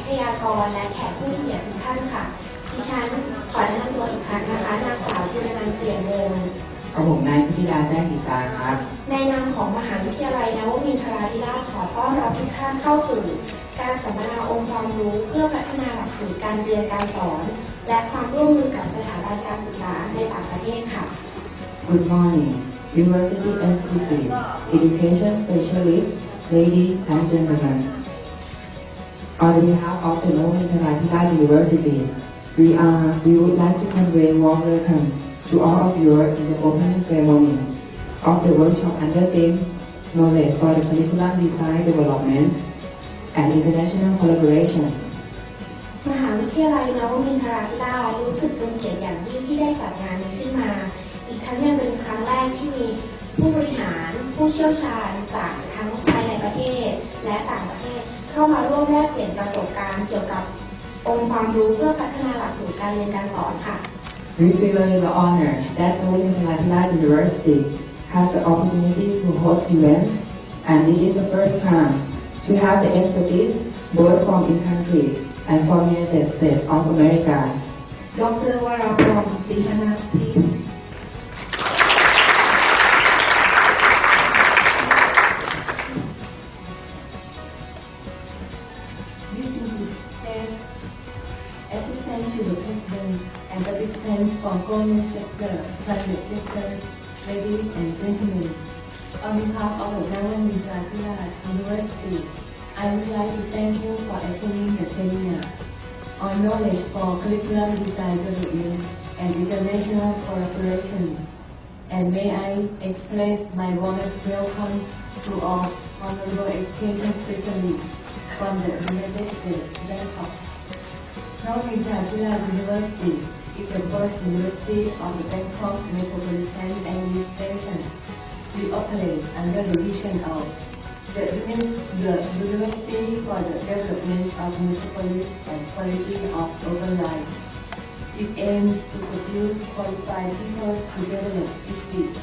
ทยากรและแขกผู้มีเกียรติทุกท่านค่ะดิฉันขอแนะนำตัวอีกครั้งนะคะนางสาวจิรนันท์เปลี่ยนวงศ์กับผมนายพิธิดาแจ้งกิจจาครับในนามของมหาวิทยาลัยนวมินทราธิราชขอต้อนรับทุกท่านเข้าสู่การสัมมนาองค์ความรู้เพื่อพัฒนาหลักสูตรการเรียนการสอนและความร่วมมือกับสถาบันการศึกษาในต่างประเทศค่ะ Good morning University Exclusive Education Specialist Ladies and Gentlemen On behalf of the Navmin Sarathila University we would like to convey warm welcome to all of you in the opening ceremony of the workshop under theme Knowledge for the Curriculum Design Development and International Collaboration มหาวิทยาลัยนวมินทราธิราชรู้สึกเป็นเกียรติอย่างยิ่งที่ได้จัดงานนี้ขึ้นมาอีกทั้งยังเป็นครั้งแรกที่มีผู้บริหารผู้เชี่ยวชาญจากทั้งภายในประเทศและต่างประเทศเข้ามาร่วมแลกเปลี่ยนประสบการณ์เกี่ยวกับองค์ความรู้เพื่อพัฒนาหลักสูตรการเรียนการสอนค่ะ We feel the honor that Navmin Sarathila University has the opportunity to host events and this is the first time to have the expertise both from in-country and from the United States of America. Dr. Wara from Sihana, please. Distinguished assistant to the president and participants from government sector, private sectors, ladies and gentlemen. On behalf of the Navmin Sarathila University, I would like to thank you for attending the seminar on knowledge for curriculum design development and international collaborations. And may I express my warmest welcome to all honorable education specialists from the United States, Bangkok. Navmin Sarathila University is the first university of the Bangkok Metropolitan Administration. It operates under the vision of the University for the Development of Metropolis and Quality of Urban Life. It aims to produce qualified people to develop cities.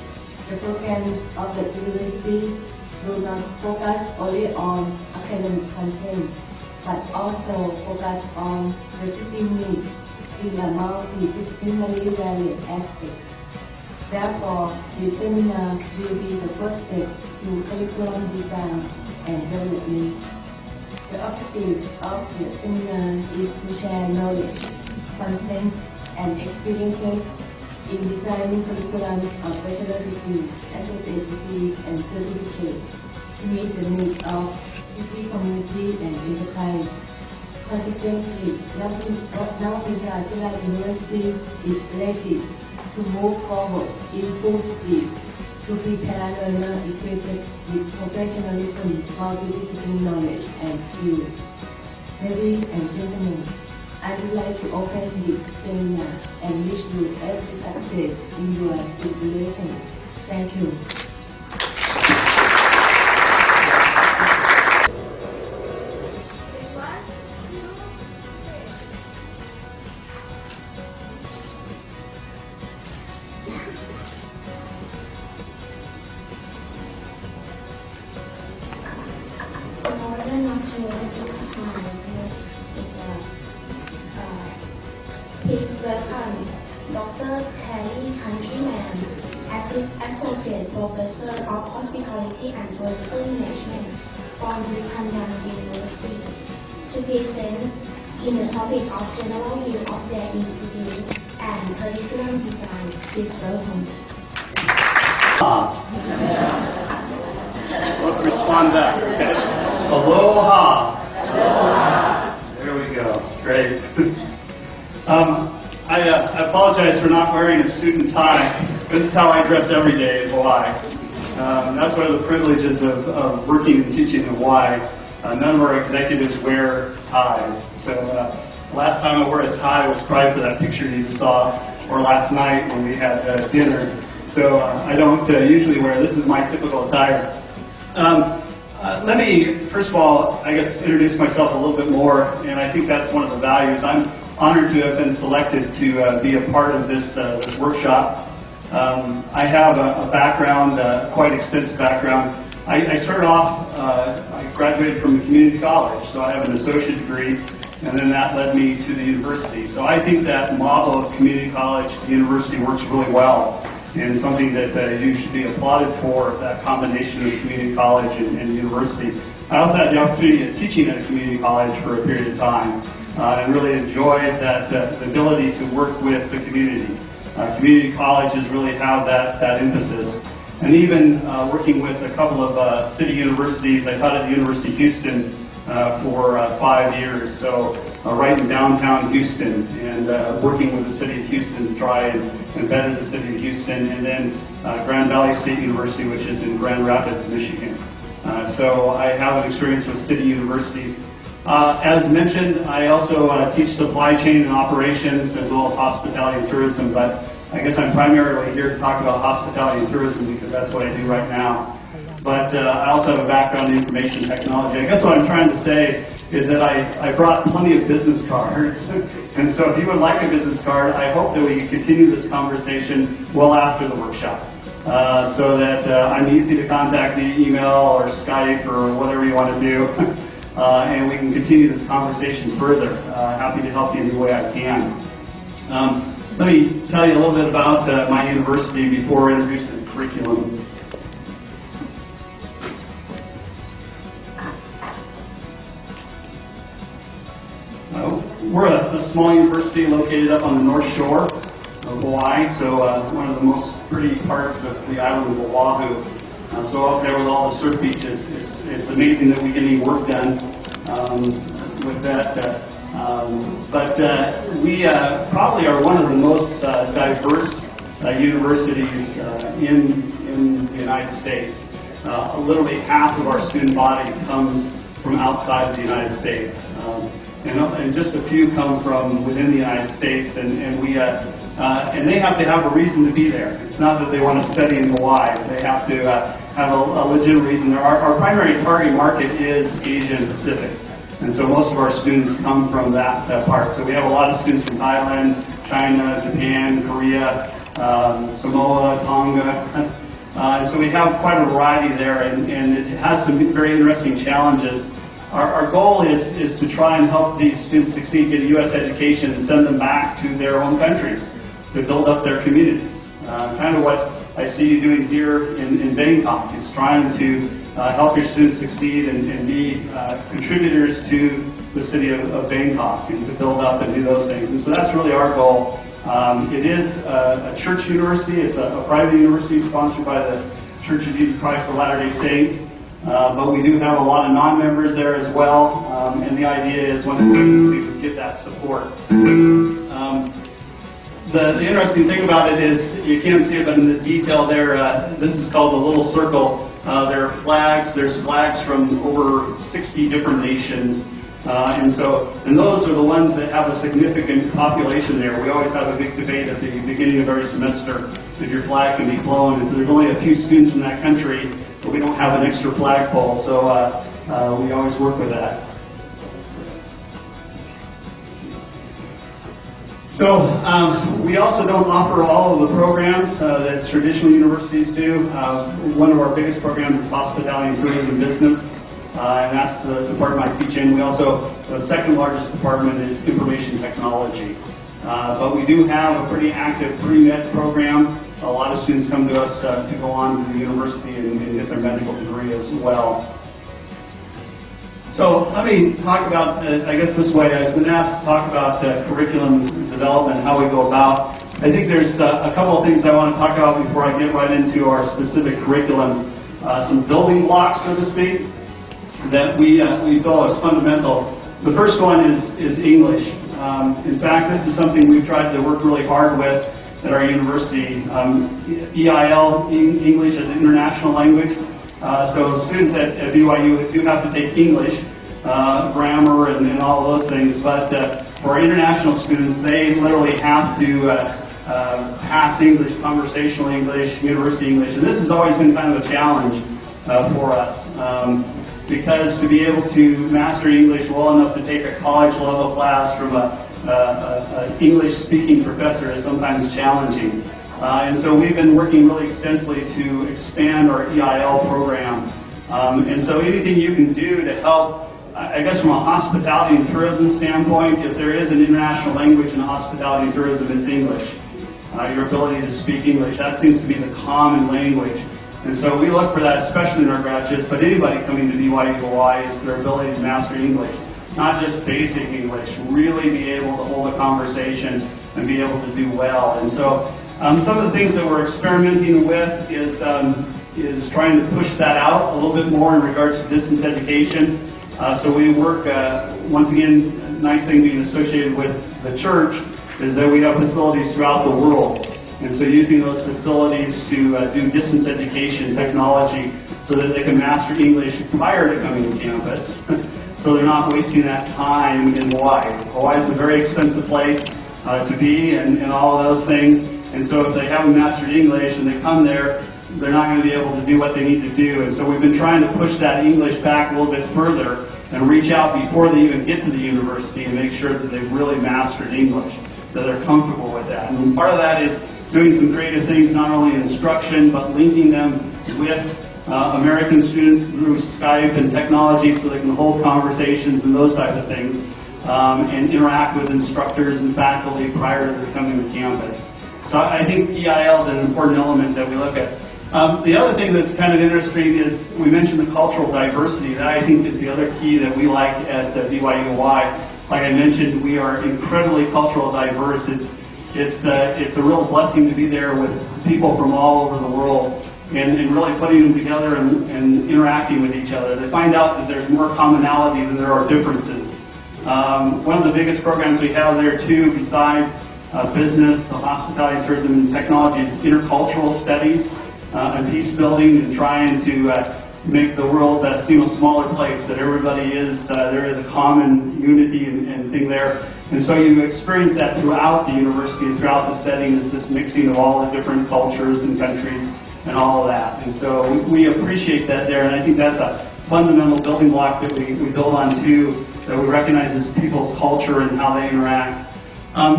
The programs of the university do not focus only on academic content, but also focus on the city needs in a multidisciplinary various aspects. Therefore, this seminar will be the first step to curriculum design and development. The objectives of the seminar is to share knowledge, content, and experiences in designing curriculums of bachelor degrees, associate degrees, and certificates to meet the needs of city, community, and enterprise. Consequently, Navmin Sarathila University is ready to move forward in full speed to prepare learners equipped with professionalism, multidisciplinary knowledge and skills. Ladies and gentlemen, I would like to open this seminar and wish you every success in your preparations. Thank you. Please welcome Dr. Harry Countryman, Associate Professor of Hospitality and Tourism Management from Brigham University, to present in the topic of general view of their institute and curriculum design. Please welcome. Let's respond back, okay? Aloha. There we go. Great. I apologize for not wearing a suit and tie. This is how I dress every day in Hawaii. That's one of the privileges of working and teaching in Hawaii. None of our executives wear ties. So last time I wore a tie was probably for that picture you just saw, or last night when we had dinner. So I don't usually wear. This is my typical attire. Let me, first of all, I guess introduce myself a little bit more, and I think that's one of the values. I'm honored to have been selected to be a part of this workshop. I have a background, quite extensive background. I started off, I graduated from a community college, so I have an associate degree and then that led me to the university. So I think that model of community college to university works really well, and something that you should be applauded for, that combination of community college and university. I also had the opportunity of teaching at a community college for a period of time, and really enjoyed that the ability to work with the community. Community colleges really have that emphasis. And even working with a couple of city universities, I taught at the University of Houston for 5 years, so right in downtown Houston, and working with the city of Houston to try and better the city of Houston, and then Grand Valley State University, which is in Grand Rapids, Michigan. So I have an experience with city universities. As mentioned, I also teach supply chain and operations as well as hospitality and tourism, but I guess I'm primarily here to talk about hospitality and tourism because that's what I do right now. But I also have a background in information technology. I guess what I'm trying to say is that I brought plenty of business cards. And so if you would like a business card, I hope that we can continue this conversation well after the workshop. So that I'm easy to contact via email or Skype or whatever you want to do. And we can continue this conversation further. Happy to help you in any way I can. Let me tell you a little bit about my university before introducing the curriculum. We're a small university located up on the north shore of Hawaii, so one of the most pretty parts of the island of Oahu. So up there with all the surf beaches, it's amazing that we get any work done with that. But we probably are one of the most diverse universities in the United States. Literally half of our student body comes from outside of the United States. And just a few come from within the United States, and they have to have a reason to be there. It's not that they want to study in Hawaii. They have to have a legitimate reason. Our primary target market is Asia and Pacific, and so most of our students come from that part. So we have a lot of students from Thailand, China, Japan, Korea, Samoa, Tonga. So we have quite a variety there, and it has some very interesting challenges. Our goal is to try and help these students succeed, get a U.S. education, and send them back to their home countries to build up their communities. Kind of what I see you doing here in Bangkok is trying to help your students succeed and be contributors to the city of Bangkok and to build up and do those things. And so that's really our goal. It is a church university. It's a private university sponsored by the Church of Jesus Christ of Latter-day Saints. But we do have a lot of non-members there as well, and the idea is once we get that support. The interesting thing about it is, you can't see it, but in the detail there, this is called the little circle. There are flags. There's flags from over 60 different nations. And those are the ones that have a significant population there. We always have a big debate at the beginning of every semester if your flag can be flown. If there's only a few students from that country, but we don't have an extra flagpole, so we always work with that. So we also don't offer all of the programs that traditional universities do. One of our biggest programs is hospitality and tourism business, and that's the department I teach in. We also, the second largest department is information technology. But we do have a pretty active pre-med program. A lot of students come to us to go on to the university and get their medical degree as well. So let me talk about, I guess this way, I've been asked to talk about curriculum development, how we go about. I think there's a couple of things I want to talk about before I get right into our specific curriculum. Some building blocks, so to speak, that we feel is fundamental. The first one is English. In fact, this is something we've tried to work really hard with at our university. EIL, English as an international language. So students at BYU do have to take English, grammar and all of those things, but for our international students, they literally have to pass English, conversational English, university English, and this has always been kind of a challenge for us. Because to be able to master English well enough to take a college level class from an English speaking professor is sometimes challenging. And so we've been working really extensively to expand our EIL program. And so anything you can do to help I guess from a hospitality and tourism standpoint, if there is an international language in hospitality and tourism, it's English. Your ability to speak English, that seems to be the common language. And so we look for that, especially in our graduates, but anybody coming to BYU Hawaii, is their ability to master English. Not just basic English, really be able to hold a conversation and be able to do well. And so some of the things that we're experimenting with is trying to push that out a little bit more in regards to distance education. So we work, once again, a nice thing being associated with the church is that we have facilities throughout the world. And so using those facilities to do distance education technology so that they can master English prior to coming to campus. So they're not wasting that time in Hawaii. Hawaii is a very expensive place to be and all of those things. And so if they haven't mastered English and they come there, they're not going to be able to do what they need to do. And so we've been trying to push that English back a little bit further and reach out before they even get to the university and make sure that they've really mastered English, that they're comfortable with that. And part of that is doing some creative things, not only instruction, but linking them with American students through Skype and technology so they can hold conversations and those type of things, and interact with instructors and faculty prior to coming to campus. So I think EIL is an important element that we look at. The other thing that's kind of interesting is we mentioned the cultural diversity. That I think is the other key that we like at BYU Hawaii. Like I mentioned, we are incredibly cultural diverse. It's a real blessing to be there with people from all over the world and really putting them together and interacting with each other. They find out that there's more commonality than there are differences. One of the biggest programs we have there too, besides business, hospitality, tourism, and technology, is intercultural studies and peace building and trying to make the world seem a smaller place, that everybody is, there is a common unity and thing there. And so you experience that throughout the university and throughout the setting, is this mixing of all the different cultures and countries and all of that. And so we appreciate that there, and I think that's a fundamental building block that we build on too, that we recognize as people's culture and how they interact.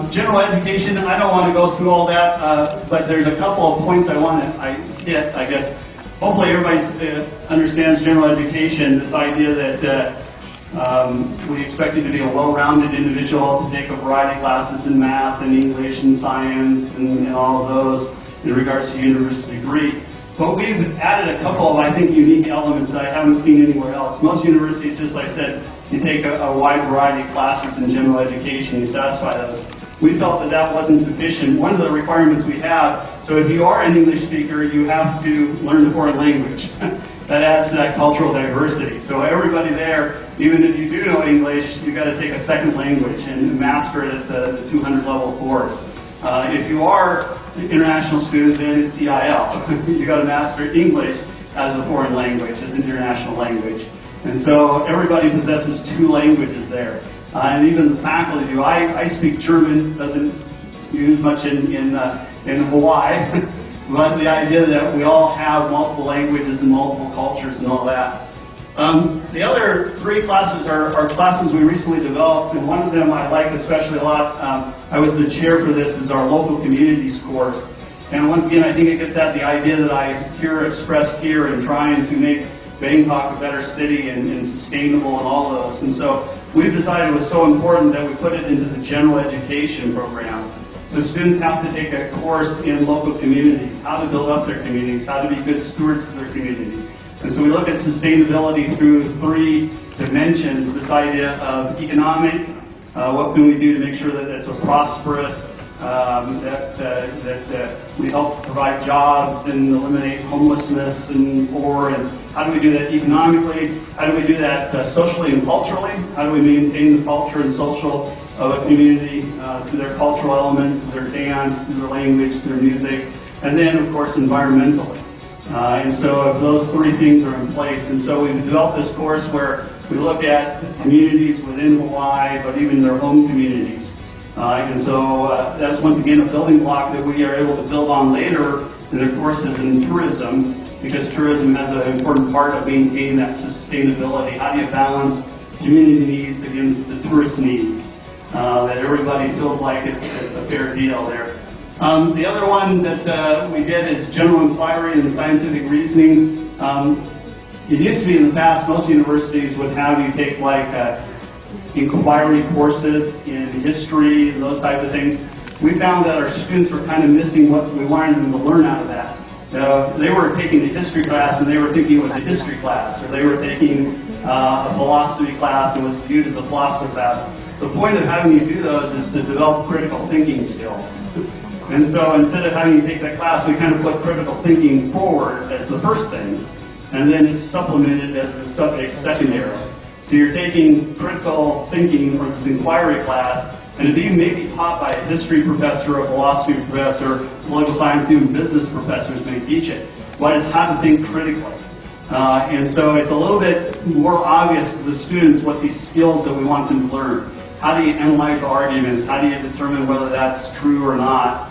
General education, I don't want to go through all that, but there's a couple of points I hit, I guess. Hopefully everybody understands general education, this idea that we expect you to be a well-rounded individual, to take a variety of classes in math and English and science and all of those in regards to university degree. But we've added a couple of, I think, unique elements that I haven't seen anywhere else. Most universities, just like I said, you take a wide variety of classes in general education, you satisfy those. We felt that that wasn't sufficient. One of the requirements we have, so if you are an English speaker, you have to learn a foreign language. That adds to that cultural diversity. So everybody there, even if you do know English, you've got to take a second language and master it at the 200 level course. If you are an international student, then it's EIL. You've got to master English as a foreign language, as an international language. And so everybody possesses two languages there. And even the faculty do. I speak German, doesn't use much in Hawaii, but the idea that we all have multiple languages and multiple cultures and all that. The other three classes are classes we recently developed, and one of them I like especially a lot. I was the chair for this, is our local communities course. And once again, I think it gets at the idea that I hear expressed here in trying to make Bangkok a better city and sustainable and all those. And so we've decided it was so important that we put it into the general education program. So students have to take a course in local communities, how to build up their communities, how to be good stewards of their community. And so we look at sustainability through three dimensions, this idea of economic, what can we do to make sure that it's a prosperous, that we help provide jobs and eliminate homelessness and poor, and how do we do that economically? How do we do that socially and culturally? How do we maintain the culture and social of a community through their cultural elements, through their dance, through their language, through their music, and then of course environmentally. And so those three things are in place. And so we've developed this course where we look at communities within Hawaii, but even their home communities. And so that's once again a building block that we are able to build on later in the courses in tourism, because tourism has an important part of maintaining that sustainability. How do you balance community needs against the tourist needs? That everybody feels like it's a fair deal there. The other one that we did is general inquiry and scientific reasoning. it used to be in the past, most universities would have you take like inquiry courses in history and those type of things. We found that our students were kind of missing what we wanted them to learn out of that. They were taking a history class and they were thinking it was a history class, or they were taking a philosophy class and was viewed as a philosophy class. The point of having you do those is to develop critical thinking skills. And so instead of having you take that class, we kind of put critical thinking forward as the first thing, and then it's supplemented as the subject secondary. So you're taking critical thinking or this inquiry class, and it even may be taught by a history professor, a philosophy professor, political science, even business professors may teach it. What is how to think critically. And so it's a little bit more obvious to the students what these skills that we want them to learn. How do you analyze arguments? How do you determine whether that's true or not?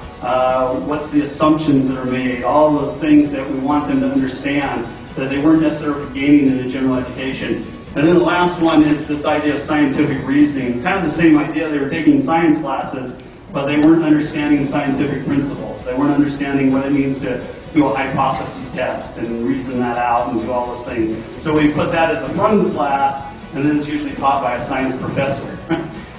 What's the assumptions that are made? All those things that we want them to understand that they weren't necessarily gaining in a general education. And then the last one is this idea of scientific reasoning. Kind of the same idea. They were taking science classes, but they weren't understanding scientific principles. They weren't understanding what it means to do a hypothesis test and reason that out and do all those things. So we put that at the front of the class, and then it's usually taught by a science professor.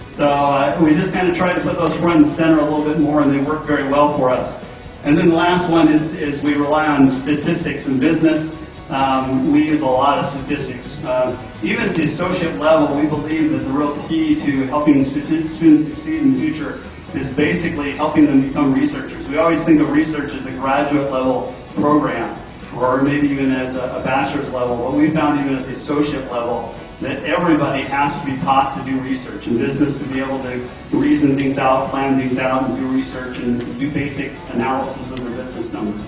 So we just kind of try to put those front and center a little bit more, and they work very well for us. And then the last one is we rely on statistics in business. We use a lot of statistics. Even at the associate level, we believe that the real key to helping students succeed in the future is basically helping them become researchers. We always think of research as a graduate level program, or maybe even as a bachelor's level, but we found even at the associate level that everybody has to be taught to do research in business, to be able to reason things out, plan things out, and do research and do basic analysis of their business numbers.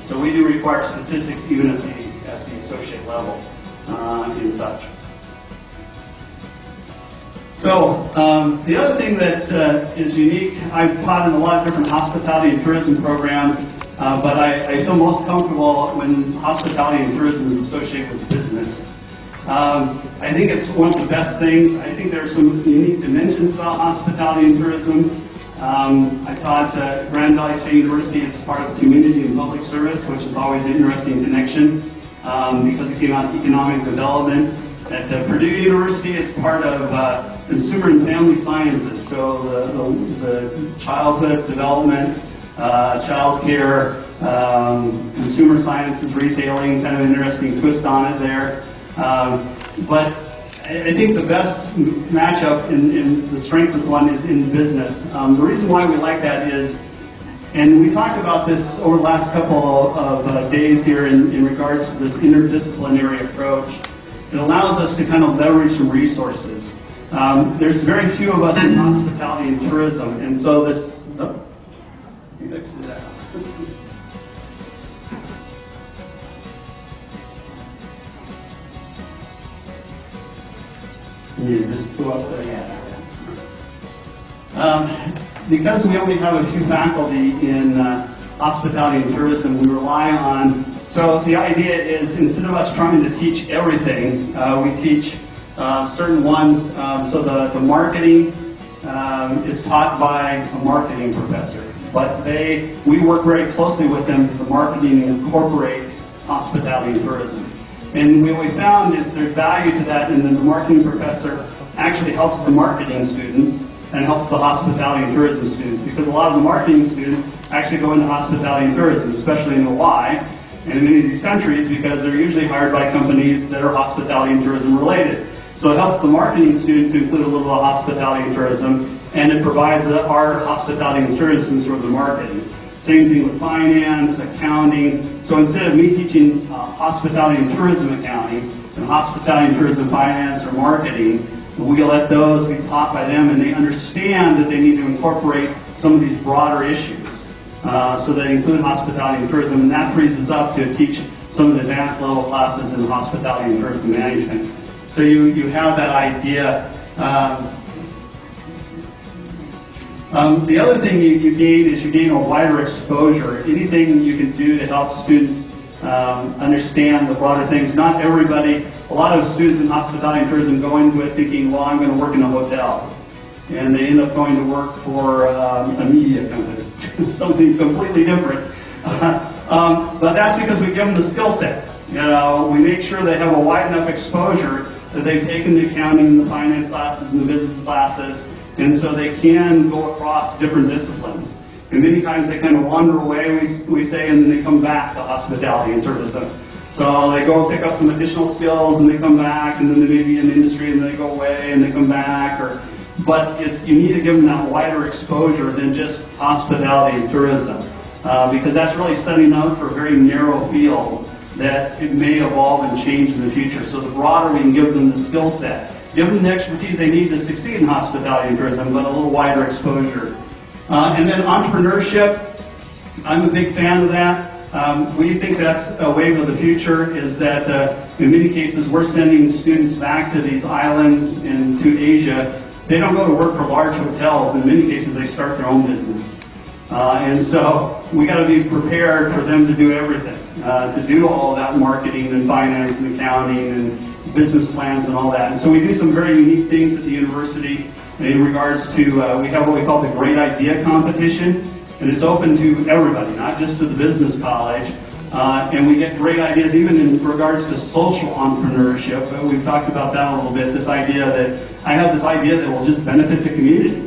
So we do require statistics even at the associate level and such. So the other thing that is unique, I've taught in a lot of different hospitality and tourism programs, but I feel most comfortable when hospitality and tourism is associated with business. I think it's one of the best things. I think there are some unique dimensions about hospitality and tourism. I taught at Grand Valley State University. It's part of community and public service, which is always an interesting connection because it came out of economic development. At Purdue University, it's part of consumer and family sciences, so the childhood development, child care, consumer sciences, retailing, kind of an interesting twist on it there. But I think the best matchup in the strength of one is in business. The reason why we like that is, and we talked about this over the last couple of days here in regards to this interdisciplinary approach. It allows us to kind of leverage some resources. There's very few of us in hospitality and tourism, and so this, exit that. Yeah, just go up there. Because we only have a few faculty in hospitality and tourism, we rely on. So the idea is, instead of us trying to teach everything, we teach certain ones. So the marketing is taught by a marketing professor, but we work very closely with them. The marketing incorporates hospitality and tourism. And what we found is there's value to that, and then the marketing professor actually helps the marketing students and helps the hospitality and tourism students, because a lot of the marketing students actually go into hospitality and tourism, especially in Hawaii and in many of these countries, because they're usually hired by companies that are hospitality and tourism related. So it helps the marketing student to include a little of hospitality and tourism, and it provides our hospitality and tourism for the marketing. Same thing with finance, accounting. So instead of me teaching hospitality and tourism accounting and hospitality and tourism finance or marketing, we let those be taught by them, and they understand that they need to incorporate some of these broader issues. So they include hospitality and tourism, and that frees us up to teach some of the advanced level classes in hospitality and tourism management. So you have that idea. The other thing you gain is you gain a wider exposure. Anything you can do to help students understand the broader things. Not everybody, a lot of students in hospitality and tourism go into it thinking, well, I'm going to work in a hotel. And they end up going to work for a media company, something completely different. But that's because we give them the skill set. we make sure they have a wide enough exposure that they've taken the accounting and the finance classes and the business classes, and so they can go across different disciplines. And many times they kind of wander away, we say, and then they come back to hospitality and tourism. So they go pick up some additional skills and they come back, and then they may be in the industry and they go away and they come back. But you need to give them that wider exposure than just hospitality and tourism, because that's really setting up for a very narrow field that it may evolve and change in the future. So the broader we can give them the skill set, give them the expertise they need to succeed in hospitality and tourism, but a little wider exposure. And then entrepreneurship, I'm a big fan of that. We think that's a wave of the future, is that in many cases we're sending students back to these islands and to Asia. They don't go to work for large hotels. In many cases they start their own business. And so we got to be prepared for them to do everything, to do all that marketing and finance and accounting and business plans and all that. And so we do some very unique things at the university in regards to, we have what we call the Great Idea Competition, and it's open to everybody, not just to the business college. And we get great ideas even in regards to social entrepreneurship. We've talked about that a little bit, this idea that I have this idea that will just benefit the community.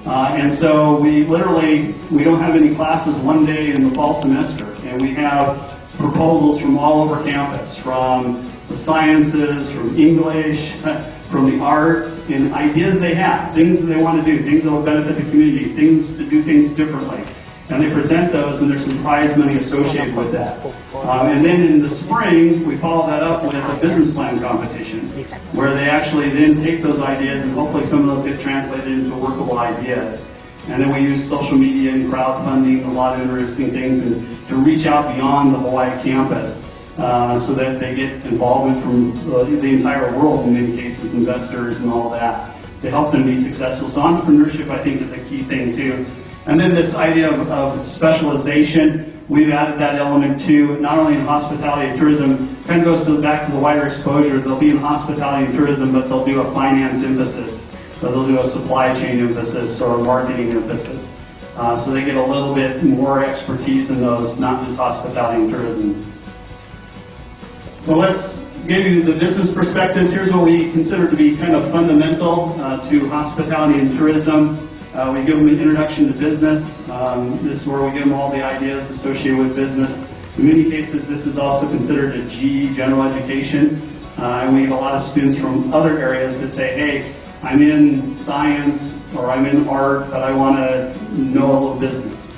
And so we don't have any classes one day in the fall semester, and we have proposals from all over campus, from the sciences, from English, from the arts, and ideas they have, things that they want to do, things that will benefit the community, things to do things differently. And they present those, and there's some prize money associated with that. And then in the spring, we follow that up with a business plan competition, where they actually then take those ideas, and hopefully some of those get translated into workable ideas. And then we use social media and crowdfunding, a lot of interesting things, and to reach out beyond the Hawaii campus, so that they get involvement from the entire world, in many cases, investors and all that, to help them be successful. So entrepreneurship, I think, is a key thing too. And then this idea of specialization, we've added that element too, not only in hospitality and tourism, kind of goes back to the wider exposure. They'll be in hospitality and tourism, but they'll do a finance emphasis, or they'll do a supply chain emphasis, or a marketing emphasis. So they get a little bit more expertise in those, not just hospitality and tourism. So let's give you the business perspectives. Here's what we consider to be kind of fundamental to hospitality and tourism. We give them an introduction to business. This is where we give them all the ideas associated with business. In many cases, this is also considered a GE, general education. And we have a lot of students from other areas that say, hey, I'm in science or I'm in art, but I want to know a little business.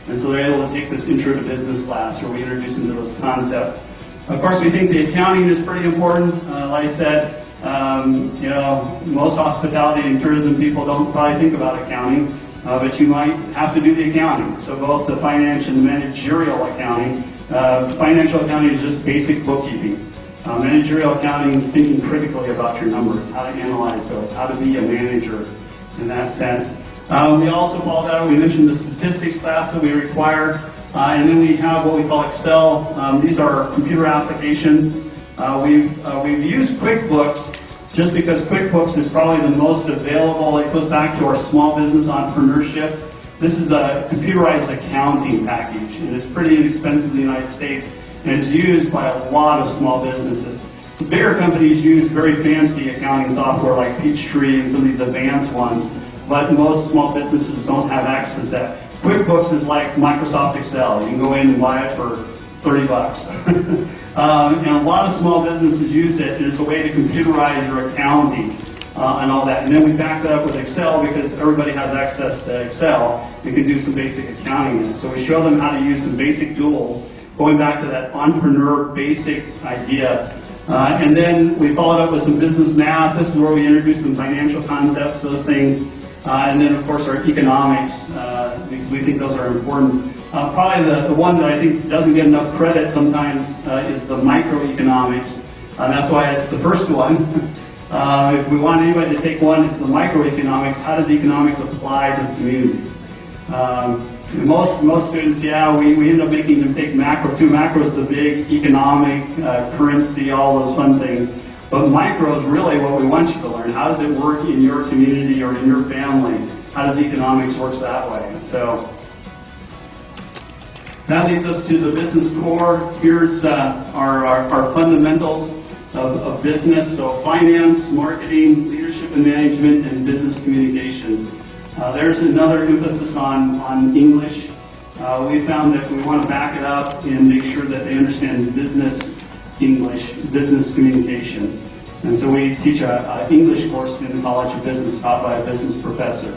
And so they're able to take this intro to business class, where we introduce them to those concepts. Of course, we think the accounting is pretty important. Like I said, most hospitality and tourism people don't probably think about accounting, but you might have to do the accounting. So both the financial and managerial accounting. Financial accounting is just basic bookkeeping. Managerial accounting is thinking critically about your numbers, how to analyze those, how to be a manager in that sense. We also follow that, we mentioned the statistics class that we require, and then we have what we call Excel. These are computer applications. We've used QuickBooks just because QuickBooks is probably the most available. It goes back to our small business entrepreneurship. This is a computerized accounting package, and it's pretty inexpensive in the United States, and it's used by a lot of small businesses. So bigger companies use very fancy accounting software like Peachtree and some of these advanced ones, but most small businesses don't have access to that. QuickBooks is like Microsoft Excel. You can go in and buy it for $30. And a lot of small businesses use it as a way to computerize your accounting and all that. And then we back that up with Excel, because everybody has access to Excel and can do some basic accounting in it. So we show them how to use some basic tools, going back to that entrepreneur basic idea. And then we followed up with some business math. This is where we introduce some financial concepts, those things. And then, of course, our economics, because we think those are important. Probably the one that I think doesn't get enough credit sometimes is the microeconomics. That's why it's the first one. If we want anybody to take one, it's the microeconomics. How does economics apply to the community? Most students, we end up making them take macro. Two macros, the big economic, currency, all those fun things. But micro is really what we want you to learn. How does it work in your community or in your family? How does economics work that way? So That leads us to the business core. Here's our fundamentals of business, so finance, marketing, leadership and management, and business communications. There's another emphasis on English. We found that we want to back it up and make sure that they understand business English, business communications. And so we teach an English course in the College of Business taught by a business professor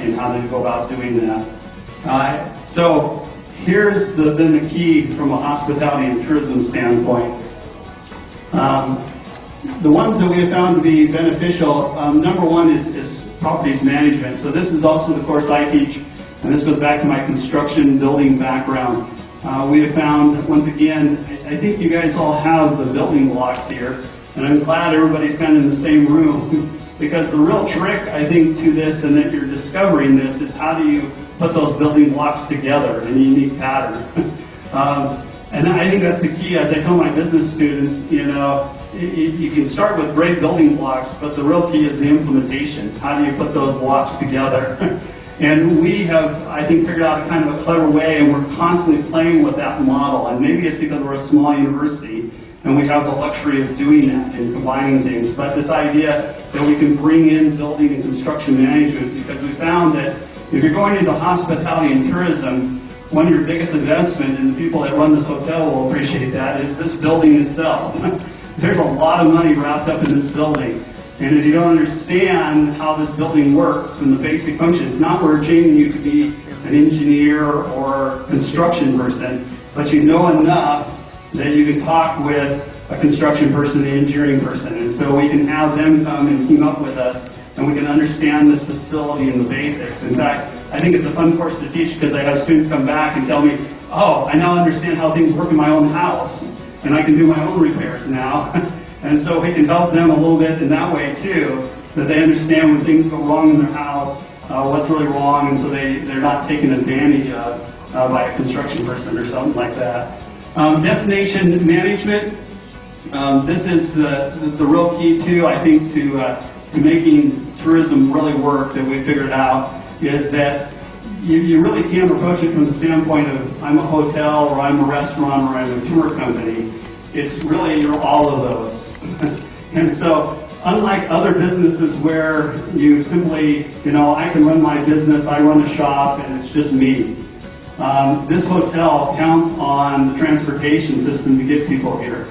in how to go about doing that. So here's been the key from a hospitality and tourism standpoint. The ones that we have found to be beneficial, number one is properties management. So this is also the course I teach, and this goes back to my construction building background. We have found, once again, I think you guys all have the building blocks here, and I'm glad everybody's kind of in the same room, because the real trick, I think, to this, and that you're discovering this, is how do you put those building blocks together in a unique pattern. And I think that's the key. As I tell my business students, you know, you can start with great building blocks, but the real key is the implementation. How do you put those blocks together? And we have, I think, figured out a kind of a clever way, and we're constantly playing with that model. And maybe it's because we're a small university, and we have the luxury of doing that and combining things. But this idea that we can bring in building and construction management, because we found that if you're going into hospitality and tourism, one of your biggest investment, and the people that run this hotel will appreciate that, is this building itself. There's a lot of money wrapped up in this building. And if you don't understand how this building works and the basic functions, it's not urging you to be an engineer or construction person, but you know enough that you can talk with a construction person, an engineering person. And so we can have them come and team up with us, and we can understand this facility and the basics. In fact, I think it's a fun course to teach because I have students come back and tell me, oh, I now understand how things work in my own house, and I can do my own repairs now. And so we can help them a little bit in that way too, that they understand when things go wrong in their house, what's really wrong, and so they're not taken advantage of by a construction person or something like that. Destination management, this is the real key too, I think, to making tourism really work, that we figured out, is that you really can't approach it from the standpoint of I'm a hotel or I'm a restaurant or I'm a tour company. It's really you're all of those. And so unlike other businesses where you simply, you know, I can run my business, I run a shop, and it's just me. This hotel counts on the transportation system to get people here.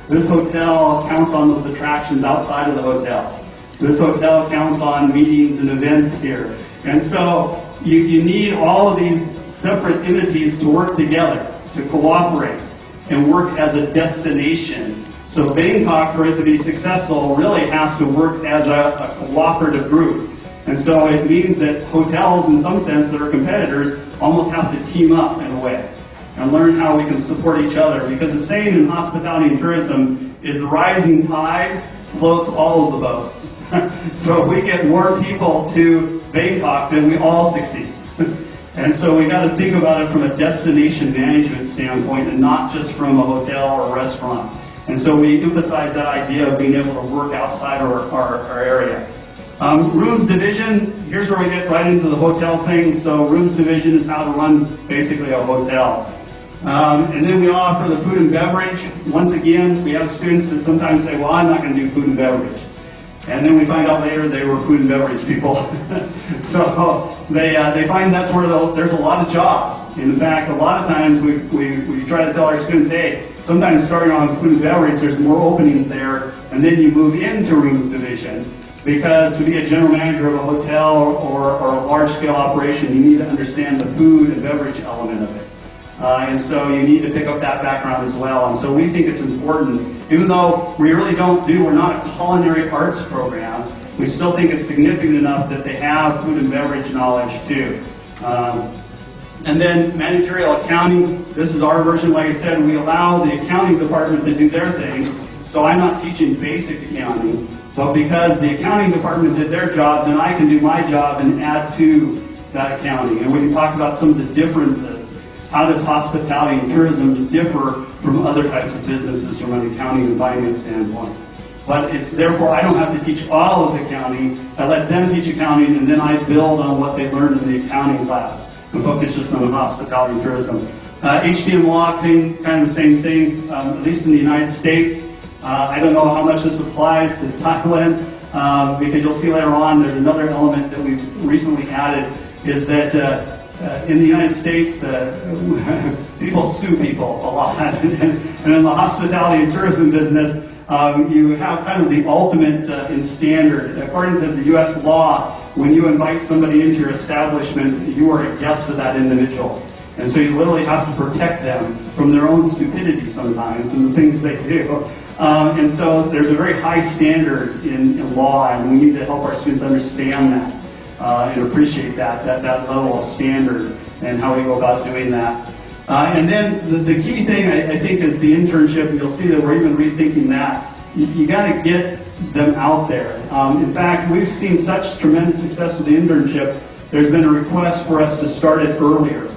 This hotel counts on those attractions outside of the hotel. This hotel counts on meetings and events here. And so you need all of these separate entities to work together, to cooperate, and work as a destination. So Bangkok, for it to be successful, really has to work as a cooperative group. And so it means that hotels, in some sense, that are competitors, almost have to team up in a way and learn how we can support each other. Because the saying in hospitality and tourism is the rising tide floats all of the boats. So if we get more people to Bangkok, then we all succeed. And so we got to think about it from a destination management standpoint and not just from a hotel or a restaurant. And so we emphasize that idea of being able to work outside our area. Rooms division, here's where we get right into the hotel thing. So rooms division is how to run basically a hotel. And then we offer the food and beverage. Once again, we have students that sometimes say, well, I'm not going to do food and beverage. And then we find out later they were food and beverage people. So they find that's where there's a lot of jobs. In fact, a lot of times we try to tell our students, hey, sometimes starting on food and beverage, there's more openings there, and then you move into rooms division. Because to be a general manager of a hotel or a large-scale operation, you need to understand the food and beverage element of it. And so you need to pick up that background as well. And so we think it's important, even though we're not a culinary arts program, we still think it's significant enough that they have food and beverage knowledge too. And then managerial accounting, this is our version. Like I said, we allow the accounting department to do their thing. So I'm not teaching basic accounting, but because the accounting department did their job, then I can do my job and add to that accounting. And we can talk about some of the differences. How does hospitality and tourism differ from other types of businesses from an accounting and finance standpoint? But therefore, I don't have to teach all of the accounting. I let them teach accounting, and then I build on what they learned in the accounting class. and focus just on hospitality and tourism. HTM law, kind of the same thing, at least in the United States. I don't know how much this applies to Thailand, because you'll see later on there's another element that we've recently added, is that in the United States, people sue people a lot. And in the hospitality and tourism business, you have kind of the ultimate in standard. According to the U.S. law, when you invite somebody into your establishment, you are a guest of that individual. And so you literally have to protect them from their own stupidity sometimes and the things they do. And so there's a very high standard in law, and we need to help our students understand that and appreciate that level of standard and how we go about doing that. And then the key thing, I think, is the internship. And you'll see that we're even rethinking that. You got to get them out there. In fact, we've seen such tremendous success with the internship, there's been a request for us to start it earlier.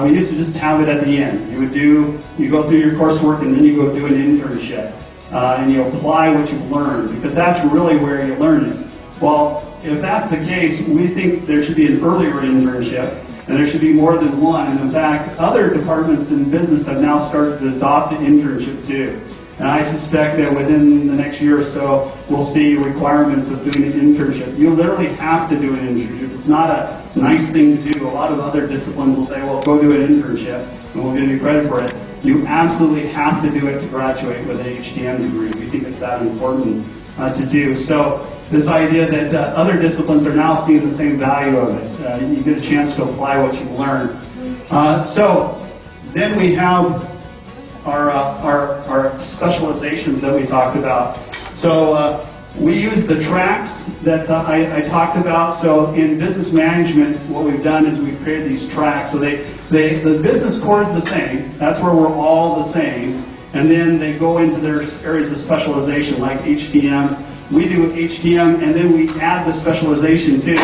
We used to just have it at the end. You go through your coursework and then you go do an internship. And you apply what you've learned, because that's really where you learn it. Well, if that's the case, we think there should be an earlier internship, and there should be more than one. And in fact, other departments in business have now started to adopt the internship too. And I suspect that within the next year or so, we'll see requirements of doing an internship. You literally have to do an internship. It's not a nice thing to do. A lot of other disciplines will say, well, go do an internship, and we'll give you credit for it. You absolutely have to do it to graduate with an HTM degree. We think it's that important to do. So this idea that other disciplines are now seeing the same value of it. You get a chance to apply what you've learned. So then we have our specializations that we talked about. So we use the tracks that I talked about. So in business management, what we've done is we've created these tracks. So the business core is the same. That's where we're all the same. And then they go into their areas of specialization, like HTM. We do HTM, and then we add the specialization too.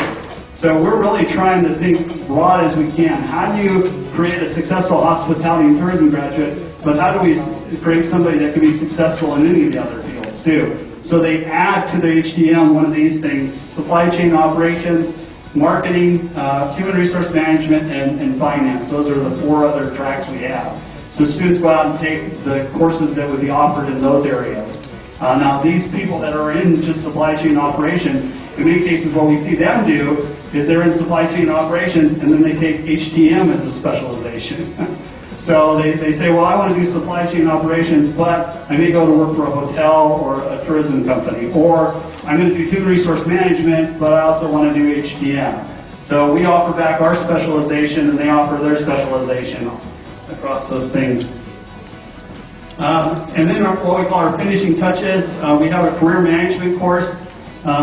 So we're really trying to think broad as we can. How do you create a successful hospitality and tourism graduate, but how do we create somebody that can be successful in any of the other fields too? So they add to their HTM one of these things: supply chain operations, marketing, human resource management, and finance. Those are the 4 other tracks we have. So students go out and take the courses that would be offered in those areas. Now these people that are in just supply chain operations, in many cases what we see them do is they're in supply chain operations and then they take HTM as a specialization. So they say, well, I want to do supply chain operations, but I may go to work for a hotel or a tourism company. Or I'm going to do human resource management, but I also want to do HTM. So we offer back our specialization and they offer their specialization across those things. And then what we call our finishing touches, we have a career management course.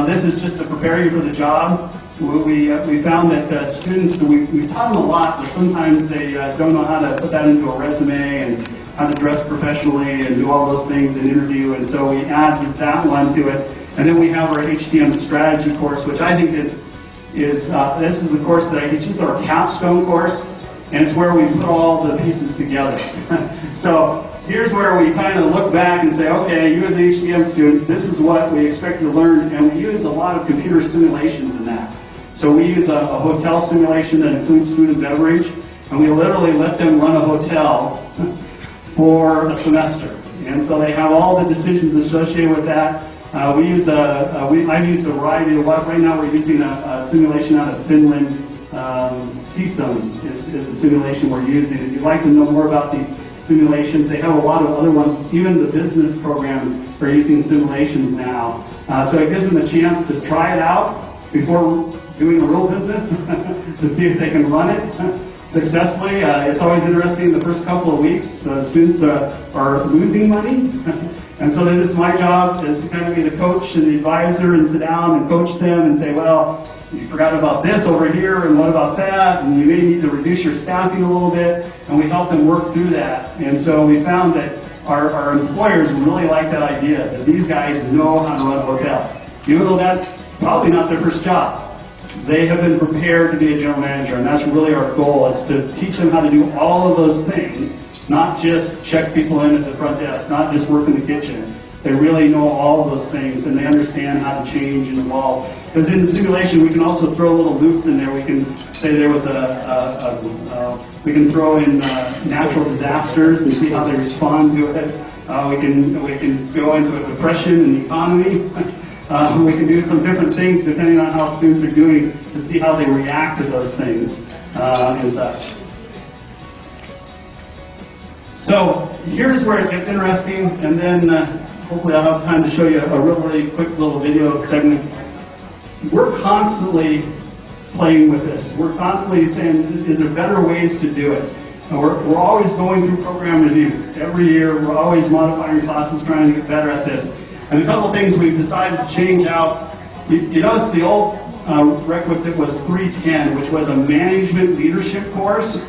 This is just to prepare you for the job. We found that students, we taught them a lot, but sometimes they don't know how to put that into a resume and how to dress professionally and do all those things in interview, and so we added that one to it. And then we have our HTM strategy course, which I think is this is the course that I teach. This is our capstone course, and it's where we put all the pieces together. So here's where we kind of look back and say, okay, you as an HTM student, this is what we expect you to learn, and we use a lot of computer simulations in that. So we use a hotel simulation that includes food and beverage, and we literally let them run a hotel for a semester. And so they have all the decisions associated with that. I've used a variety of what. Right now we're using a simulation out of Finland. CSUM is the simulation we're using. If you'd like to know more about these simulations, they have a lot of other ones. Even the business programs are using simulations now. So it gives them a chance to try it out before doing a real business to see if they can run it successfully. It's always interesting. The first couple of weeks, students are losing money. And so then it's my job is to kind of be the coach and the advisor and sit down and coach them and say, well, you forgot about this over here, and what about that? And you may need to reduce your staffing a little bit, and we help them work through that. And so we found that our employers really like that idea, that these guys know how to run a hotel. Even though that's probably not their first job, they have been prepared to be a general manager, and that's really our goal, is to teach them how to do all of those things, not just check people in at the front desk, not just work in the kitchen, They really know all of those things, and they understand how to change and evolve. Because in the simulation, we can also throw little loops in there. We can say there was we can throw in natural disasters and see how they respond to it. We can go into a depression in the economy. We can do some different things depending on how students are doing to see how they react to those things and such. So here's where it gets interesting, and then hopefully I'll have time to show you a really quick little video segment. We're constantly playing with this. We're constantly saying, is there better ways to do it? And we're always going through program reviews. Every year, we're always modifying classes, trying to get better at this. And a couple of things we've decided to change out. You notice the old requisite was 310, which was a management leadership course.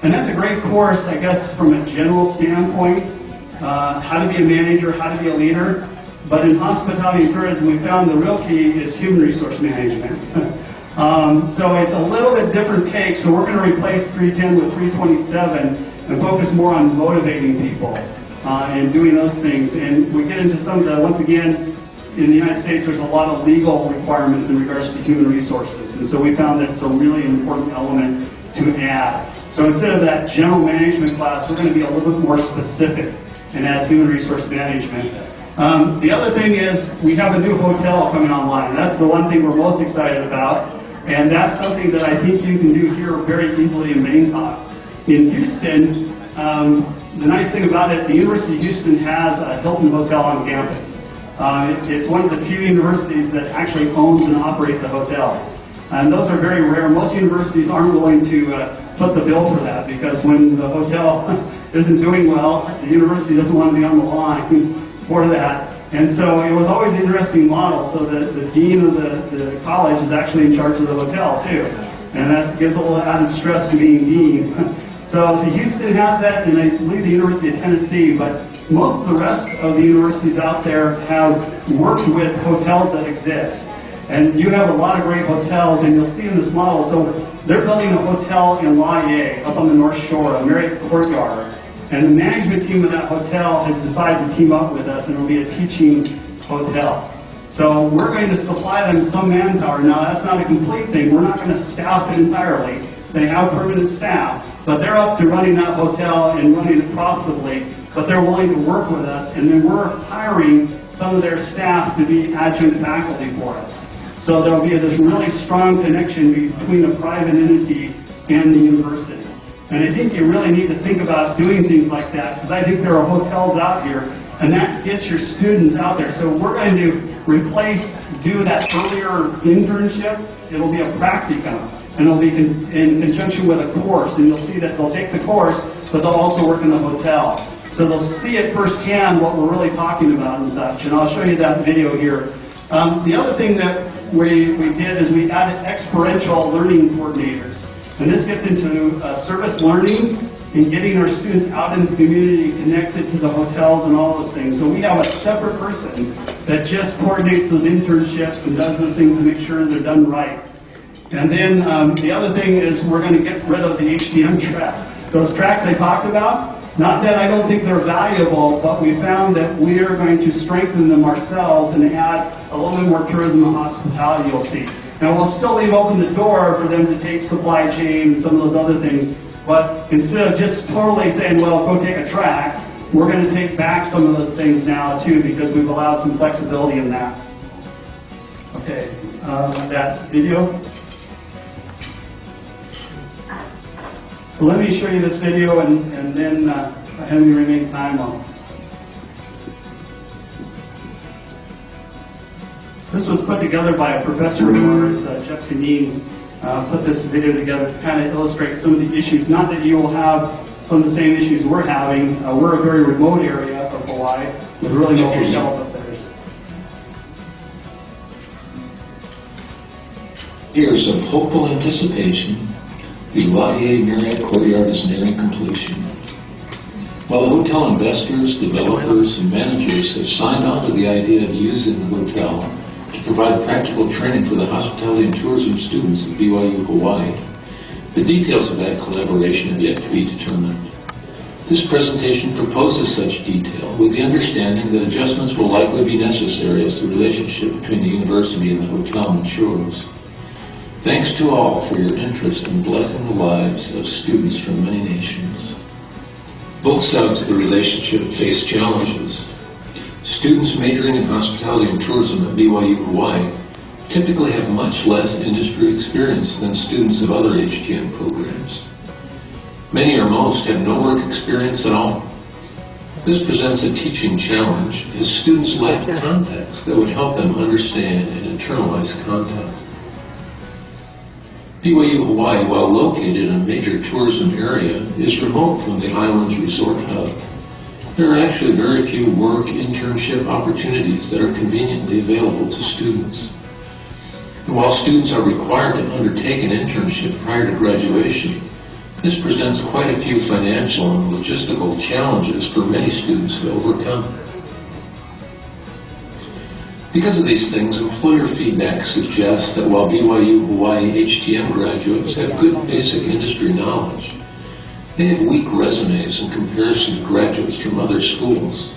And that's a great course, I guess, from a general standpoint, how to be a manager, how to be a leader. But in hospitality and tourism, we found the real key is human resource management. So it's a little bit different take, so we're going to replace 310 with 327 and focus more on motivating people and doing those things. And we get into some of the, once again, in the United States, there's a lot of legal requirements in regards to human resources. And so we found that it's a really important element to add. So instead of that general management class, we're going to be a little bit more specific and add human resource management. The other thing is we have a new hotel coming online. That's the one thing we're most excited about. And that's something that I think you can do here very easily in Bangkok. In Houston, the nice thing about it, the University of Houston has a Hilton hotel on campus. It's one of the few universities that actually owns and operates a hotel. And those are very rare. Most universities aren't willing to foot the bill for that, because when the hotel isn't doing well, the university doesn't want to be on the line for that. And so it was always an interesting model. So the dean of the college is actually in charge of the hotel too. And that gives a little added stress to being dean. So the Houston has that, and I believe the University of Tennessee, but most of the rest of the universities out there have worked with hotels that exist. And you have a lot of great hotels, and you'll see in this model, so they're building a hotel in Laie, up on the North Shore, a Marriott Courtyard. And the management team of that hotel has decided to team up with us, and it'll be a teaching hotel. So we're going to supply them some manpower. Now, that's not a complete thing. We're not going to staff it entirely. They have permanent staff, but they're up to running that hotel and running it profitably, but they're willing to work with us, and then we're hiring some of their staff to be adjunct faculty for us. So there'll be this really strong connection between a private entity and the university. And I think you really need to think about doing things like that, because I think there are hotels out here, and that gets your students out there. So we're going to do that earlier internship. It'll be a practicum, and it'll be in conjunction with a course. And you'll see that they'll take the course, but they'll also work in the hotel. So they'll see it firsthand what we're really talking about and such. And I'll show you that video here. The other thing that we did is we added experiential learning coordinators. And this gets into service learning and getting our students out in the community connected to the hotels and all those things. So we have a separate person that just coordinates those internships and does those things to make sure they're done right. And then the other thing is we're going to get rid of the HTM track. Those tracks I talked about, not that I don't think they're valuable, but we found that we are going to strengthen them ourselves and add a little bit more tourism and hospitality, you'll see. Now, we'll still leave open the door for them to take supply chain and some of those other things, but instead of just totally saying, well, go take a track, we're going to take back some of those things now, too, because we've allowed some flexibility in that. Okay, that video. So let me show you this video, and then if I have any remaining time, This was put together by a professor of ours, Jeff Kaneen, put this video together to kind of illustrate some of the issues. Not that you will have some of the same issues we're having. We're a very remote area of Hawaii with really no hotels up there. Years of hopeful anticipation, the Laie Marriott Courtyard is nearing completion. While the hotel investors, developers, and managers have signed on to the idea of using the hotel to provide practical training for the hospitality and tourism students at BYU Hawaii, the details of that collaboration have yet to be determined. This presentation proposes such detail with the understanding that adjustments will likely be necessary as the relationship between the university and the hotel matures. Thanks to all for your interest in blessing the lives of students from many nations. Both sides of the relationship face challenges. Students majoring in hospitality and tourism at BYU Hawaii typically have much less industry experience than students of other HTM programs. Many or most have no work experience at all. This presents a teaching challenge as students lack context that would help them understand and internalize content. BYU Hawaii, while located in a major tourism area, is remote from the island's resort hub. There are actually very few work internship opportunities that are conveniently available to students. And while students are required to undertake an internship prior to graduation, this presents quite a few financial and logistical challenges for many students to overcome. Because of these things, employer feedback suggests that while BYU Hawaii HTM graduates have good basic industry knowledge, they have weak resumes in comparison to graduates from other schools.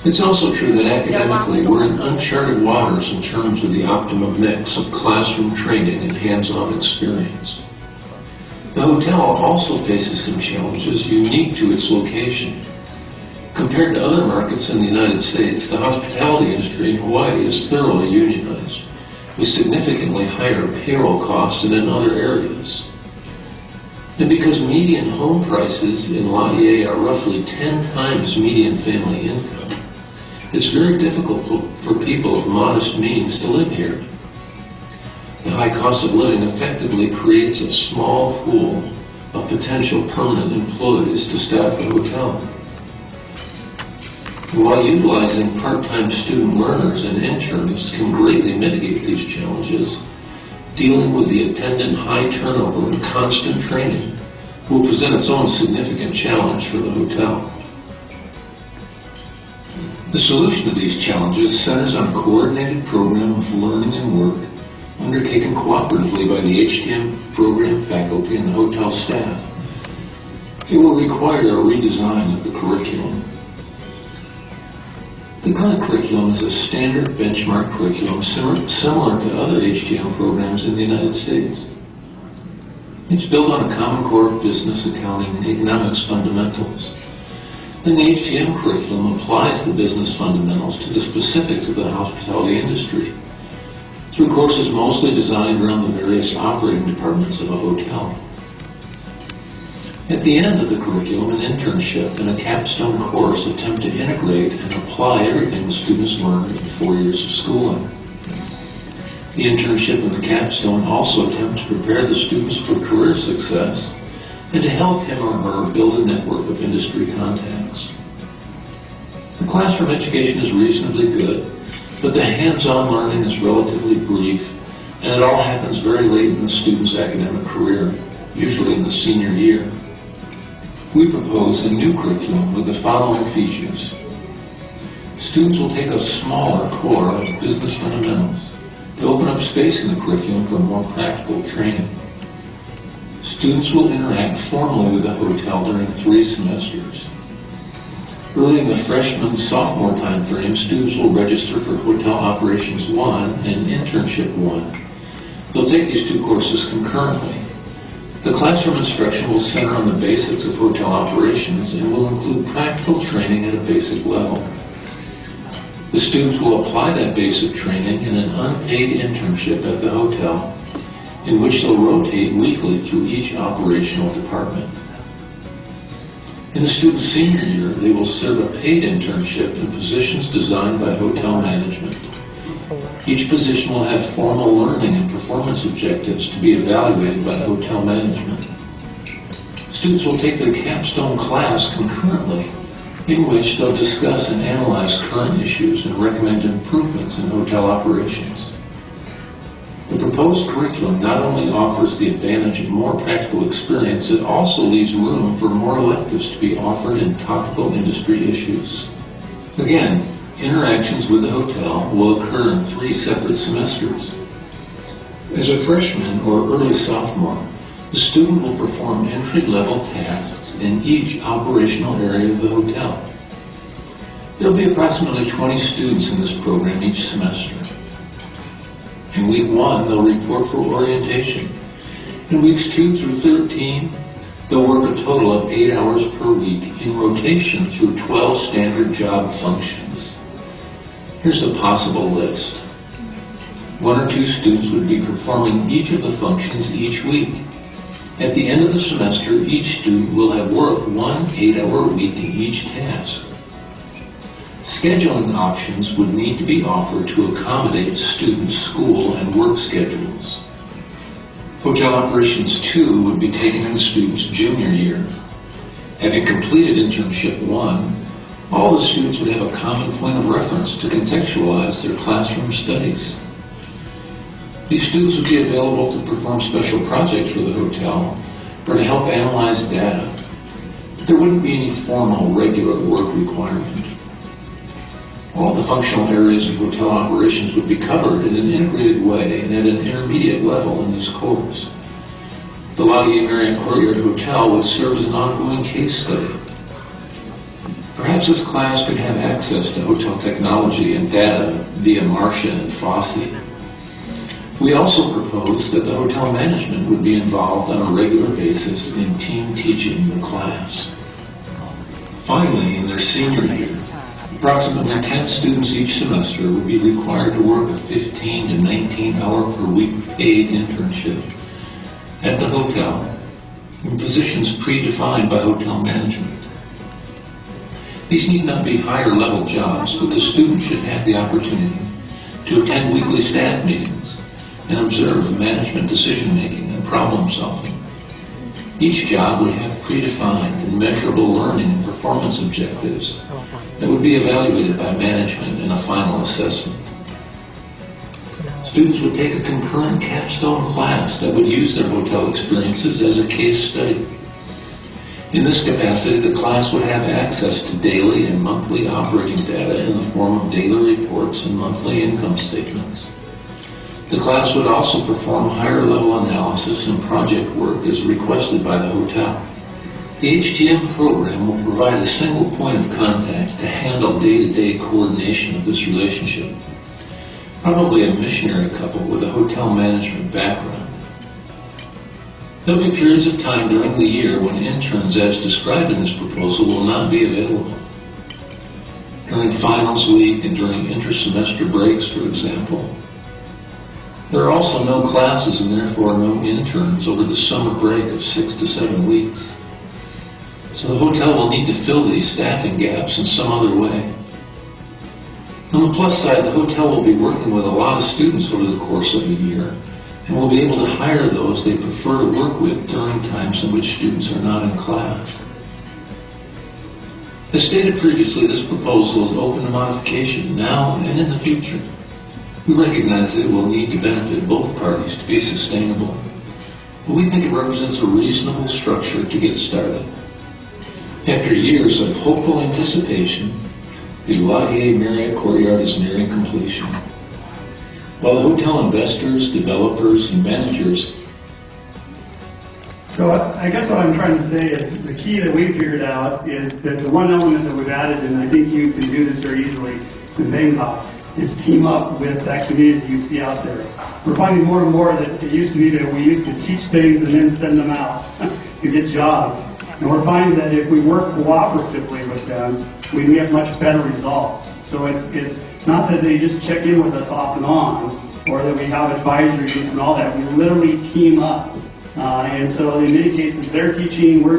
It's also true that academically we're in uncharted waters in terms of the optimum mix of classroom training and hands-on experience. The hotel also faces some challenges unique to its location. Compared to other markets in the United States, the hospitality industry in Hawaii is thoroughly unionized, with significantly higher payroll costs than in other areas. And because median home prices in Laie are roughly 10 times median family income, it's very difficult for people of modest means to live here. The high cost of living effectively creates a small pool of potential permanent employees to staff the hotel. While utilizing part-time student learners and interns can greatly mitigate these challenges, dealing with the attendant high turnover and constant training will present its own significant challenge for the hotel. The solution to these challenges centers on a coordinated program of learning and work undertaken cooperatively by the HTM program faculty and the hotel staff. It will require a redesign of the curriculum. The current curriculum is a standard benchmark curriculum similar to other HTM programs in the United States. It's built on a common core of business, accounting, and economics fundamentals. Then the HTM curriculum applies the business fundamentals to the specifics of the hospitality industry through courses mostly designed around the various operating departments of a hotel. At the end of the curriculum, an internship and a capstone course attempt to integrate and apply everything the students learn in 4 years of schooling. The internship and the capstone also attempt to prepare the students for career success and to help him or her build a network of industry contacts. The classroom education is reasonably good, but the hands-on learning is relatively brief, and it all happens very late in the student's academic career, usually in the senior year. We propose a new curriculum with the following features. Students will take a smaller core of business fundamentals to open up space in the curriculum for more practical training. Students will interact formally with the hotel during 3 semesters. Early in the freshman-sophomore time frame, students will register for Hotel Operations 1 and Internship 1. They'll take these 2 courses concurrently. The classroom instruction will center on the basics of hotel operations and will include practical training at a basic level. The students will apply that basic training in an unpaid internship at the hotel, in which they'll rotate weekly through each operational department. In the student's senior year, they will serve a paid internship in positions designed by hotel management. Each position will have formal learning and performance objectives to be evaluated by hotel management. Students will take their capstone class concurrently, in which they'll discuss and analyze current issues and recommend improvements in hotel operations. The proposed curriculum not only offers the advantage of more practical experience, it also leaves room for more electives to be offered in topical industry issues. Again, interactions with the hotel will occur in 3 separate semesters. As a freshman or early sophomore, The student will perform entry-level tasks in each operational area of the hotel. There will be approximately 20 students in this program each semester. In week 1, they'll report for orientation. In weeks 2 through 13, they'll work a total of 8 hours per week in rotation through 12 standard job functions. Here's a possible list. 1 or 2 students would be performing each of the functions each week. At the end of the semester, each student will have worked 1 8-hour week in each task. Scheduling options would need to be offered to accommodate students' school and work schedules. Hotel Operations 2 would be taken in the student's junior year. Having completed Internship 1, all the students would have a common point of reference to contextualize their classroom studies. These students would be available to perform special projects for the hotel or to help analyze data, but there wouldn't be any formal, regular work requirement. All the functional areas of hotel operations would be covered in an integrated way and at an intermediate level in this course. The Laurier Marriott Courtyard Hotel would serve as an ongoing case study. Perhaps this class could have access to hotel technology and data via Marcia and Fossey. We also proposed that the hotel management would be involved on a regular basis in team teaching the class. Finally, in their senior year, approximately 10 students each semester would be required to work a 15 to 19-hour per week paid internship at the hotel in positions predefined by hotel management. These need not be higher-level jobs, but the student should have the opportunity to attend weekly staff meetings and observe management decision-making and problem-solving. Each job would have predefined and measurable learning and performance objectives that would be evaluated by management in a final assessment. Students would take a concurrent capstone class that would use their hotel experiences as a case study. In this capacity, the class would have access to daily and monthly operating data in the form of daily reports and monthly income statements. The class would also perform higher-level analysis and project work as requested by the hotel. The HTM program will provide a single point of contact to handle day-to-day coordination of this relationship, probably a missionary couple with a hotel management background. There will be periods of time during the year when interns, as described in this proposal, will not be available. During finals week and during inter-semester breaks, for example. There are also no classes and therefore no interns over the summer break of 6 to 7 weeks. So the hotel will need to fill these staffing gaps in some other way. On the plus side, the hotel will be working with a lot of students over the course of a year and will be able to hire those they prefer to work with during times in which students are not in class. As stated previously, this proposal is open to modification now and in the future. We recognize that it will need to benefit both parties to be sustainable, but we think it represents a reasonable structure to get started. After years of hopeful anticipation, the Laurier Marriott Courtyard is nearing completion. While the hotel investors, developers, and managers... So I guess what I'm trying to say is the key that we've figured out is that the one element that we've added, and I think you can do this very easily in Bangkok, is team up with that community you see out there. We're finding more and more that it used to be that we used to teach things and then send them out to get jobs. And we're finding that if we work cooperatively with them, we have much better results. So it's not that they just check in with us off and on, or that we have advisory groups and all that. We literally team up. And so in many cases, they're teaching, we're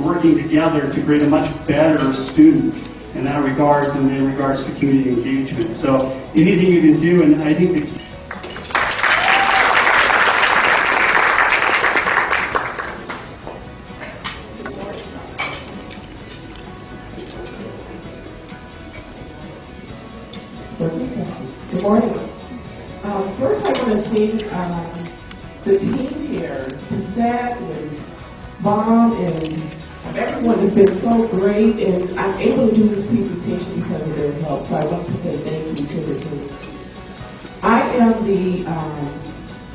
working together to create a much better student in that regards and in regards to community engagement. So anything you can do, and I think the Good morning. First, I want to thank the team here, Seth and Bob and everyone has been so great, and I'm able to do this presentation because of their help, so I want to say thank you to the team. I am the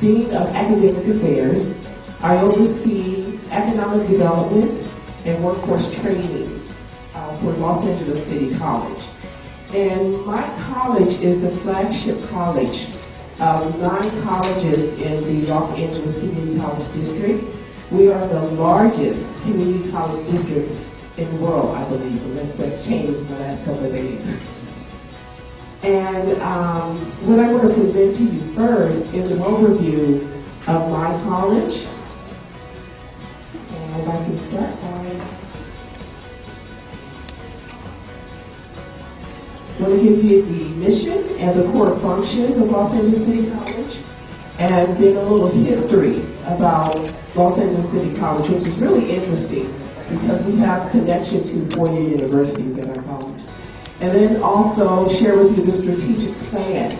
Dean of Academic Affairs I oversee economic development and workforce training for Los Angeles City College. And my college is the flagship college of 9 colleges in the Los Angeles Community College District. We are the largest community college district in the world, I believe, unless that's changed in the last couple of days. And what I want to present to you first is an overview of my college. And I can start by... I want to give you the mission and the core functions of Los Angeles City College, and then a little history about Los Angeles City College, which is really interesting because we have connection to 4-year universities at our college. And then also share with you the strategic plan,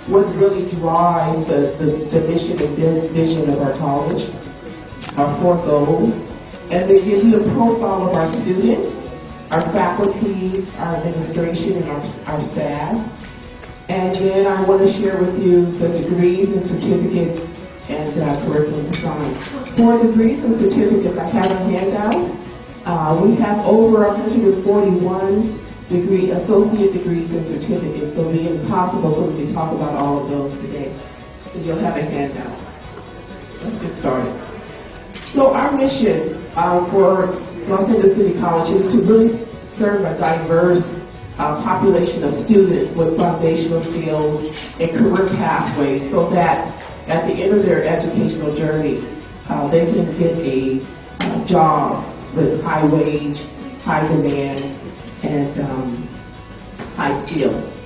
what really drives the mission and vision of our college, our 4 goals, and then give you a profile of our students, our faculty, our administration, and our staff. And then I want to share with you the degrees and certificates and curriculum design. For degrees and certificates, I have a handout. We have over 141 associate degrees and certificates, so it'll be impossible for me to talk about all of those today. So you'll have a handout. Let's get started. So our mission for Los Angeles City College is to really serve a diverse population of students with foundational skills and career pathways so that at the end of their educational journey, they can get a job with high wage, high demand, and high skills.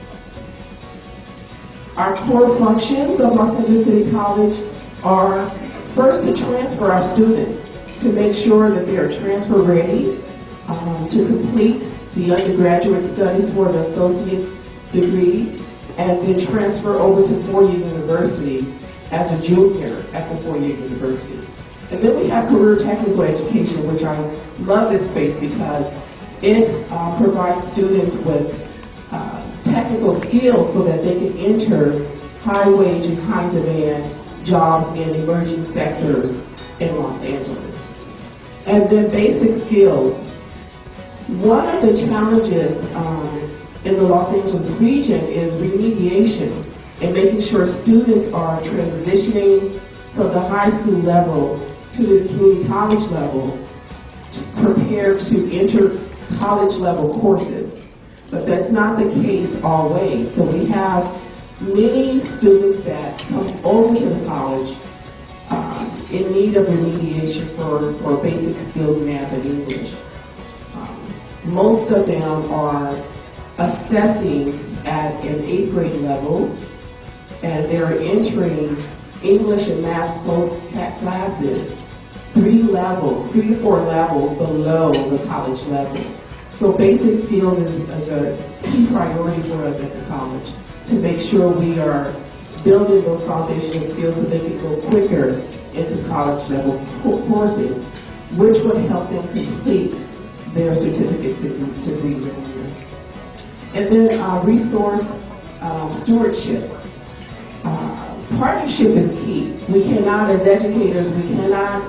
Our core functions of Los Angeles City College are first to transfer our students, to make sure that they are transfer ready, to complete the undergraduate studies for the associate degree, and then transfer over to 4-year universities as a junior at the 4-year university. And then we have career technical education, which I love this space because it provides students with technical skills so that they can enter high wage and high demand jobs in emerging sectors in Los Angeles. And then basic skills. One of the challenges in the Los Angeles region is remediation and making sure students are transitioning from the high school level to the community college level, prepared to enter college level courses. But that's not the case always. So we have many students that come over to the college in need of remediation for basic skills, math and English. Most of them are assessing at an 8th grade level, and they're entering English and math classes 3 to 4 levels below the college level. So basic skills is a key priority for us at the college to make sure we are building those foundational skills so they can go quicker into college level courses, which would help them complete their certificates and degrees every year. And then resource stewardship. Partnership is key. We cannot, as educators, we cannot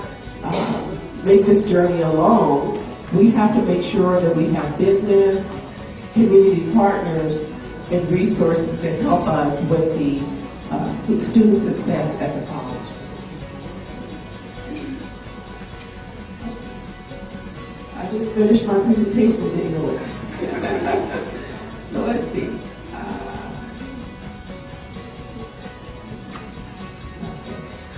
make this journey alone. We have to make sure that we have business, community partners, and resources to help us with the student success at the college. I just finished my presentation, didn't know it. So let's see.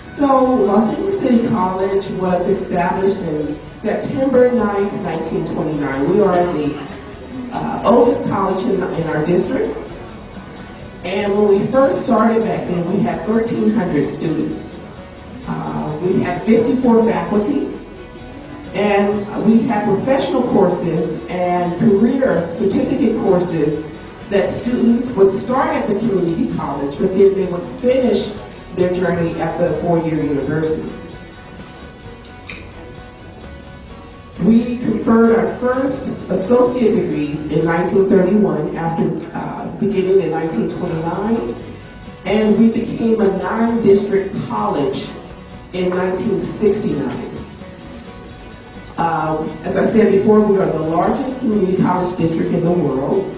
So Los Angeles City College was established in September 9th, 1929. We are the oldest college in our district. And when we first started back then, we had 1,300 students. We had 54 faculty. And we had professional courses and career certificate courses that students would start at the community college, but then they would finish their journey at the 4-year university. We conferred our first associate degrees in 1931 after beginning in 1929, and we became a 9-district college in 1969. As I said before, we are the largest community college district in the world,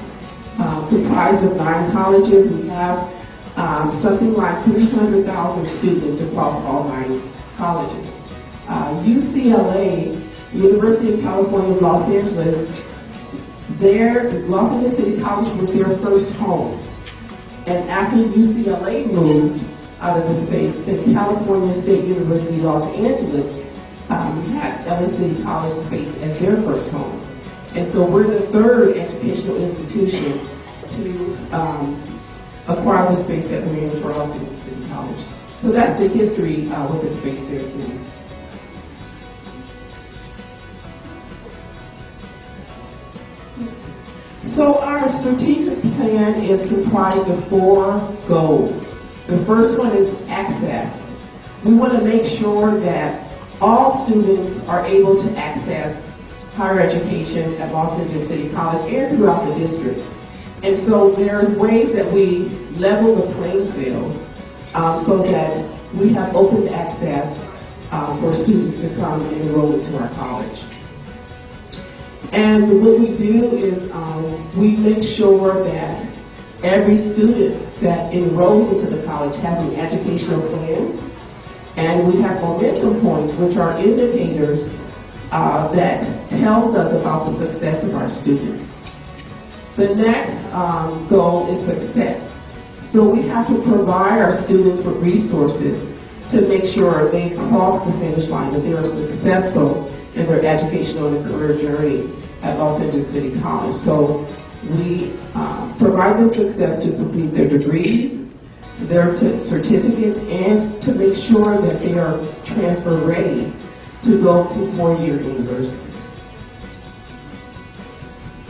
comprised of 9 colleges. We have something like 300,000 students across all 9 colleges. UCLA, University of California, Los Angeles, Los Angeles City College was their first home. And after UCLA moved out of the space, the California State University, Los Angeles, had LA City College space as their first home. And so we're the 3rd educational institution to acquire the space that we're in for Los Angeles City College. So that's the history with the space there too. So our strategic plan is comprised of 4 goals. The first one is access. We want to make sure that all students are able to access higher education at Los Angeles City College and throughout the district. And so there's ways that we level the playing field so that we have open access for students to come and enroll into our college. And what we do is we make sure that every student that enrolls into the college has an educational plan, and we have momentum points, which are indicators that tells us about the success of our students. The next goal is success. So we have to provide our students with resources to make sure they cross the finish line, that they are successful in their educational and career journey at Los Angeles City College. So we provide them success to complete their degrees, their certificates, and to make sure that they are transfer ready to go to 4-year universities.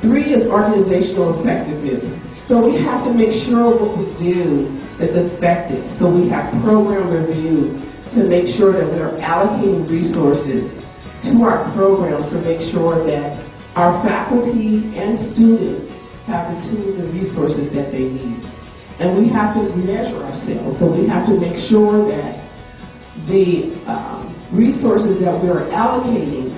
3 is organizational effectiveness. So we have to make sure what we do is effective. So we have program review to make sure that we are allocating resources to our programs to make sure that our faculty and students have the tools and resources that they need. And we have to measure ourselves. So we have to make sure that the resources that we are allocating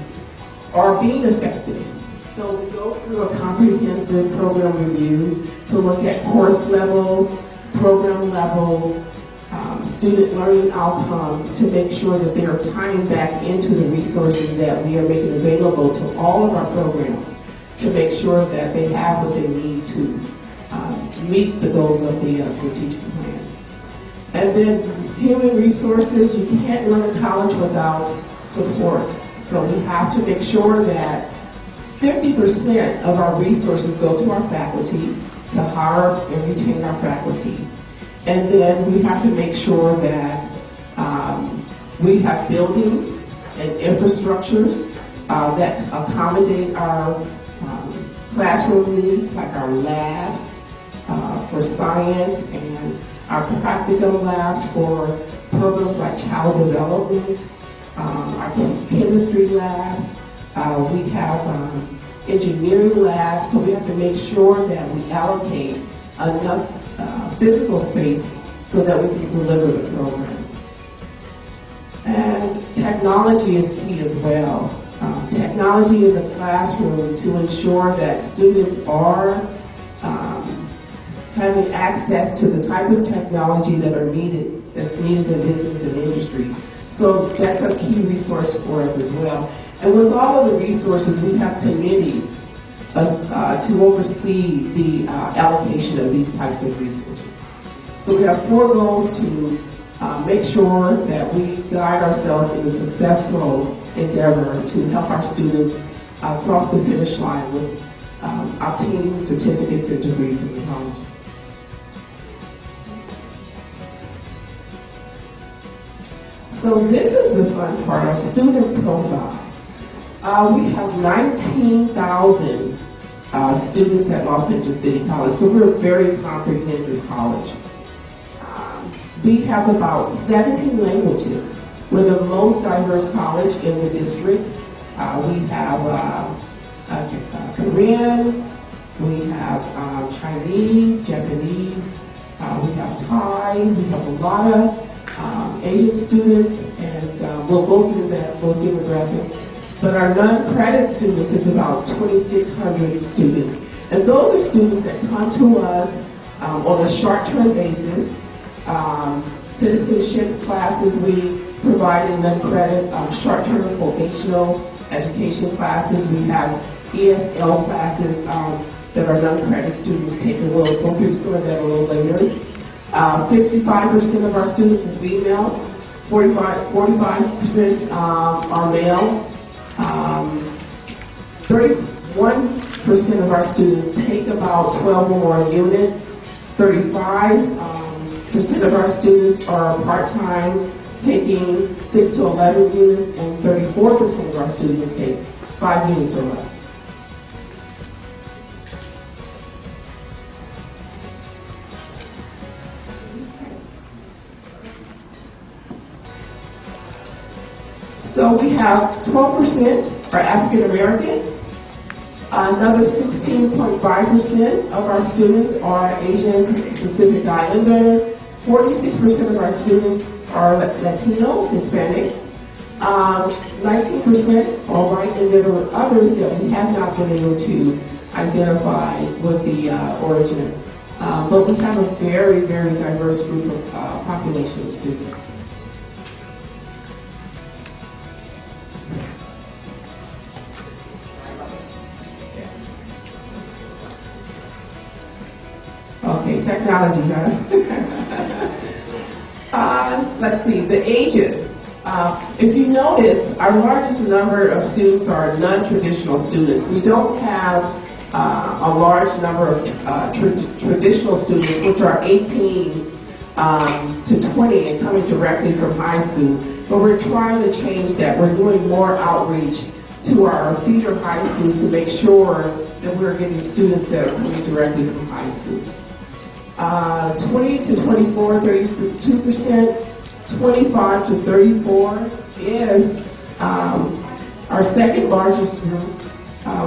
are being effective. So we go through a comprehensive program review to look at course level, program level, student learning outcomes to make sure that they are tying back into the resources that we are making available to all of our programs to make sure that they have what they need to meet the goals of the strategic plan. And then human resources, you can't run a college without support. So we have to make sure that 50% of our resources go to our faculty to hire and retain our faculty. And then we have to make sure that we have buildings and infrastructures that accommodate our classroom needs, like our labs for science and our practicum labs for programs like child development, our chemistry labs. We have engineering labs, so we have to make sure that we allocate enough physical space so that we can deliver the program. And technology is key as well. Technology in the classroom to ensure that students are having access to the type of technology that's needed in business and industry. So that's a key resource for us as well. And with all of the resources, we have committees to oversee the allocation of these types of resources. So we have 4 goals to make sure that we guide ourselves in a successful endeavor to help our students cross the finish line with obtaining certificates and degrees from the college. So this is the fun part, our student profile. We have 19,000 students at Los Angeles City College, so we're a very comprehensive college. We have about 17 languages. We're the most diverse college in the district. We have Korean, we have Chinese, Japanese, we have Thai, we have a lot of Asian students, and we'll go through those demographics. But our non-credit students is about 2,600 students. And those are students that come to us on a short-term basis. Citizenship classes we provide in non-credit, short-term vocational education classes. We have ESL classes that our non-credit students take, and we'll go through some of that a little later. 55% of our students are female, 45% are male. 31% of our students take about 12 or more units. 35% of our students are part-time, taking 6 to 11 units, and 34% of our students take 5 units or less. So we have 12% are African American. Another 16.5% of our students are Asian Pacific Islander. 46% of our students are Latino, Hispanic. 19% are white, and there are others that we have not been able to identify with the origin. But we have a very, very diverse group of population of students. Okay, technology, huh? Let's see, the ages. If you notice, our largest number of students are non-traditional students. We don't have a large number of traditional students, which are 18 to 20 and coming directly from high school. But we're trying to change that. We're doing more outreach to our feeder high schools to make sure that we're getting students that are coming directly from high school. 20 to 24, 32%. 25 to 34 is our second largest group,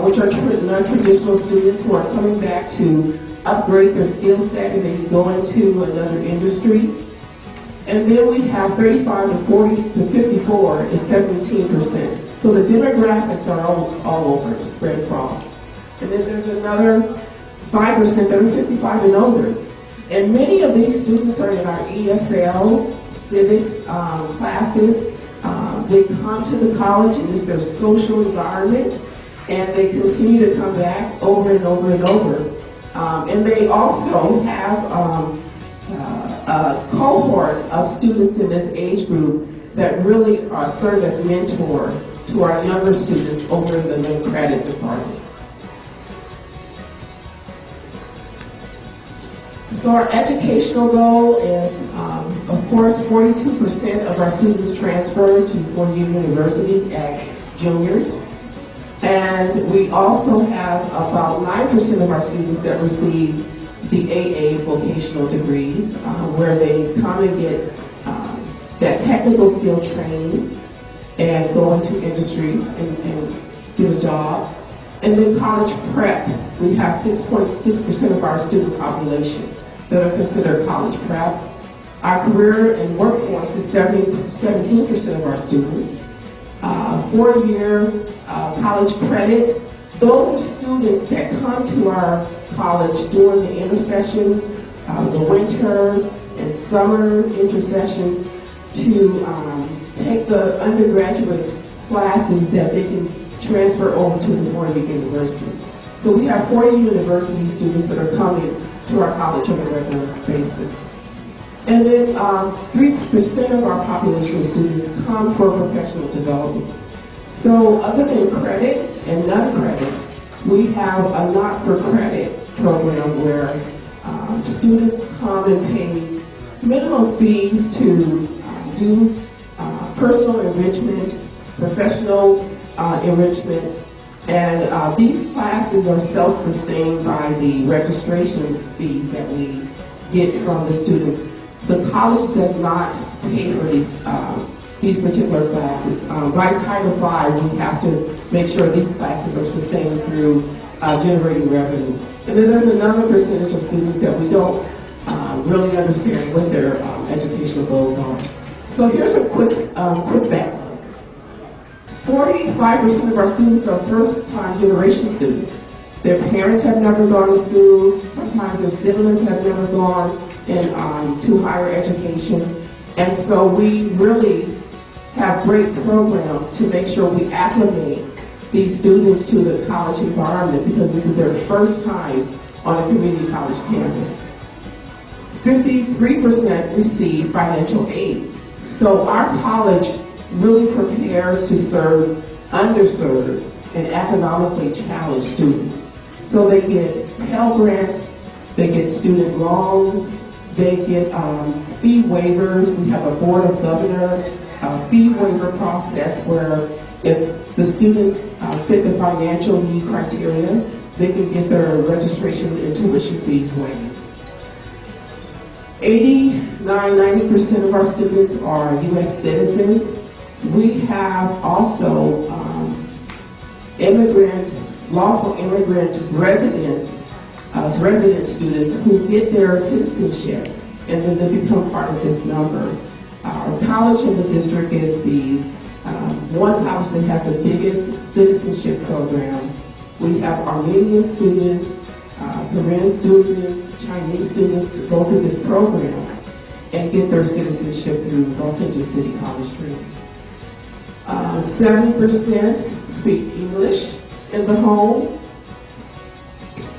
which are non-traditional students who are coming back to upgrade their skill set and then go into another industry. And then we have 35 to 40 to 54 is 17%. So the demographics are all over, spread across. And then there's another 5% that are 55 and older. And many of these students are in our ESL, civics classes. They come to the college and it's their social environment, and they continue to come back over and over and over. And they also have a cohort of students in this age group that really serve as mentor to our younger students over in the non-credit department. So our educational goal is, of course, 42% of our students transfer to four-year universities as juniors. And we also have about 9% of our students that receive the AA vocational degrees, where they come and get that technical skill training and go into industry and get a job. And then college prep, we have 6.6% of our student population that are considered college prep. Our career and workforce is 17% of our students. 4-year college credit, those are students that come to our college during the intersessions, the winter and summer intersessions, to take the undergraduate classes that they can transfer over to the four-year university. So we have 4-year university students that are coming to our college on a regular basis. And then 3% of our population of students come for professional development. So other than credit and non-credit, we have a not-for-credit program where students come and pay minimum fees to do personal enrichment, professional enrichment, and these classes are self-sustained by the registration fees that we get from the students. The college does not pay for these particular classes. By Title V, we have to make sure these classes are sustained through generating revenue. And then there's another percentage of students that we don't really understanding what their educational goals are. So here's some quick facts. 45% of our students are first-time generation students. Their parents have never gone to school. Sometimes their siblings have never gone to higher education. And so we really have great programs to make sure we acclimate these students to the college environment because this is their first time on a community college campus. 53% receive financial aid. So our college really prepares to serve underserved and economically challenged students. So they get Pell Grants, they get student loans, they get fee waivers. We have a Board of Governor fee waiver process where if the students fit the financial need criteria, they can get their registration and tuition fees waived. 90% of our students are U.S. citizens. We have also lawful immigrant resident students who get their citizenship and then they become part of this number. Our college in the district is the one college that has the biggest citizenship program. We have Armenian students, Korean students, Chinese students to go through this program and get their citizenship through Los Angeles City College Green. 70% speak English in the home.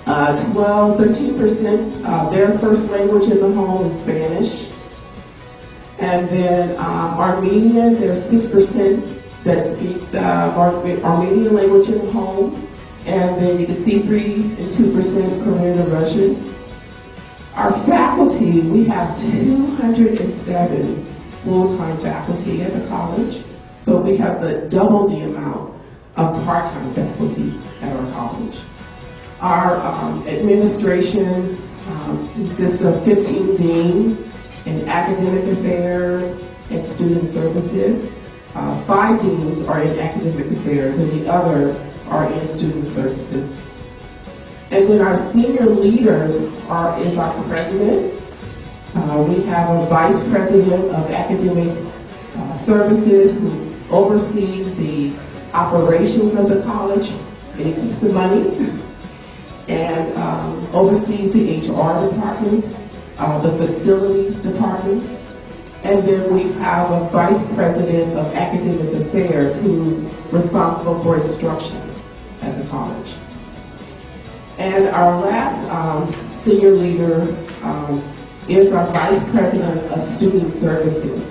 13% their first language in the home is Spanish. And then Armenian, there's 6% that speak the Armenian language in the home. And then you can see 3 and 2% Korean and Russian. Our faculty, we have 207 full-time faculty at the college, but we have double the amount of part-time faculty at our college. Our administration consists of 15 deans in academic affairs and student services. 5 deans are in academic affairs and the other are in student services. And then our senior leaders is our president. We have a vice president of academic services who oversees the operations of the college and he keeps the money and oversees the HR department, the facilities department. And then we have a vice president of academic affairs who's responsible for instruction at the college. And our last senior leader is our vice president of student services,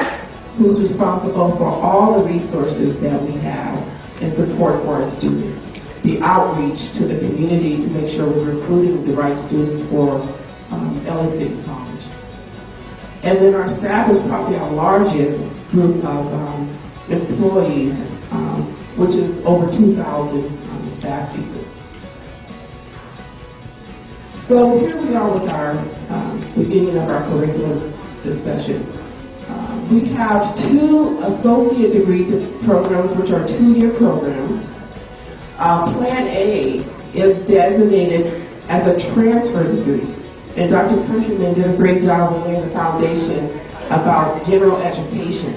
who's responsible for all the resources that we have and support for our students. The outreach to the community to make sure we're recruiting the right students for LA City College. And then our staff is probably our largest group of employees, which is over 2,000 staff people. So here we are with our beginning of our curriculum discussion. We have 2 associate degree programs, which are 2-year programs. Plan A is designated as a transfer degree. And Dr. Countryman did a great job of laying the foundation about general education.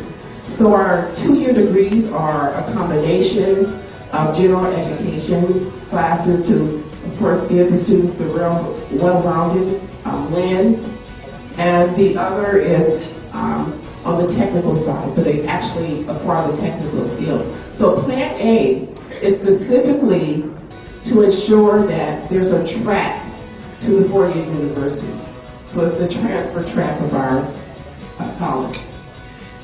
So our 2-year degrees are a combination of general education classes to, of course, give the students the real well-rounded lens. And the other is on the technical side, but they actually acquire the technical skill. So Plan A is specifically to ensure that there's a track to the 4-year university. So it's the transfer track of our college.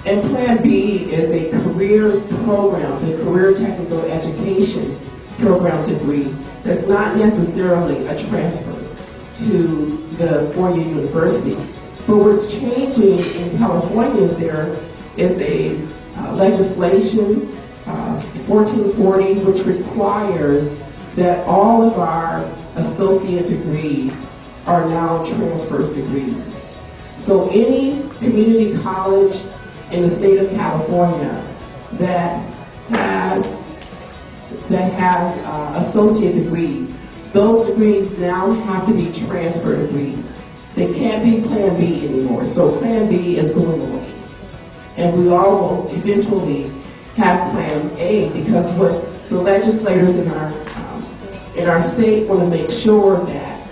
And Plan B is a career program, the career technical education program degree that's not necessarily a transfer to the 4-year university. But what's changing in California is there is a legislation, 1440, which requires that all of our associate degrees are now transfer degrees. So any community college in the state of California that has associate degrees, those degrees now have to be transfer degrees. They can't be Plan B anymore. So Plan B is going away. And we all will eventually have Plan A, because what the legislators in our state want to make sure that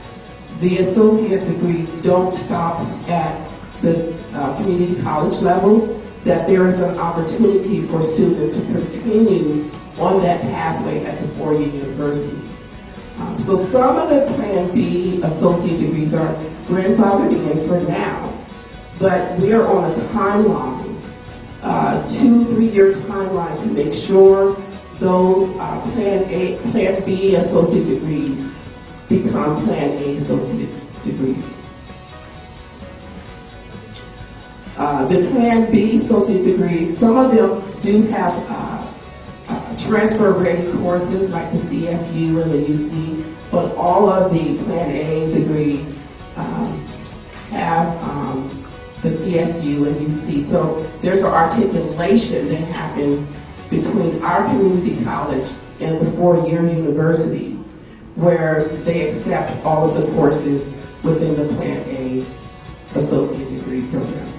the associate degrees don't stop at the community college level, that there is an opportunity for students to continue on that pathway at the four-year university. So some of the Plan B associate degrees are grandfathered in for now, but we are on a timeline, 2-3-year timeline, to make sure those Plan B associate degrees become Plan A associate degrees. The Plan B associate degrees, some of them do have transfer-ready courses like the CSU and the UC, but all of the Plan A degree have the CSU and UC. So there's an articulation that happens between our community college and the four-year universities, where they accept all of the courses within the Plan A associate degree program.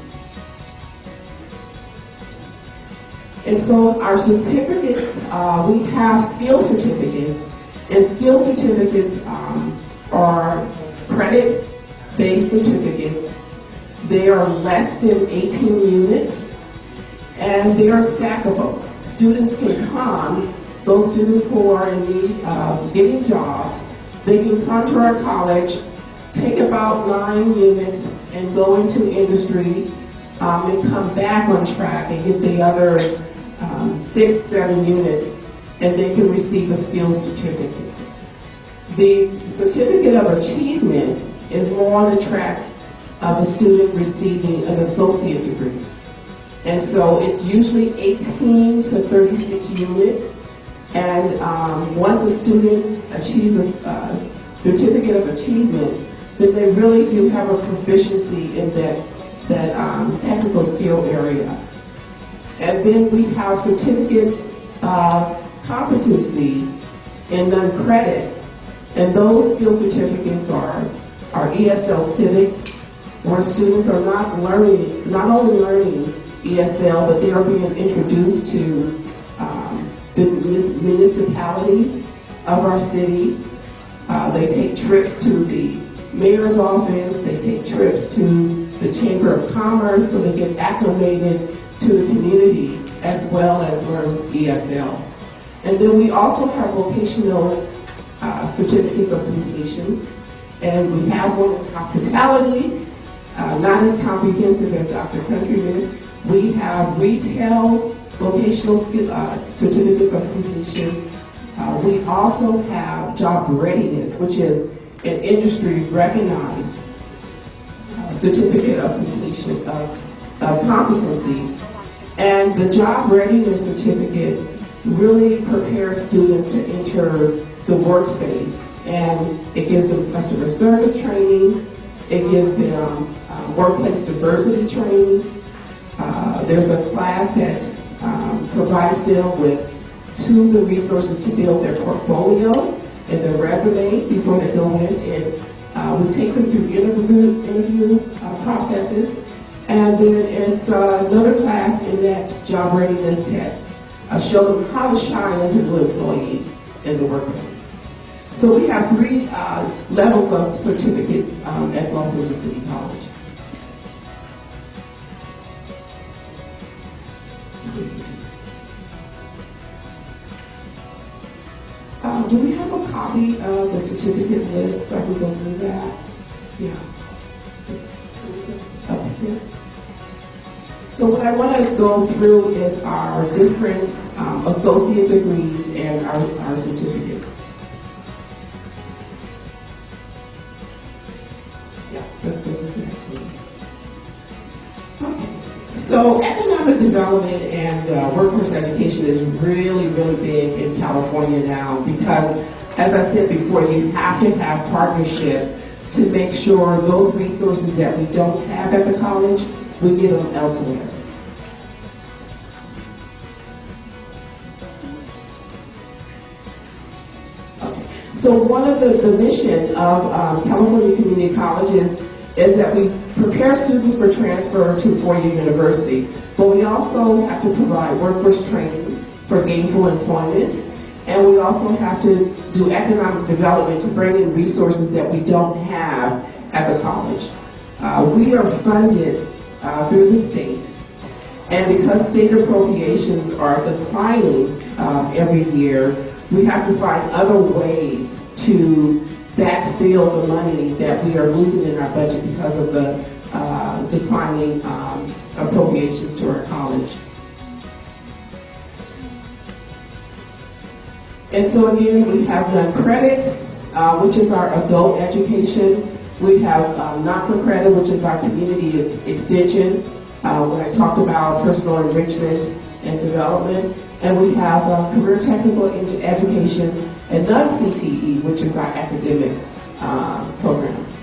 And so our certificates, we have skill certificates, and skill certificates are credit-based certificates. They are less than 18 units, and they are stackable. Students can come, those students who are in need of getting jobs, they can come to our college, take about 9 units, and go into industry, and come back on track and get the other 6-7 units, and they can receive a skills certificate. The certificate of achievement is more on the track of a student receiving an associate degree. And so it's usually 18 to 36 units, and once a student achieves a certificate of achievement, then they really do have a proficiency in that technical skill area. And then we have certificates of competency in non-credit, and those skill certificates are ESL civics, where students are not only learning ESL, but they are being introduced to the municipalities of our city. They take trips to the mayor's office, they take trips to the Chamber of Commerce, so they get acclimated to the community as well as learn ESL. And then we also have vocational certificates of completion, and we have one in hospitality, not as comprehensive as Dr. Countryman. We have retail vocational certificates of completion. We also have job readiness, which is an industry recognized certificate of completion of competency. And the job readiness certificate really prepares students to enter the workspace, and it gives them customer service training, it gives them workplace diversity training. There's a class that provides them with tools and resources to build their portfolio and their resume before they go in, and we take them through interview processes. And then it's another class in that job readiness tech, show them how to shine as a new employee in the workplace. So we have 3 levels of certificates at Los Angeles City College. Do we have a copy of the certificate list so I can go through that? Yeah. Up here. So what I want to go through is our different associate degrees and our certificates. Yeah, let's go through that, please. Okay. So economic development and workforce education is really, really big in California now, because, as I said before, you have to have partnership to make sure those resources that we don't have at the college, we get them elsewhere. Okay. So one of the mission of California Community Colleges is that we prepare students for transfer to four-year university, but we also have to provide workforce training for gainful employment, and we also have to do economic development to bring in resources that we don't have at the college. We are funded through the state, and because state appropriations are declining every year, we have to find other ways to backfill the money that we are losing in our budget because of the declining appropriations to our college. And so again, we have non-credit, which is our adult education. We have not-for-credit, which is our community extension, when I talked about personal enrichment and development. And we have career technical education and non-CTE, which is our academic programs.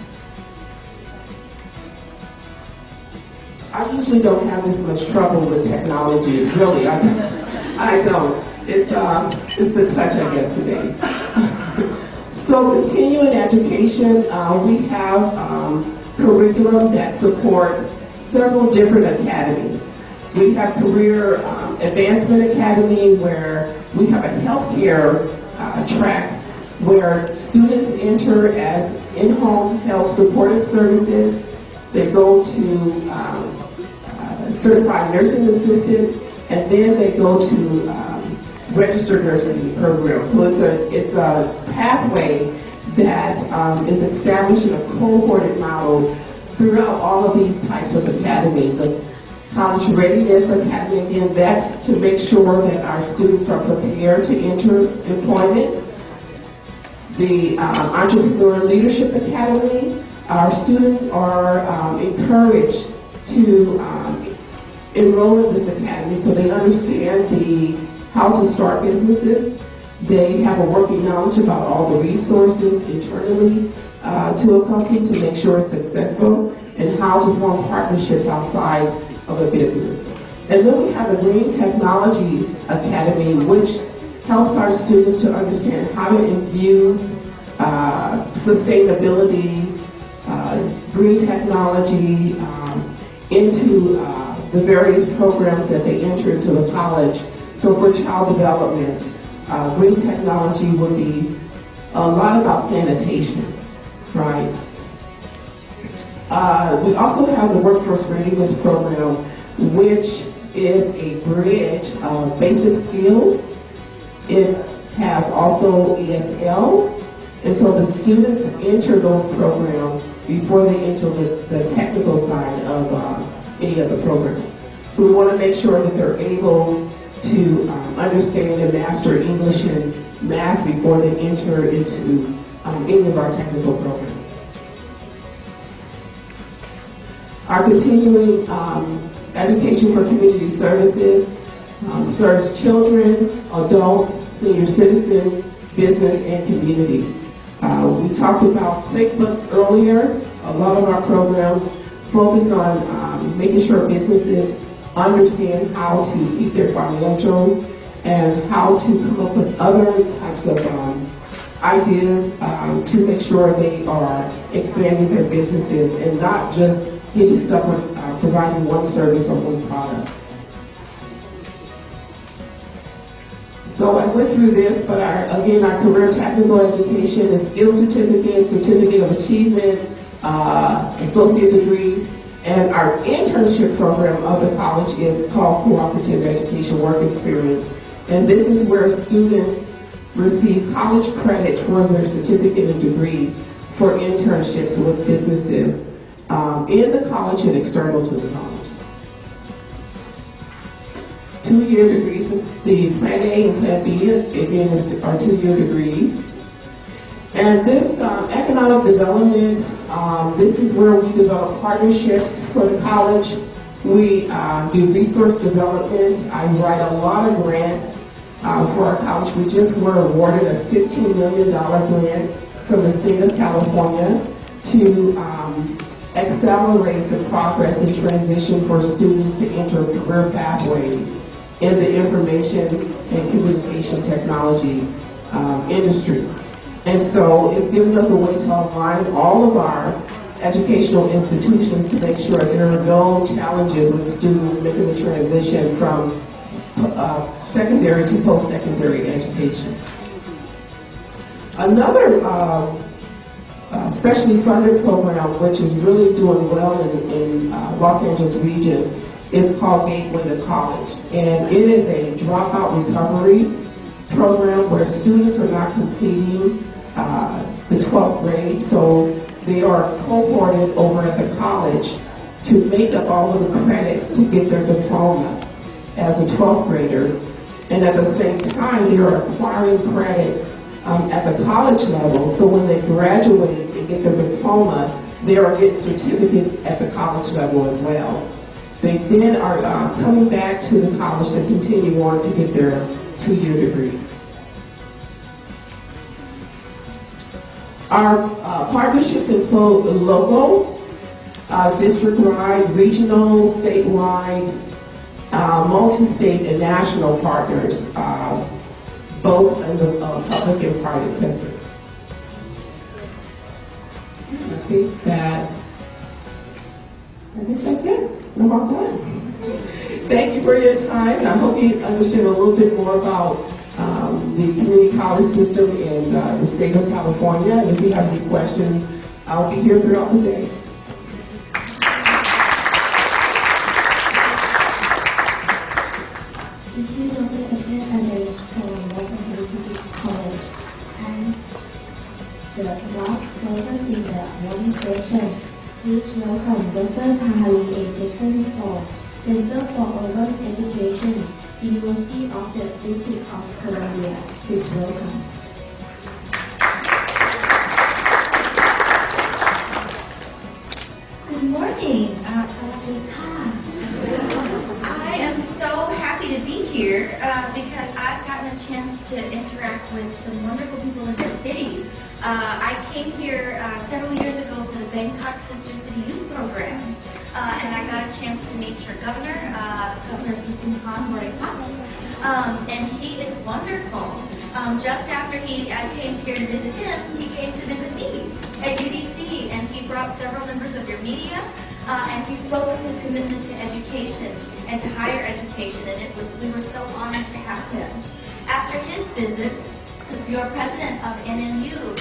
I usually don't have this much trouble with technology, really. I don't. It's the touch, I guess, today. So continuing education, we have curriculum that support several different academies. We have Career Advancement Academy, where we have a healthcare track where students enter as in-home health supportive services. They go to certified nursing assistant, and then they go to registered nursing program. So it's a pathway that is established in a cohorted model throughout all of these types of academies. College Readiness Academy, again, that's to make sure that our students are prepared to enter employment. The Entrepreneur Leadership Academy, our students are encouraged to enroll in this academy so they understand how to start businesses. They have a working knowledge about all the resources internally to a company to make sure it's successful, and how to form partnerships outside of a business. And then we have a Green Technology Academy, which helps our students to understand how to infuse sustainability, green technology into the various programs that they enter into the college. So for child development, green technology would be a lot about sanitation, right? We also have the Workforce Readiness Program, which is a bridge of basic skills. It has also ESL, and so the students enter those programs before they enter the technical side of any of the programs. So we want to make sure that they're able to understand and master English and math before they enter into any of our technical programs. Our continuing education for community services serves children, adults, senior citizen, business, and community. We talked about QuickBooks earlier. A lot of our programs focus on making sure businesses understand how to keep their financials and how to come up with other types of ideas to make sure they are expanding their businesses and not just getting stuck with providing one service or one product. So I went through this, but again, our career technical education is skill certificate, certificate of achievement, associate degrees, and our internship program of the college is called Cooperative Education Work Experience. And this is where students receive college credit towards their certificate and degree for internships with businesses in the college and external to the college. 2-year degrees, the Plan A and Plan B, again, are 2-year degrees. And this economic development, this is where we develop partnerships for the college. We do resource development. I write a lot of grants for our college. We just were awarded a $15 million grant from the state of California to accelerate the progress and transition for students to enter career pathways in the information and communication technology industry. And so it's given us a way to align all of our educational institutions to make sure there are no challenges with students making the transition from secondary to post-secondary education. Another specially funded program which is really doing well in Los Angeles region is called Gateway to College, and it is a dropout recovery program where students are not completing the 12th grade, so they are cohorted over at the college to make up all of the credits to get their diploma as a 12th grader, and at the same time they are acquiring credit at the college level, so when they graduate and get their diploma, they are getting certificates at the college level as well. They then are coming back to the college to continue on to get their 2-year degree. Our partnerships include local, district-wide, regional, statewide, multi-state and national partners, both in the public and private sector. I think that's it. I'm all done. Thank you for your time, and I hope you understand a little bit more about the community college system in the state of California. And if you have any questions, I'll be here throughout the day. Thank you, Dr. Andres from Los Angeles City College. And the last person in the morning session, please welcome Dr. Tahali A. Jackson from Center for Urban Education, University of the District of Columbia. Please welcome. Good morning. I am so happy to be here because I've gotten a chance to interact with some wonderful people in their city. I came here several years ago for the Bangkok Sister City Youth Program, and I got a chance to meet your governor, Governor Sukumpan Boripat, and he is wonderful. Just after I came here to visit him, he came to visit me at UDC, and he brought several members of your media, and he spoke of his commitment to education and to higher education, and we were so honored to have him. After his visit, your president of NMU,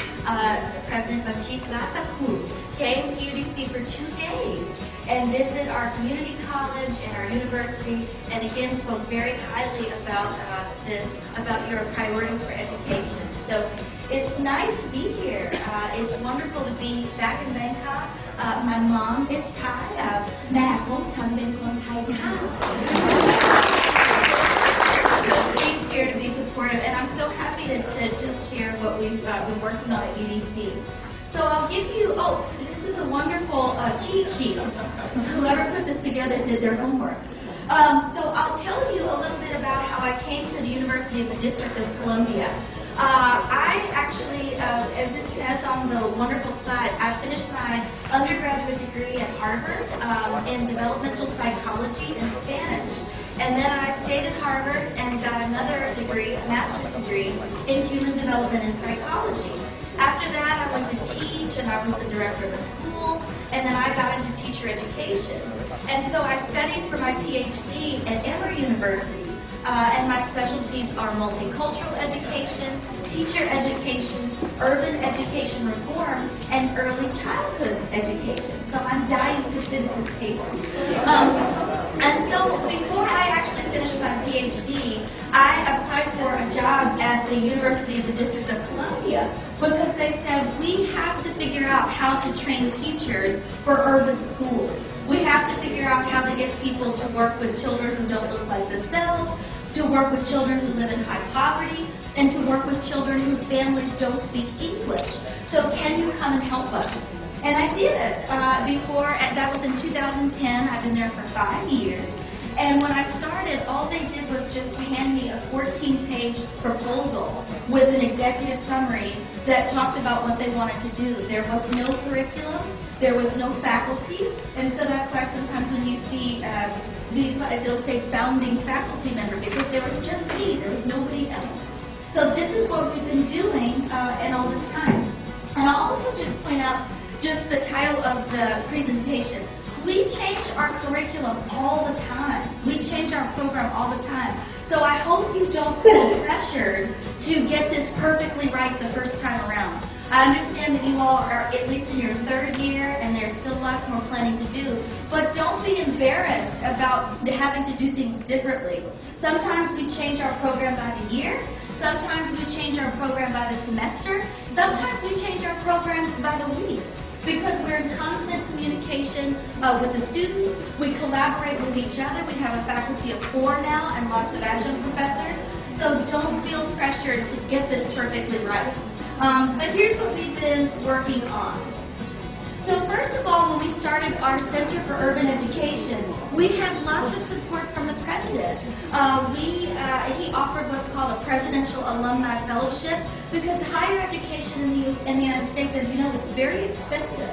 President Bachit Lataku, came to UDC for 2 days and visited our community college and our university, and again spoke very highly about your priorities for education. So it's nice to be here. It's wonderful to be back in Bangkok. My mom is Thai. She's here to be supportive, and I'm so happy to just share what we've been working on at UDC. So I'll give you, this is a wonderful cheat sheet. Whoever put this together did their homework. So I'll tell you a little bit about how I came to the University of the District of Columbia. I actually, as it says on the wonderful slide, I finished my undergraduate degree at Harvard in developmental psychology and Spanish. And then I stayed at Harvard and got another degree, a master's degree, in human development and psychology. After that, I went to teach, and I was the director of a school, and then I got into teacher education. And so I studied for my PhD at Emory University, and my specialties are multicultural education, teacher education, urban education reform, and early childhood education. So I'm dying to sit at this table. And so before I actually finished my PhD, I applied for a job at the University of the District of Columbia because they said we have to figure out how to train teachers for urban schools. We have to figure out how to get people to work with children who don't look like themselves, to work with children who live in high poverty, and to work with children whose families don't speak English. So can you come and help us? And I did it that was in 2010. I've been there for 5 years. And when I started, all they did was just to hand me a 14-page proposal with an executive summary that talked about what they wanted to do. There was no curriculum, there was no faculty, and so that's why sometimes when you see these slides, it'll say founding faculty member, because there was just me, there was nobody else. So this is what we've been doing in all this time. And I'll also just point out just the title of the presentation. We change our curriculum all the time. We change our program all the time. So I hope you don't feel pressured to get this perfectly right the first time around. I understand that you all are at least in your third year and there's still lots more planning to do, but don't be embarrassed about having to do things differently. Sometimes we change our program by the year, sometimes we change our program by the semester, sometimes we change our program by the week. Because we're in constant communication with the students, we collaborate with each other. We have a faculty of 4 now and lots of adjunct professors. So don't feel pressured to get this perfectly right. But here's what we've been working on. So first of all, when we started our Center for Urban Education, we had lots of support from the president. He offered what's called a Presidential Alumni Fellowship because higher education in the United States, as you know, is very expensive.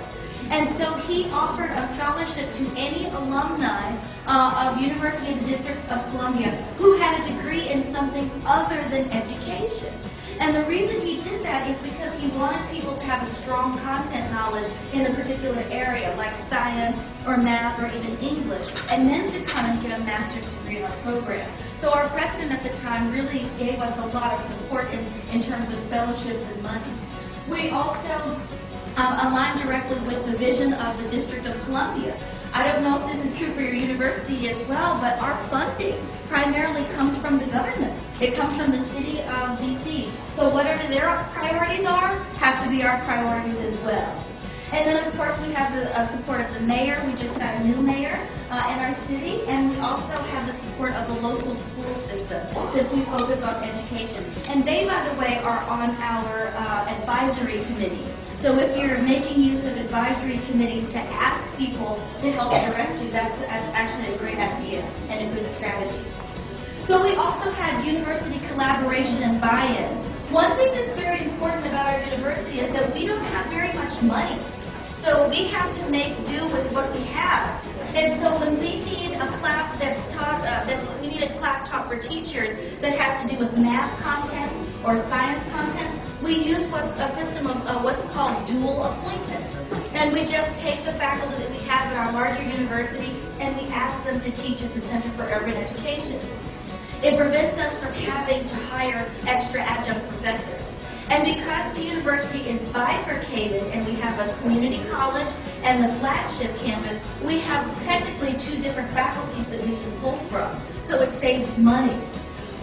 And so he offered a scholarship to any alumni of University of the District of Columbia who had a degree in something other than education. And the reason he did that is because he wanted people to have a strong content knowledge in a particular area, like science or math or even English, and then to come and get a master's degree in our program. So our president at the time really gave us a lot of support in terms of fellowships and money. We also aligned directly with the vision of the District of Columbia. I don't know if this is true for your university as well, but our funding primarily comes from the government. It comes from the city of D.C. So whatever their priorities are, have to be our priorities as well. And then, of course, we have the support of the mayor. We just had a new mayor in our city. And we also have the support of the local school system, since we focus on education. And they, by the way, are on our advisory committee. So if you're making use of advisory committees to ask people to help direct you, that's actually a great idea and a good strategy. So we also had university collaboration and buy-in. One thing that's very important about our university is that we don't have very much money. So we have to make do with what we have. And so when we need a class that's taught, we need a class taught for teachers that has to do with math content or science content, we use a system of what's called dual appointments. And we just take the faculty that we have in our larger university and we ask them to teach at the Center for Urban Education. It prevents us from having to hire extra adjunct professors. And because the university is bifurcated and we have a community college and the flagship campus, we have technically 2 different faculties that we can pull from. So it saves money.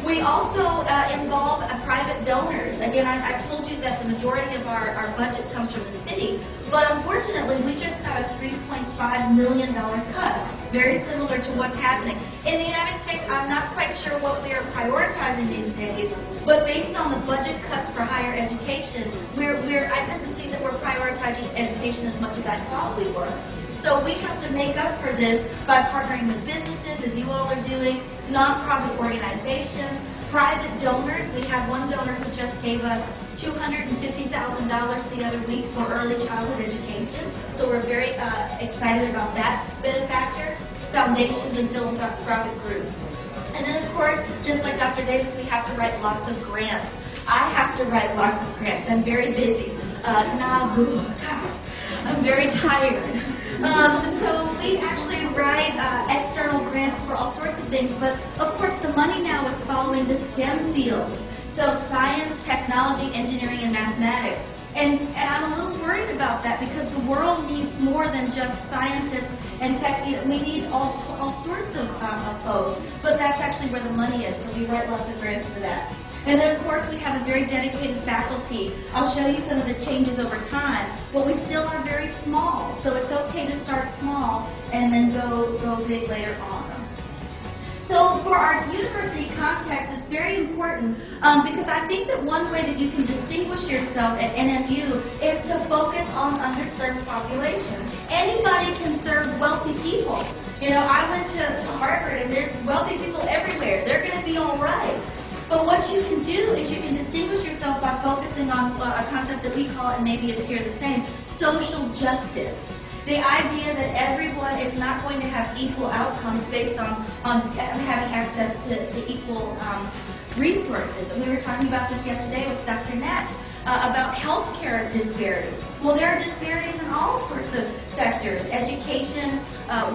We also involve private donors. Again, I told you that the majority of our budget comes from the city, but unfortunately we just got a $3.5 million cut, very similar to what's happening. In the United States, I'm not quite sure what we are prioritizing these days, but based on the budget cuts for higher education, it doesn't seem that we're prioritizing education as much as I thought we were. So we have to make up for this by partnering with businesses, as you all are doing, nonprofit organizations, private donors. We had one donor who just gave us $250,000 the other week for early childhood education. So we're very excited about that benefactor, foundations, and philanthropic groups. And then, of course, just like Dr. Davis, we have to write lots of grants. I have to write lots of grants. I'm very busy. I'm very tired. So we actually write external grants for all sorts of things, but of course the money now is following the STEM fields. So science, technology, engineering, and mathematics. And I'm a little worried about that because the world needs more than just scientists and tech. We need all sorts of folks, but that's actually where the money is, so we write lots of grants for that. And then, of course, we have a very dedicated faculty. I'll show you some of the changes over time, but we still are very small, so it's okay to start small and then go big later on. So for our university context, it's very important because I think that one way that you can distinguish yourself at NMU is to focus on underserved populations. Anybody can serve wealthy people. You know, I went to Harvard and there's wealthy people everywhere. They're going to be all right. But what you can do is you can distinguish yourself by focusing on a concept that we call, and maybe it's here the same, social justice. The idea that everyone is not going to have equal outcomes based on having access to equal resources. And we were talking about this yesterday with Dr. Nat. about healthcare disparities. Well, there are disparities in all sorts of sectors, education,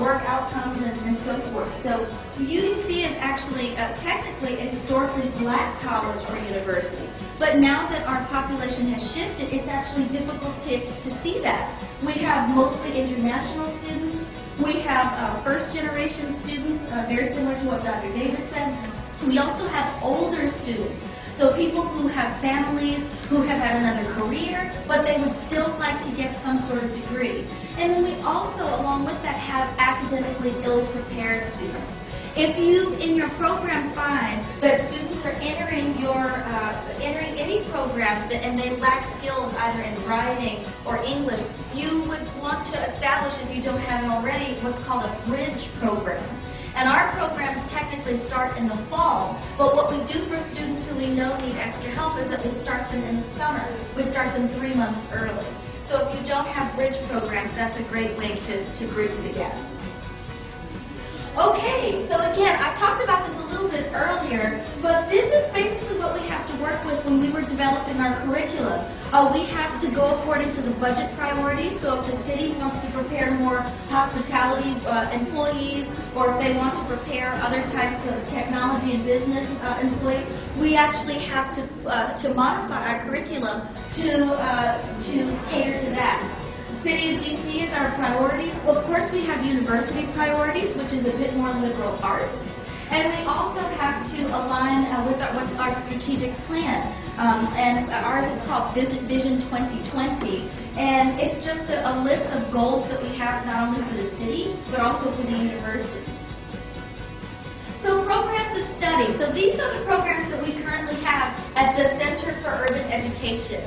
work outcomes, and so forth. So UDC is actually technically a historically black college or university. But now that our population has shifted, it's actually difficult to see that. We have mostly international students. We have first-generation students, very similar to what Dr. Davis said. We also have older students, so people who have families, who have had another career, but they would still like to get some sort of degree. And then we also, along with that, have academically ill-prepared students. If you, in your program, find that students are entering any program and they lack skills either in writing or English, you would want to establish, if you don't have it already, what's called a bridge program. And our programs technically start in the fall, but what we do for students who we know need extra help is that we start them in the summer. We start them 3 months early. So if you don't have bridge programs, that's a great way to bridge the gap. Okay, so again, I talked about this a little bit earlier, but this is basically what we have to work with when we were developing our curriculum. We have to go according to the budget priorities, so if the city wants to prepare more hospitality employees, or if they want to prepare other types of technology and business employees, we actually have to modify our curriculum to cater to that. City of DC is our priorities. Of course, we have university priorities, which is a bit more liberal arts. And we also have to align with what's our strategic plan. And ours is called Vision 2020. And it's just a list of goals that we have not only for the city, but also for the university. So programs of study. So these are the programs that we currently have at the Center for Urban Education.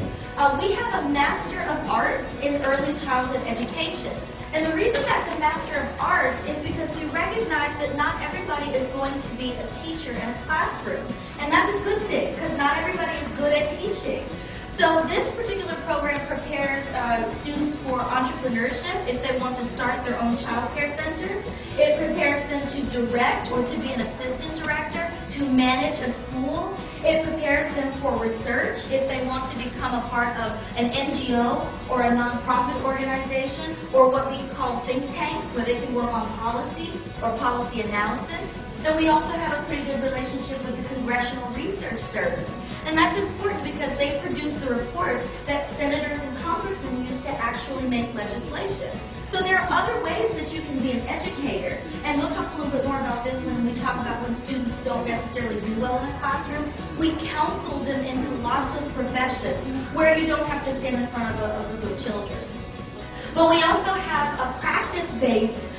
We have a Master of Arts in Early Childhood Education. And the reason that's a Master of Arts is because we recognize that not everybody is going to be a teacher in a classroom. And that's a good thing, because not everybody is good at teaching. So this particular program prepares students for entrepreneurship if they want to start their own child care center. It prepares them to direct or to be an assistant director, to manage a school. It prepares them for research if they want to become a part of an NGO or a nonprofit organization, or what we call think tanks, where they can work on policy or policy analysis. And we also have a pretty good relationship with the Congressional Research Service. And that's important because they produce the reports that senators and congressmen use to actually make legislation. So there are other ways that you can be an educator. And we'll talk a little bit more about this when we talk about when students don't necessarily do well in a classroom. We counsel them into lots of professions where you don't have to stand in front of a group of children. But we also have a practice-based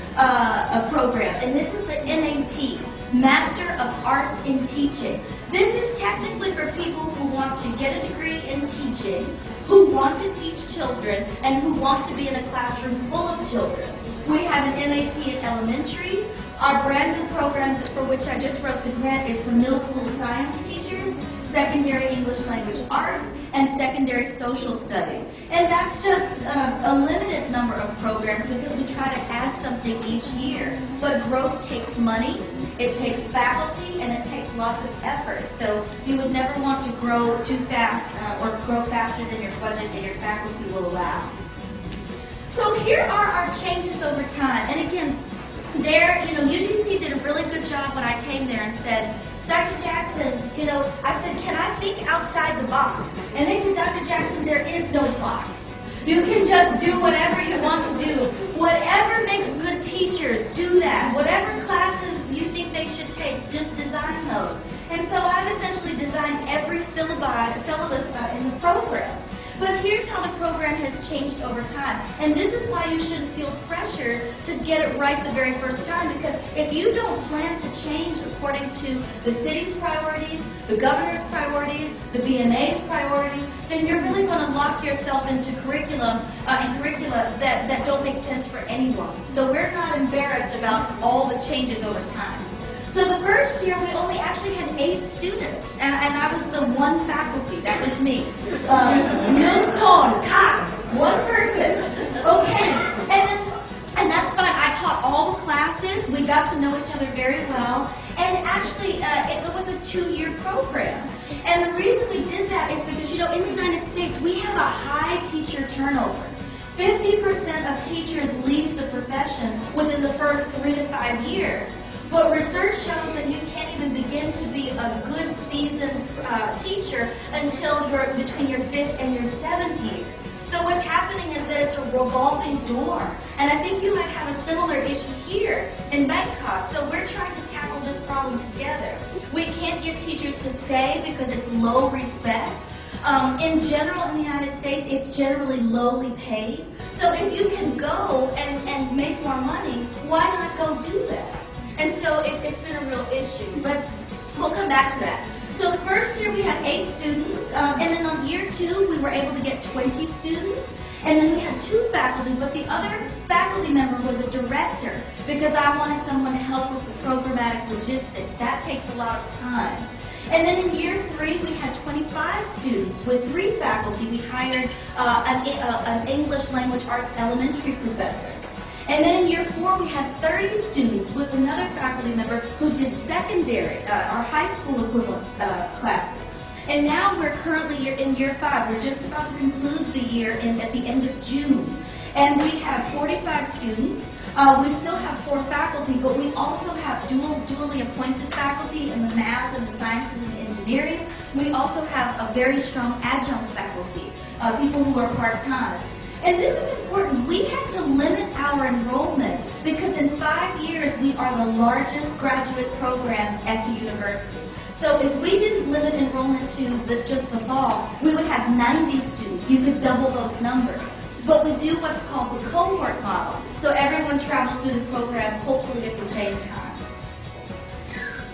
program, and this is the MAT, Master of Arts in Teaching. This is technically for people who want to get a degree in teaching, who want to teach children, and who want to be in a classroom full of children. We have an MAT in elementary. Our brand new program for which I just wrote the grant is for middle school science teachers, secondary English language arts, and secondary social studies. And that's just a limited number of programs because we try to add something each year. But growth takes money, it takes faculty, and it takes lots of effort. So you would never want to grow too fast or grow faster than your budget and your faculty will allow. So here are our changes over time. And again, UDC did a really good job when I came there and said, Dr. Jackson, I said, can I think outside the box? And they said, Dr. Jackson, there is no box. You can just do whatever you want to do. Whatever makes good teachers, do that. Whatever classes you think they should take, just design those. And so I've essentially designed every syllabus in the program. But here's how the program has changed over time. And this is why you shouldn't feel pressured to get it right the very first time, because if you don't plan to change according to the city's priorities, the governor's priorities, the BMA's priorities, then you're really going to lock yourself into curricula that don't make sense for anyone. So we're not embarrassed about all the changes over time. So the first year, we only actually had 8 students, and I was the one faculty. That was me. One person. Okay, and that's fine. I taught all the classes. We got to know each other very well. And actually, it was a 2-year program. And the reason we did that is because, you know, in the United States, we have a high teacher turnover. 50% of teachers leave the profession within the first 3 to 5 years. But research shows that you can't even begin to be a good seasoned teacher until you're between your 5th and your 7th year. So what's happening is that it's a revolving door. And I think you might have a similar issue here in Bangkok. So we're trying to tackle this problem together. We can't get teachers to stay because it's low respect. In general, in the United States, it's generally lowly paid. So if you can go and make more money, why not go do that? And so it's been a real issue, but we'll come back to that. So the first year we had 8 students, and then on year 2 we were able to get 20 students, and then we had 2 faculty, but the other faculty member was a director because I wanted someone to help with the programmatic logistics. That takes a lot of time. And then in year 3 we had 25 students with 3 faculty. We hired an English language arts elementary professor. And then in year 4, we had 30 students with another faculty member who did secondary, or high school equivalent classes. And now we're currently in year 5. We're just about to conclude the year at the end of June. And we have 45 students. We still have 4 faculty, but we also have dually appointed faculty in the math and the sciences and the engineering. We also have a very strong adjunct faculty, people who are part-time. And this is important. We had to limit our enrollment because in 5 years we are the largest graduate program at the university. So if we didn't limit enrollment to just the fall, we would have 90 students. You could double those numbers. But we do what's called the cohort model. So everyone travels through the program hopefully at the same time.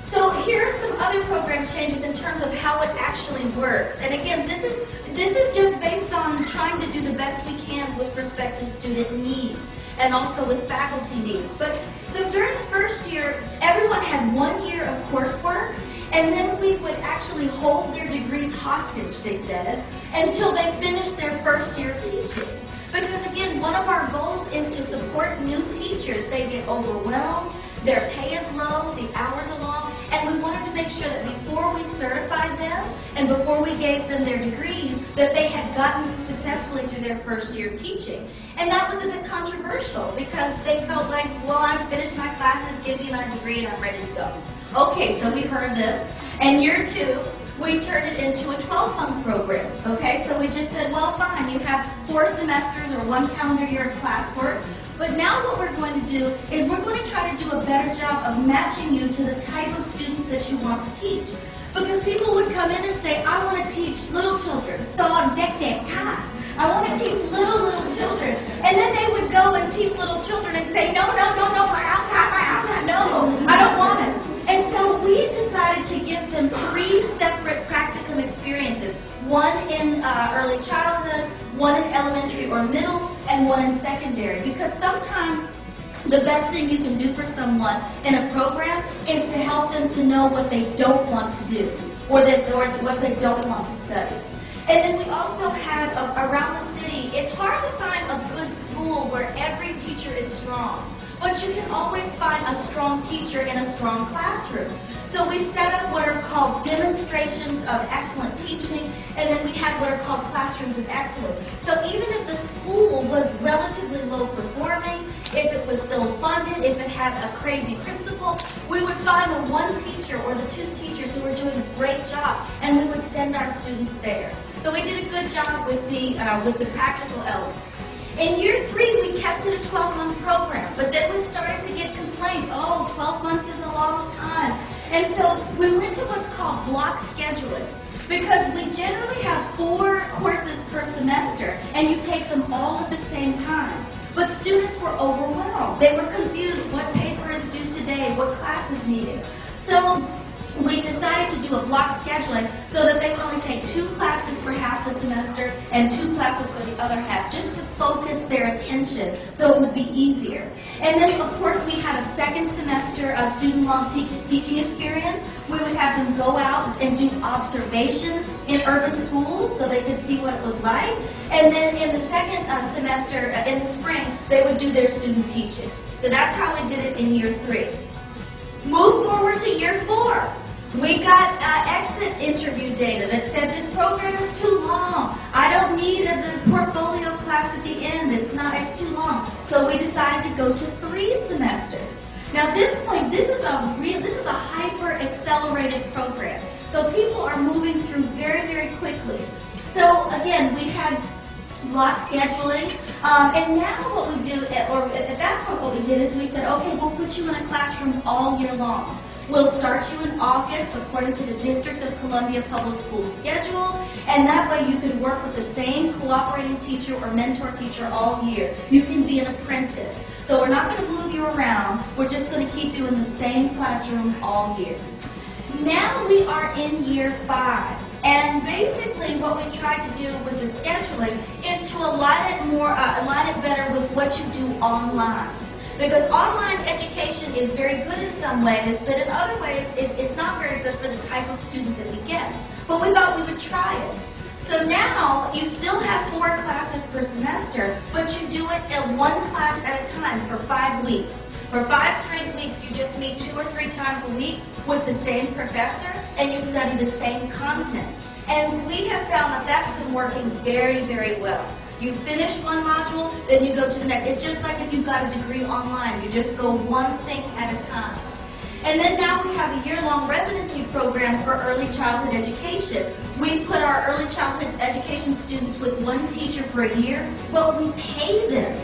So here are some other program changes in terms of how it actually works. And again, this is just based on trying to do the best we can with respect to student needs and also with faculty needs. But during the first year, everyone had 1 year of coursework, and then we would actually hold their degrees hostage, they said, until they finished their first year of teaching. Because again, one of our goals is to support new teachers. They get overwhelmed, their pay is low, the hours are long, and we wanted to make sure that before we certified them and before we gave them their degrees, that they had gotten successfully through their first year of teaching. And that was a bit controversial because they felt like, well, I've finished my classes, give me my degree, and I'm ready to go. Okay, so we heard them. And year 2, we turned it into a 12-month program. Okay, so we just said, well, fine, you have 4 semesters or 1 calendar year of classwork. But now what we're going to do is we're going to try to do a better job of matching you to the type of students that you want to teach. Because people would come in and say, I want to teach little children. So I want to teach little children. And then they would go and teach little children and say, no, no, I don't want it. And so we decided to give them 3 separate practicum experiences. 1 in early childhood, 1 in elementary or middle, and 1 in secondary. Because sometimes the best thing you can do for someone in a program is to help them to know what they don't want to do or what they don't want to study. And then we also have around the city, it's hard to find a good school where every teacher is strong. But you can always find a strong teacher in a strong classroom. So we set up what are called demonstrations of excellent teaching, and then we had what are called classrooms of excellence. So even if the school was relatively low performing, if it was ill funded, if it had a crazy principal, we would find the 1 teacher or the 2 teachers who were doing a great job, and we would send our students there. So we did a good job with the practical element. In year 3, we kept it a 12-month program, but then we started to get complaints. Oh, 12 months is a long time. And so we went to what's called block scheduling, because we generally have 4 courses per semester, and you take them all at the same time. But students were overwhelmed. They were confused. What paper is due today? What class is needed? So we decided to do a block scheduling so that they would only take 2 classes for half the semester and 2 classes for the other half, just to focus their attention so it would be easier. And then, of course, we had a 2nd semester student-long teaching experience. We would have them go out and do observations in urban schools so they could see what it was like. And then in the 2nd semester, in the spring, they would do their student teaching. So that's how we did it in year 3. Move forward to to year 4. We got exit interview data that said this program is too long. I don't need the portfolio class at the end. It's too long. So we decided to go to 3 semesters. Now at this point, this is a hyper accelerated program. So people are moving through very, very quickly. So again, we had block scheduling, and now what we do, or at that point what we did is we said, okay, we'll put you in a classroom all year long. We'll start you in August according to the District of Columbia Public Schools schedule, and that way you can work with the same cooperating teacher or mentor teacher all year. You can be an apprentice. So we're not going to move you around, we're just going to keep you in the same classroom all year. Now we are in year 5. And basically what we try to do with the scheduling is to align it better with what you do online. Because online education is very good in some ways, but in other ways it's not very good for the type of student that we get. But we thought we would try it. So now you still have 4 classes per semester, but you do it in 1 class at a time for 5 weeks. For 5 straight weeks, you just meet 2 or 3 times a week with the same professor, and you study the same content. And we have found that that's been working very, very well. You finish one module, then you go to the next. It's just like if you got a degree online. You just go one thing at a time. And then now we have a year-long residency program for early childhood education. We put our early childhood education students with 1 teacher for a year, but we pay them.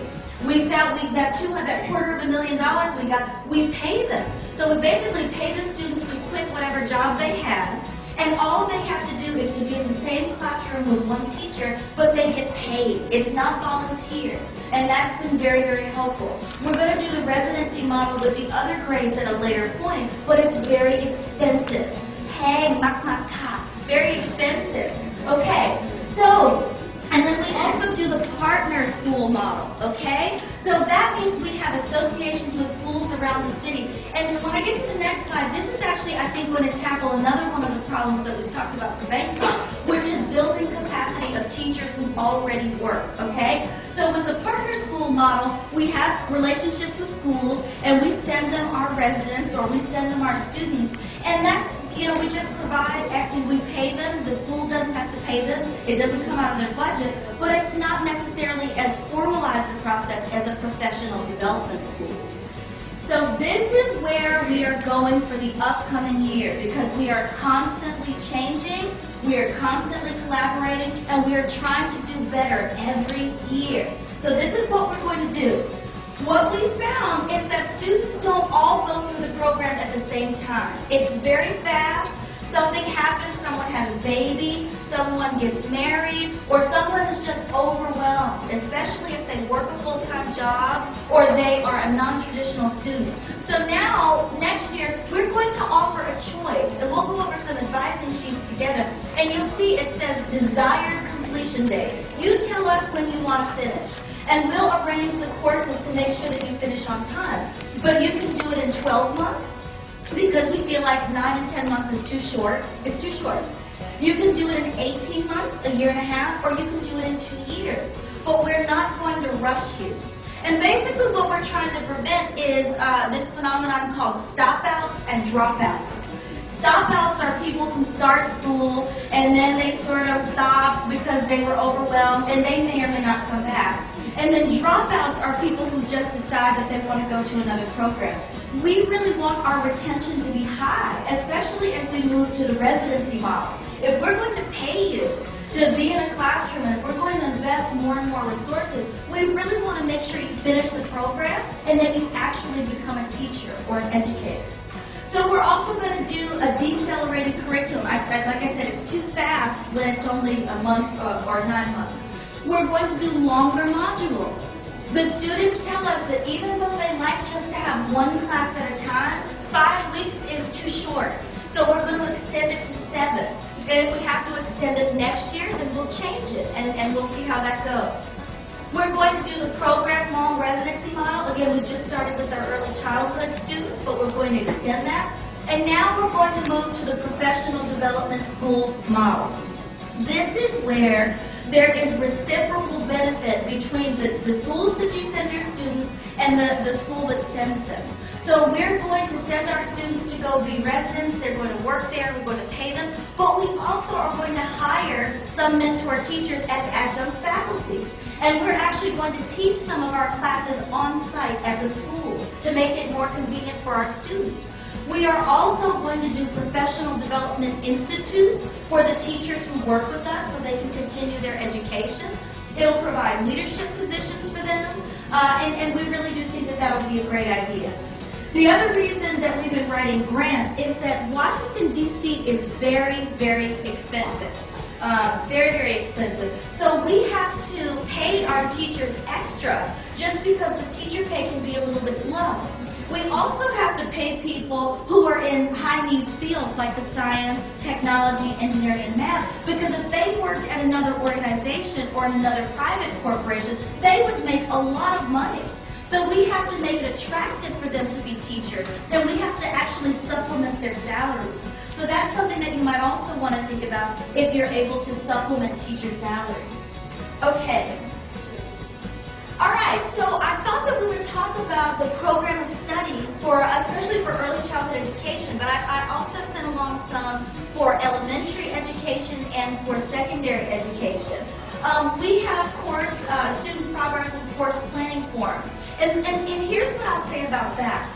We found that $250,000 we pay them. So we basically pay the students to quit whatever job they have, and all they have to do is to be in the same classroom with 1 teacher, but they get paid. It's not volunteer, and that's been very, very helpful. We're going to do the residency model with the other grades at a later point, but it's very expensive. It's very expensive. Okay, so, and then we also do the partner school model, okay? So that means we have associations with schools around the city. And when I get to the next slide, this is actually, I think, going to tackle another one of the problems that we talked about for Bangkok, which is building capacity of teachers who already work, okay? So with the partner school model, we have relationships with schools, and we send them our residents, or we send them our students. And that's, we just provide, we pay them, the school doesn't have to pay them, it doesn't come out of their budget, but it's not necessarily as formalized a process as a professional development school. So this is where we are going for the upcoming year, because we are constantly changing, we are constantly collaborating, and we are trying to do better every year. So this is what we're going to do. What we found is that students don't all go through the program at the same time. It's very fast. Something happens, someone has a baby, someone gets married, or someone is just overwhelmed, especially if they work a full-time job or they are a non-traditional student. So now, next year, we're going to offer a choice, and we'll go over some advising sheets together, and you'll see it says desired completion date. You tell us when you want to finish, and we'll arrange the courses to make sure that you finish on time. But you can do it in 12 months, because we feel like 9 and 10 months is too short. It's too short. You can do it in 18 months, a year and a half, or you can do it in 2 years. But we're not going to rush you. And basically what we're trying to prevent is this phenomenon called stop-outs and dropouts. Stop-outs are people who start school and then they sort of stop because they were overwhelmed and they may or may not come back. And then dropouts are people who just decide that they want to go to another program. We really want our retention to be high, especially as we move to the residency model. If we're going to pay you to be in a classroom and if we're going to invest more and more resources, we really want to make sure you finish the program and that you actually become a teacher or an educator. So we're also going to do a decelerated curriculum. Like I said, it's too fast when it's only a month or 9 months. We're going to do longer modules. The students tell us that even though they like just to have 1 class at a time, 5 weeks is too short. So we're going to extend it to 7. And if we have to extend it next year, then we'll change it, and we'll see how that goes. We're going to do the program-long residency model. Again, we just started with our early childhood students, but we're going to extend that. And now we're going to move to the professional development schools model. This is where there is reciprocal benefit between the schools that you send your students and the school that sends them. So we're going to send our students to go be residents, they're going to work there, we're going to pay them, but we also are going to hire some mentor teachers as adjunct faculty. And we're actually going to teach some of our classes on site at the school to make it more convenient for our students. We are also going to do professional development institutes for the teachers who work with us so they can continue their education. It'll provide leadership positions for them, and we really do think that that would be a great idea. The other reason that we've been writing grants is that Washington, D.C. is very, very expensive. Very, very expensive. So we have to pay our teachers extra just because the teacher pay can be a little bit low. We also have to pay people who are in high-needs fields like the science, technology, engineering, and math, because if they worked at another organization or in another private corporation, they would make a lot of money. So we have to make it attractive for them to be teachers, and we have to actually supplement their salaries. So that's something that you might also want to think about if you're able to supplement teacher salaries. Okay. All right, so I thought that we would talk about the program of study for, especially for early childhood education, but I also sent along some for elementary education and for secondary education. We have course student progress and course planning forms, and here's what I'll say about that.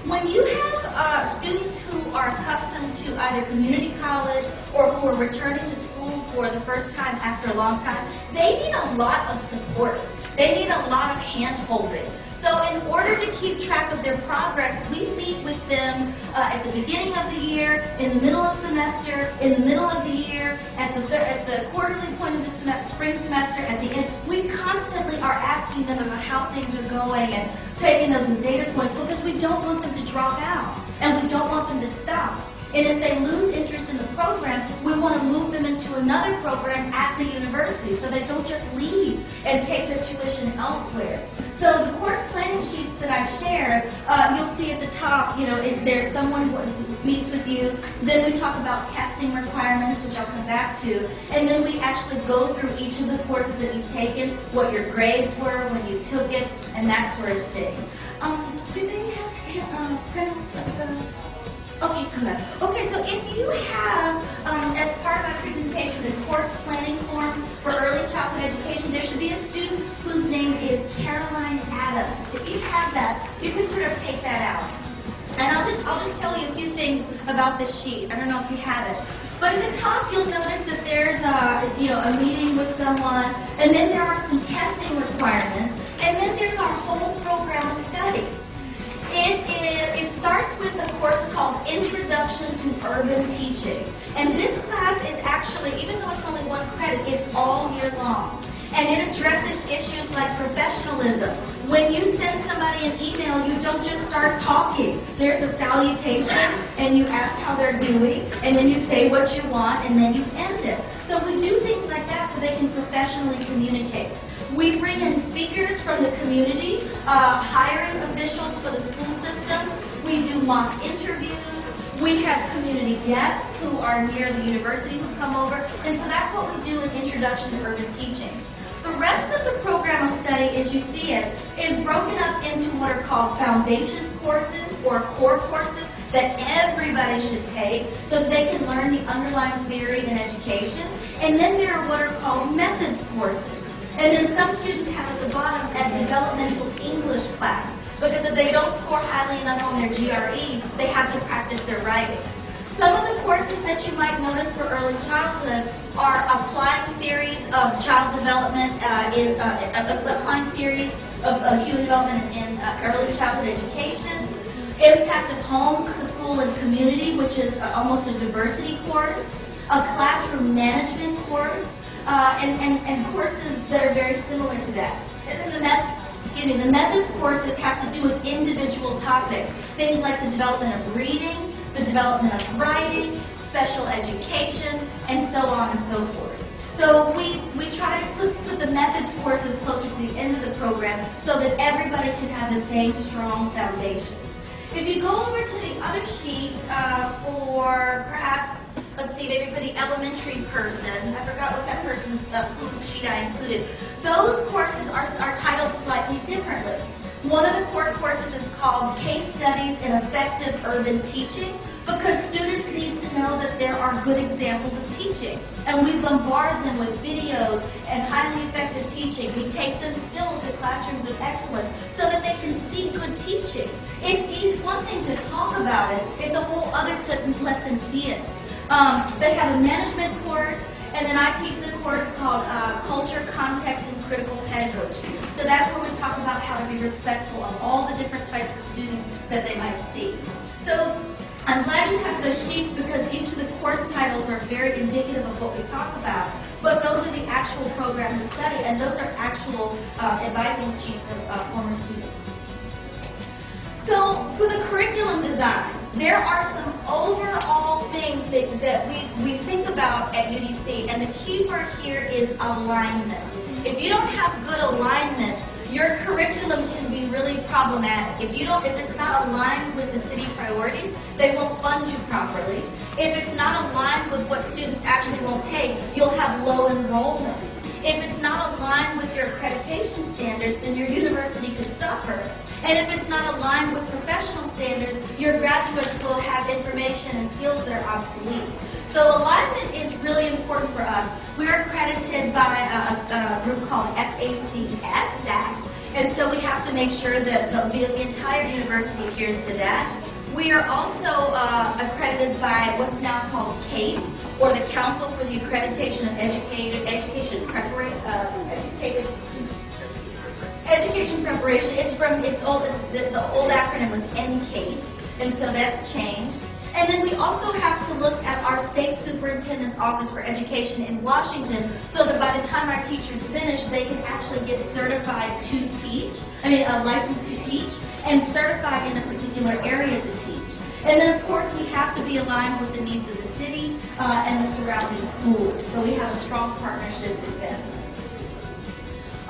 When you have students who are accustomed to either community college or who are returning to school for the first time after a long time, they need a lot of support. They need a lot of hand-holding. So in order to keep track of their progress, we meet with them at the beginning of the year, in the middle of the semester, in the middle of the year, at the quarterly point of the spring semester, at the end. We constantly are asking them about how things are going and taking those as data points because we don't want them to drop out and we don't want them to stop. And if they lose interest in the program, we want to move them into another program at the university so they don't just leave and take their tuition elsewhere. So the course planning sheets that I shared, you'll see at the top, if there's someone who meets with you, then we talk about testing requirements, which I'll come back to, and then we actually go through each of the courses that you've taken, what your grades were when you took it, and that sort of thing. Do they have printouts? Okay, good. Okay, so if you have, as part of my presentation, the course planning form for early childhood education, there should be a student whose name is Caroline Adams. If you have that, you can sort of take that out. And I'll just tell you a few things about this sheet. I don't know if you have it. But at the top, you'll notice that there's a meeting with someone, and then there are some testing requirements, and then there's our whole program of study. It starts with a course called Introduction to Urban Teaching. And this class is actually, even though it's only 1 credit, it's all year long. And it addresses issues like professionalism. When you send somebody an email, you don't just start talking. There's a salutation, and you ask how they're doing, and then you say what you want, and then you end it. So we do things like that so they can professionally communicate. We bring in speakers from the community, hiring officials for the school systems. We do mock interviews. We have community guests who are near the university who come over. And so that's what we do in Introduction to Urban Teaching. The rest of the program of study, as you see it, is broken up into what are called foundations courses or core courses that everybody should take so that they can learn the underlying theory in education. And then there are what are called methods courses. And then some students have at the bottom a developmental English class, because if they don't score highly enough on their GRE, they have to practice their writing. Some of the courses that you might notice for early childhood are applying theories of child development, applying theories of human development in early childhood education, impact of home, school, and community, which is almost a diversity course, a classroom management course, and courses that are very similar to that. And then the methods courses have to do with individual topics, things like the development of reading, the development of writing, special education, and so on and so forth. So we try to put the methods courses closer to the end of the program so that everybody can have the same strong foundation. If you go over to the other sheet for perhaps, let's see, maybe for the elementary person, I forgot what that person's, whose sheet I included. Those courses are titled slightly differently. One of the core courses is called Case Studies in Effective Urban Teaching, because students need to know that there are good examples of teaching. And we bombard them with videos and highly effective teaching. We take them still to classrooms of excellence so that they can see good teaching. It's one thing to talk about it, it's a whole other to let them see it. They have a management course, and then I teach the course called Culture, Context, and Critical Pedagogy. So that's where we talk about how to be respectful of all the different types of students that they might see. So I'm glad you have those sheets because each of the course titles are very indicative of what we talk about. But those are the actual programs of study, and those are actual advising sheets of former students. So for the curriculum design, there are some overall things that we think about at UDC, and the key word here is alignment. If you don't have good alignment, your curriculum can be really problematic. If it's not aligned with the city priorities, they won't fund you properly. If it's not aligned with what students actually will take, you'll have low enrollment. If it's not aligned with your accreditation standards, then your university could suffer. And if it's not aligned with professional standards, your graduates will have information and skills that are obsolete. So alignment is really important for us. We're accredited by a group called SACS, and so we have to make sure that the entire university adheres to that. We are also accredited by what's now called CAPE, or the Council for the Accreditation of Education Preparation. The old acronym was NCATE, and so that's changed. And then we also have to look at our state superintendent's office for education in Washington, so that by the time our teachers finish, they can actually get certified to teach, licensed to teach, and certified in a particular area to teach. And then of course we have to be aligned with the needs of the city and the surrounding schools. So we have a strong partnership with them.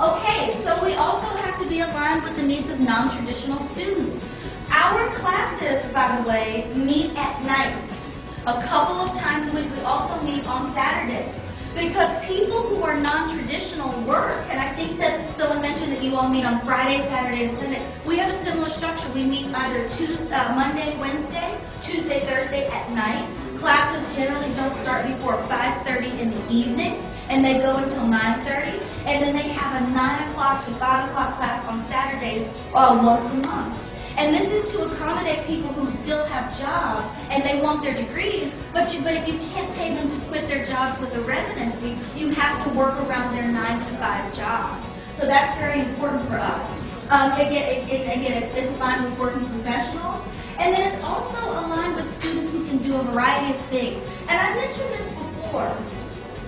Okay, so we also have to be aligned with the needs of non-traditional students. Our classes, by the way, meet at night. A couple of times a week. We also meet on Saturdays. Because people who are non-traditional work, and I think that someone mentioned that you all meet on Friday, Saturday, and Sunday. We have a similar structure. We meet either Monday, Wednesday, Tuesday, Thursday at night. Classes generally don't start before 5:30 in the evening, and they go until 9:30. And then they have a 9 o'clock to 5 o'clock class on Saturdays once a month. And this is to accommodate people who still have jobs and they want their degrees, but if you can't pay them to quit their jobs with a residency, you have to work around their 9 to 5 job. So that's very important for us. Again, it's aligned with working professionals. And then it's also aligned with students who can do a variety of things. And I mentioned this before.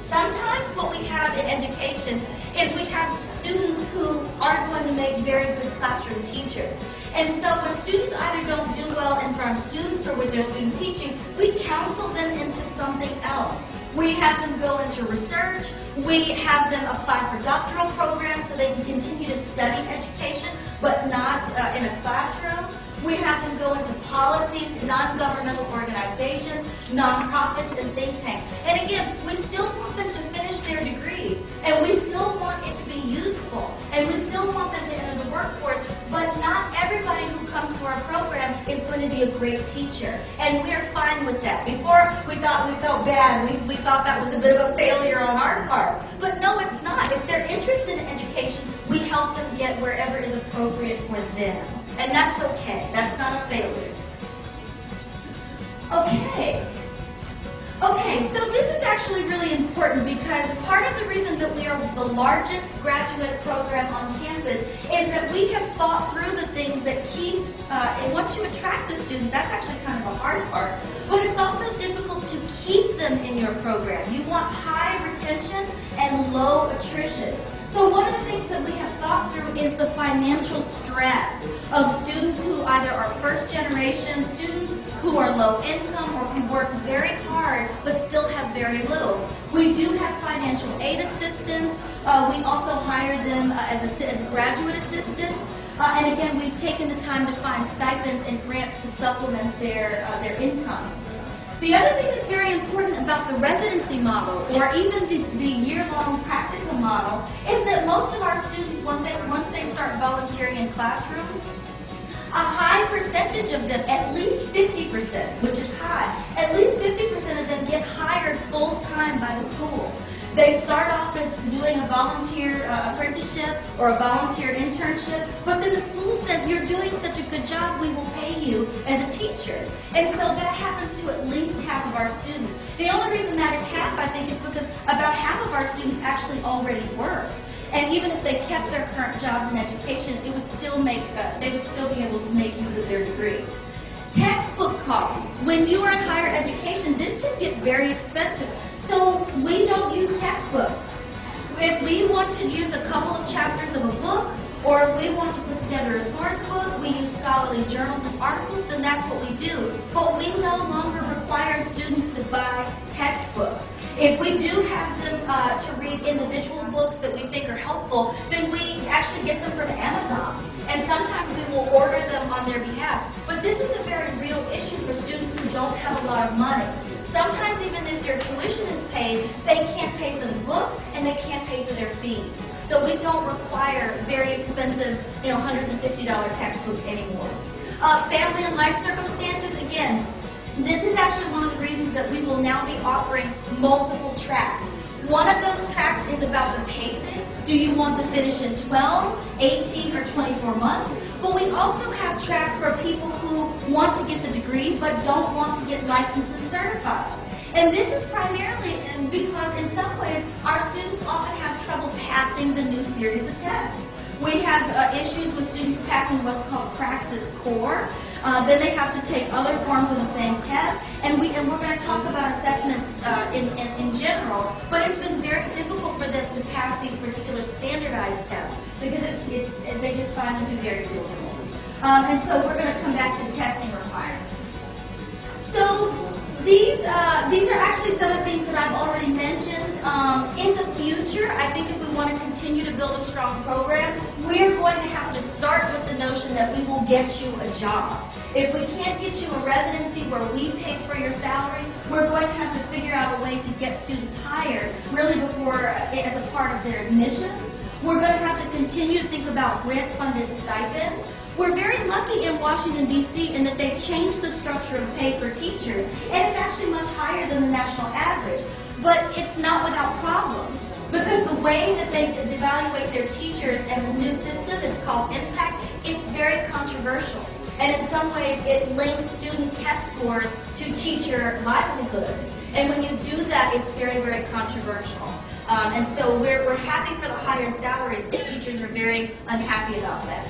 Sometimes what we have in education is we have students who aren't going to make very good classroom teachers. And so when students either don't do well in front of students or with their student teaching, we counsel them into something else. We have them go into research. We have them apply for doctoral programs so they can continue to study education, but not in a classroom. We have them go into policies, non-governmental organizations, nonprofits, and think tanks. And again, we still want them to finish their degree, and we still want it to be useful, and we still want them to enter the workforce, but not everybody who comes to our program is going to be a great teacher, and we're fine with that. Before, we felt bad. We thought that was a bit of a failure on our part, but no, it's not. If they're interested in education, we help them get wherever is appropriate for them. And that's okay. That's not a failure. Okay, so this is actually really important because part of the reason that we are the largest graduate program on campus is that we have thought through the things that keeps, and once you attract the student, that's actually kind of a hard part, but it's also difficult to keep them in your program. You want high retention and low attrition. So one of the things that we have thought through is the financial stress of students who either are first generation students, who are low income, or who work very hard but still have very little. We do have financial aid assistance. We also hire them as graduate assistants. And again, we've taken the time to find stipends and grants to supplement their incomes. The other thing that's very important about the residency model, or even the year-long practical model, is that most of our students, once they start volunteering in classrooms, a high percentage of them, at least 50%, which is high, at least 50% of them get hired full-time by the school. They start off as doing a volunteer apprenticeship or a volunteer internship, but then the school says, you're doing such a good job, we will pay you as a teacher. And so that happens to at least half of our students. The only reason that is half, I think, is because about half of our students actually already work. And even if they kept their current jobs in education, it would still make, they would still be able to make use of their degree. Textbook costs. When you are in higher education, this can get very expensive. So we don't use textbooks. If we want to use a couple of chapters of a book, or if we want to put together a source book, we use scholarly journals and articles, then that's what we do. But we no longer require students to buy textbooks. If we do have them to read individual books that we think are helpful, then we actually get them from Amazon. And sometimes we will order them on their behalf. But this is a very real issue for students who don't have a lot of money. Sometimes even if their tuition is paid, they can't pay for the books and they can't pay for their fees. So we don't require very expensive, $150 textbooks anymore. Family and life circumstances, again, this is actually one of the reasons that we will now be offering multiple tracks. One of those tracks is about the pacing. Do you want to finish in 12, 18, or 24 months? But we also have tracks for people who want to get the degree but don't want to get licensed and certified. And this is primarily because in some ways our students often have trouble passing the new series of tests. We have issues with students passing what's called Praxis Core. Then they have to take other forms of the same test, and we're going to talk about assessments in general, but it's been very difficult for them to pass these particular standardized tests because they just find them to be very difficult. And so we're going to come back to testing requirements. So these are actually some of the things that I've already mentioned. In the future, I think if we want to continue to build a strong program, we're going to have to start with the notion that we will get you a job. If we can't get you a residency where we pay for your salary, we're going to have to figure out a way to get students hired really before, as a part of their admission. We're going to have to continue to think about grant-funded stipends. We're very lucky in Washington, D.C. in that they changed the structure of pay for teachers, and it's actually much higher than the national average. But it's not without problems, because the way that they evaluate their teachers and the new system, it's called Impact, it's very controversial. And in some ways, it links student test scores to teacher livelihoods. And when you do that, it's very, very controversial. And so we're happy for the higher salaries, but teachers are very unhappy about that.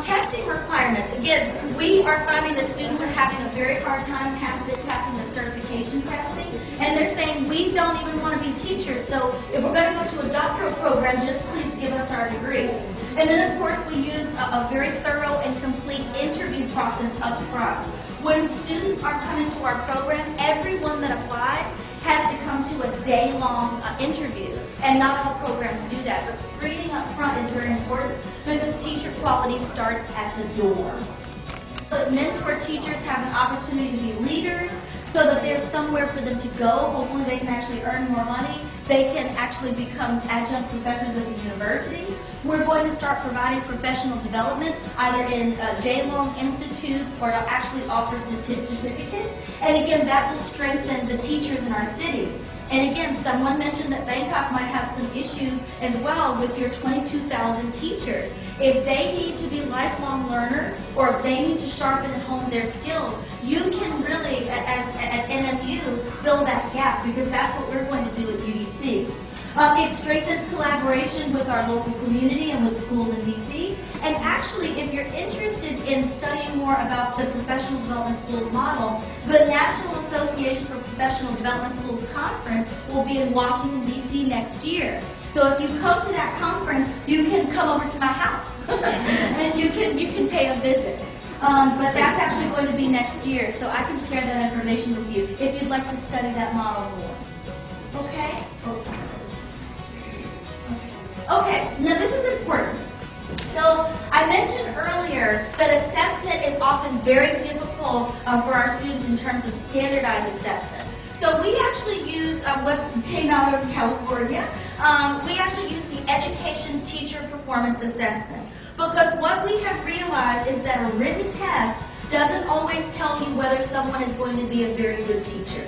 Testing requirements. Again, we are finding that students are having a very hard time passing the certification testing, and they're saying, we don't even want to be teachers, so if we're going to go to a doctoral program, just please give us our degree. And then, of course, we use a very thorough and complete interview process up front. When students are coming to our program, everyone that applies has to come to a day-long interview. And not all programs do that, but screening up front is very important because teacher quality starts at the door. But mentor teachers have an opportunity to be leaders so that there's somewhere for them to go. Hopefully they can actually earn more money. They can actually become adjunct professors at the university. We're going to start providing professional development either in day-long institutes or to actually offer certificates. And again, that will strengthen the teachers in our city. And again, someone mentioned that Bangkok might have some issues as well with your 22,000 teachers. If they need to be lifelong learners or if they need to sharpen and hone their skills, you can really, at NMU, fill that gap because that's what we're going to do at UDC. It strengthens collaboration with our local community and with schools in DC. And actually, if you're interested in studying more about the Professional Development Schools model, the National Association for Professional Development Schools Conference will be in Washington, D.C. next year. So if you come to that conference, you can come over to my house and you can pay a visit. But that's actually going to be next year, so I can share that information with you if you'd like to study that model more. Okay? Okay, now this is important. So I mentioned earlier that assessment is often very difficult useful for our students in terms of standardized assessment. So we actually use what came out of California. We actually use the Education Teacher Performance Assessment, because what we have realized is that a written test doesn't always tell you whether someone is going to be a very good teacher.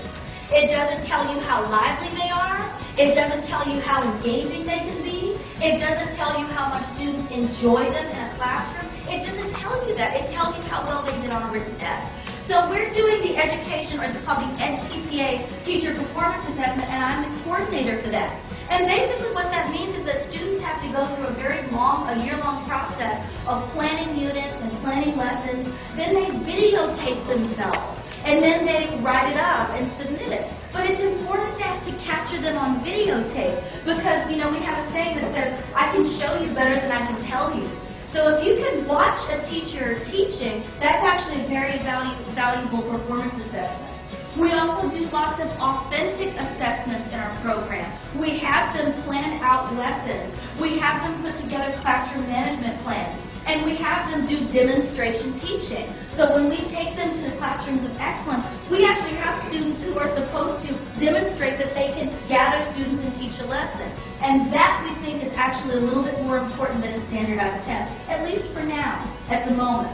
It doesn't tell you how lively they are. It doesn't tell you how engaging they can be. It doesn't tell you how much students enjoy them in a classroom. It doesn't tell you that. It tells you how well they did on a written test. So we're doing the education, or it's called the NTPA Teacher Performance Assessment, and I'm the coordinator for that. And basically what that means is that students have to go through a year-long process of planning units and planning lessons. Then they videotape themselves, and then they write it up and submit it. But it's important to capture them on videotape, because, we have a saying that says, I can show you better than I can tell you. So if you can watch a teacher teaching, that's actually a very valuable performance assessment. We also do lots of authentic assessments in our program. We have them plan out lessons. We have them put together classroom management plans. And we have them do demonstration teaching. So when we take them to the classrooms of excellence, we actually have students who are supposed to demonstrate that they can gather students and teach a lesson. And that, we think, is actually a little bit more important than a standardized test, at least for now, at the moment.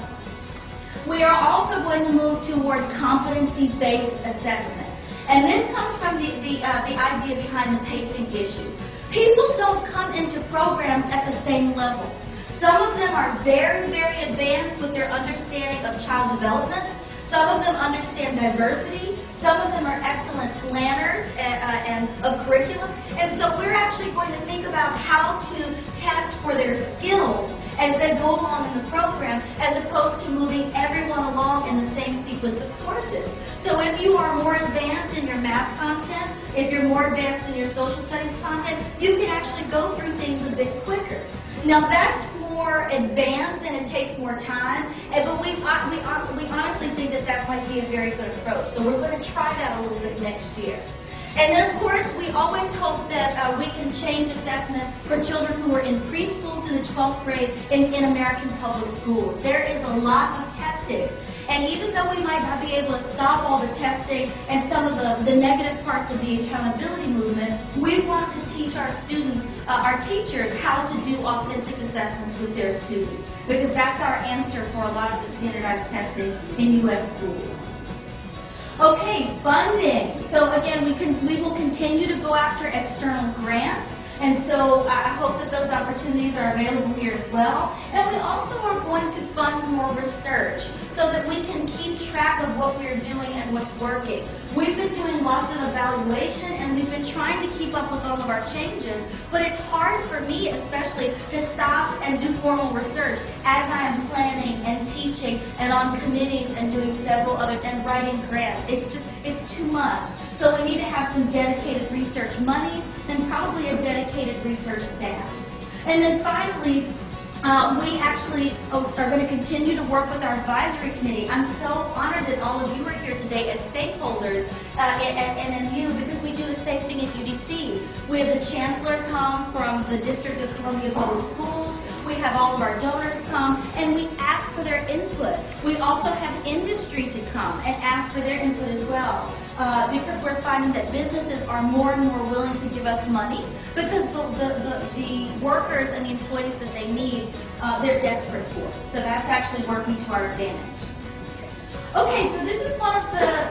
We are also going to move toward competency-based assessment. And this comes from the idea behind the pacing issue. People don't come into programs at the same level. Some of them are very, very advanced with their understanding of child development. Some of them understand diversity. Some of them are excellent planners and of curriculum. And so we're actually going to think about how to test for their skills as they go along in the program, as opposed to moving everyone along in the same sequence of courses. So if you are more advanced in your math content, if you're more advanced in your social studies content, you can actually go through things a bit quicker. Now that's more advanced and it takes more time, but we honestly think that that might be a very good approach. So we're going to try that a little bit next year. And then, of course, we always hope that we can change assessment for children who are in preschool through the 12th grade in American public schools. There is a lot of testing. And even though we might not be able to stop all the testing and some of the negative parts of the accountability movement, we want to teach our students, our teachers, how to do authentic assessments with their students, because that's our answer for a lot of the standardized testing in U.S. schools. Okay, funding. So again, we will continue to go after external grants. And so I hope that those opportunities are available here as well. And we also are going to fund more research so that we can keep track of what we're doing and what's working. We've been doing lots of evaluation and we've been trying to keep up with all of our changes, but it's hard for me especially to stop and do formal research as I am planning and teaching and on committees and doing several other, and writing grants. It's too much. So we need to have some dedicated research monies and probably a dedicated research staff. And then finally, we actually are going to continue to work with our advisory committee. I'm so honored that all of you are here today as stakeholders at NMU, because we do the same thing at UDC. We have the chancellor come from the District of Columbia Public Schools. We have all of our donors come, and we ask for their input. We also have industry to come and ask for their input as well, because we're finding that businesses are more and more willing to give us money, because the workers and the employees that they need, they're desperate for. So that's actually working to our advantage. Okay, so this is one of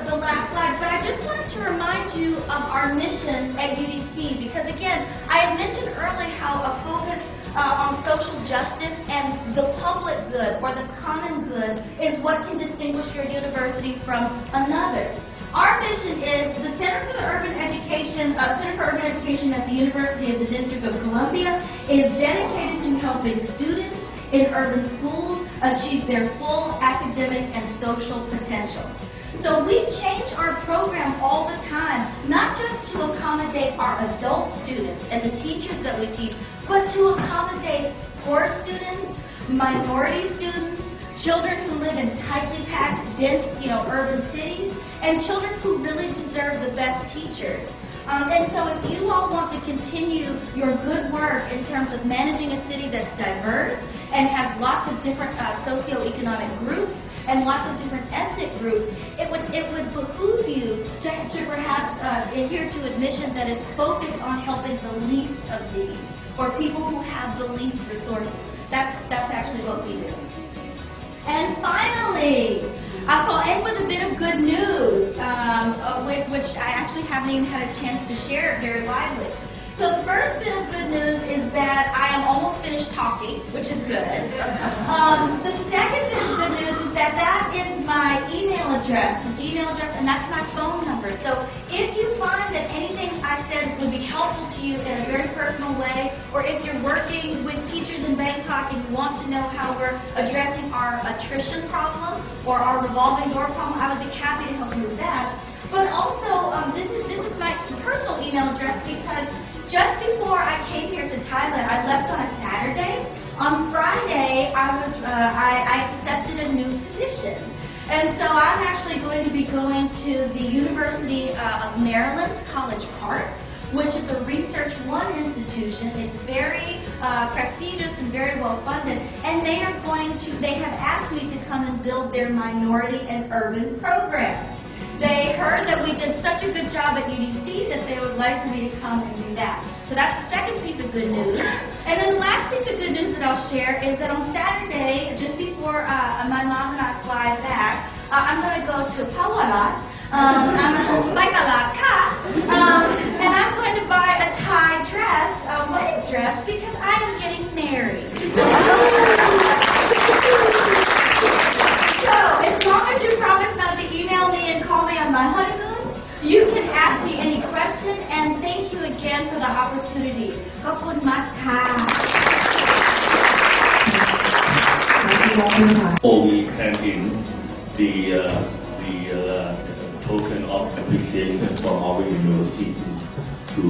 the last slides, but I just wanted to remind you of our mission at UDC, because again, I had mentioned earlier how a focus on social justice and the public good, or the common good, is what can distinguish your university from another. Our mission is the Center for Urban Education at the University of the District of Columbia is dedicated to helping students in urban schools achieve their full academic and social potential. So we change our program all the time, not just to accommodate our adult students and the teachers that we teach, but to accommodate poor students, minority students, children who live in tightly packed, dense, urban cities, and children who really deserve the best teachers. And so if you all want to continue your good work in terms of managing a city that's diverse and has lots of different socioeconomic groups and lots of different ethnic groups, it would behoove you to perhaps adhere to a mission that is focused on helping the least of these, or people who have the least resources. That's actually what we do. And finally, so I'll end with a bit of good news, which I actually haven't even had a chance to share very widely. So the first bit of good news is that I am almost finished talking, which is good. The second bit of good news is that is my email address, the Gmail address, and that's my phone number. So if you find that anything I said would be helpful to you in a very personal way, or if you're working with teachers in Bangkok and you want to know how we're addressing our attrition problem or our revolving door problem, I would be happy to help you with that. But also, this is my personal email address because just before I came here to Thailand, I left on a Saturday. On Friday, I accepted a new position. And so I'm actually going to be going to the University of Maryland, College Park, which is a Research One institution. It's very prestigious and very well funded. And they have asked me to come and build their minority and urban program. They heard that we did such a good job at UDC that they would like for me to come and do that. So that's the second piece of good news. And then the last piece of good news that I'll share is that on Saturday, just before my mom and I fly back, I'm going to go to Pawalat. I'm like a laka. And I'm going to buy a Thai dress, a wedding dress, because I am getting married. So, as long as you promise not to email me and call me on my honeymoon, you can ask me any question, and thank you again for the opportunity. ขอบคุณมากค่ะ We planting the token of appreciation from our university to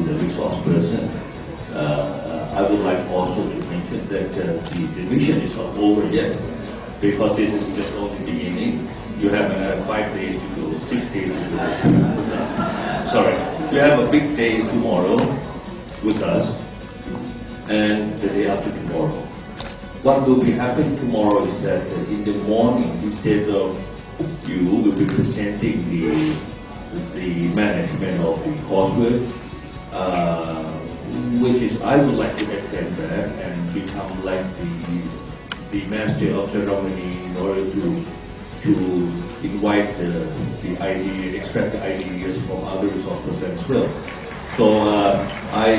the resource person. I would like also to mention that the mission is not over yet, because this is just only the beginning. You have another 5 days to go, 6 days to go with us. Sorry, you have a big day tomorrow with us, and the day after tomorrow. What will be happening tomorrow is that in the morning, instead of you will be presenting the management of the coursework, which is I would like to attend that and become like the master of ceremony in order to invite the idea, extract the ideas from other resource persons as well. So I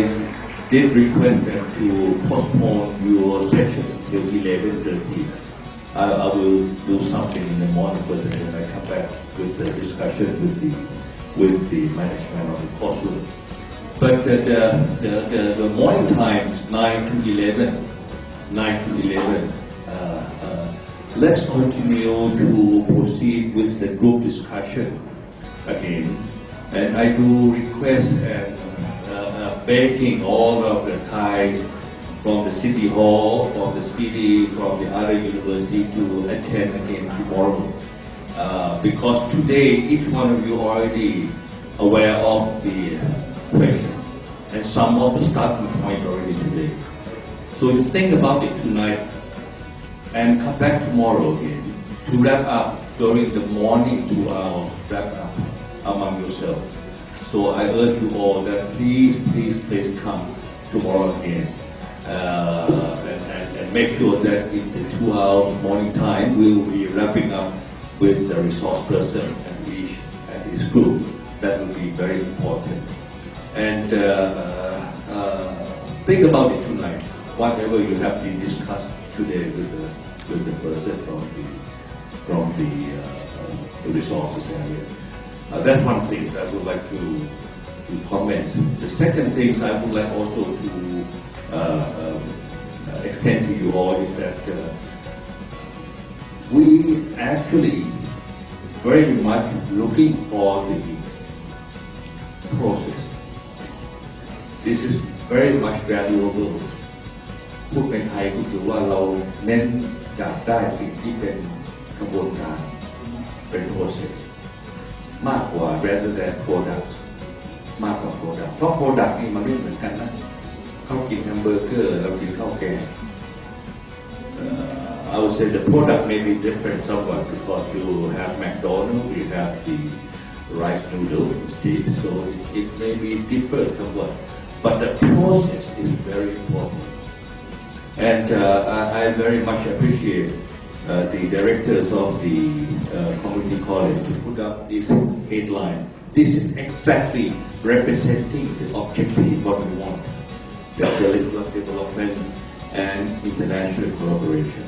did request them to postpone your session till 11:30. I will do something in the morning first, and then I come back with a discussion with the management of the coursework. But the morning times 9 to 11. Let's continue to proceed with the group discussion again, and I do request and begging all of the Thai from the city hall, from the city, from the other university to attend again tomorrow, because today each one of you are already aware of the question and some of the starting point already today. So you think about it tonight and come back tomorrow again to wrap up during the morning 2 hours, wrap up among yourself. So I urge you all that please come tomorrow again and make sure that in the 2 hours morning time we will be wrapping up with the resource person and his group. That will be very important. And think about it tonight. Whatever you have been discussed today with the person from the resources area. That's one thing I would like to comment. The second thing I would like also to extend to you all is that we actually very much looking for the process. This is very much valuable. พูดเป็นไทยก็คือว่าเราเน้นอยากได้สิ่งที่เป็นกระบวนการเป็น process มากกว่า rather than product มากกว่า product เพราะ product นี่มันไม่เหมือนกันนะเขากินแฮมเบอร์เกอร์เรากินข้าวแกงI would say the product may be different somewhat because you have McDonald's, you have the rice noodle instead, so it may be different somewhat. But the process is very important. And I very much appreciate the directors of the community college to put up this headline. This is exactly representing the objective what we want, the development and international collaboration.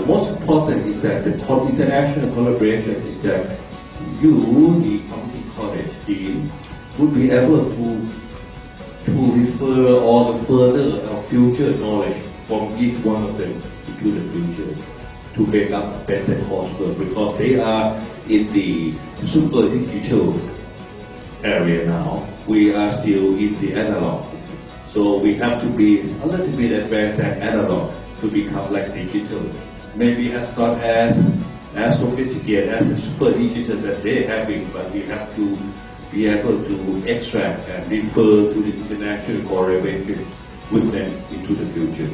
Most important is that the international collaboration is that you, the community college team, would be able to refer all the further future knowledge from each one of them into the future to make up a better coursework because they are in the super digital area now. We are still in the analog. So we have to be a little bit advanced and analog to become like digital. Maybe not as sophisticated as the super digital that they're having, but we have to be able to extract and refer to the international correlation with them into the future.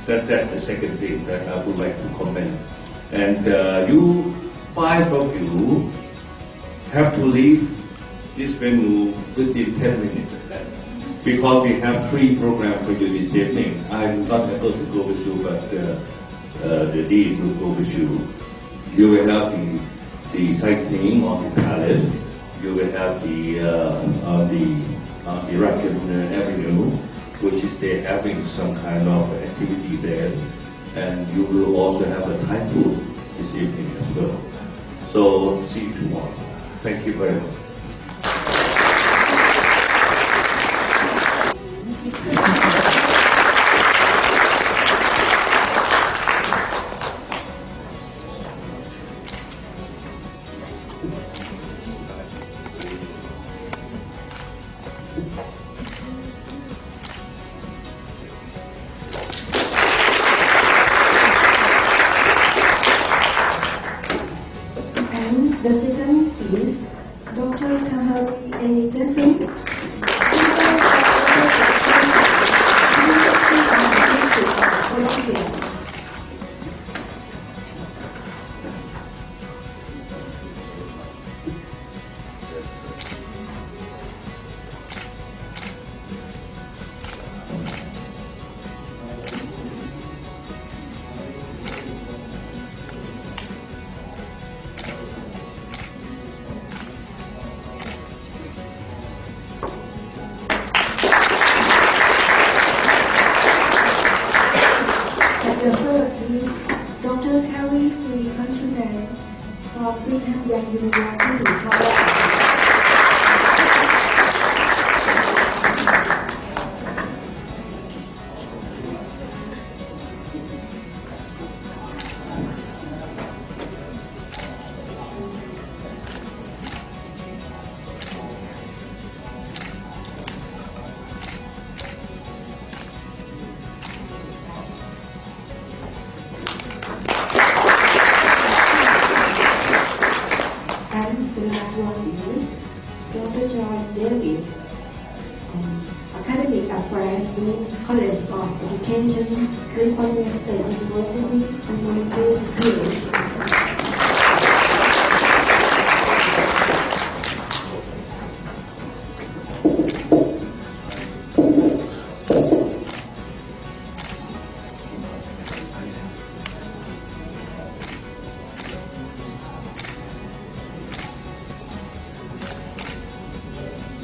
That's the second thing that I would like to comment. And you, 5 of you, have to leave this venue within 10 minutes. Because we have 3 programs for you this evening, I'm not able to go with you, but the dean will go with you. You will have the sightseeing on the palace. You will have the Iraqi Avenue, which is they're having some kind of activity there, and you will also have a Thai food this evening as well. So see you tomorrow. Thank you very much. The second is Dr. Tahari A. Johnson, Columbia.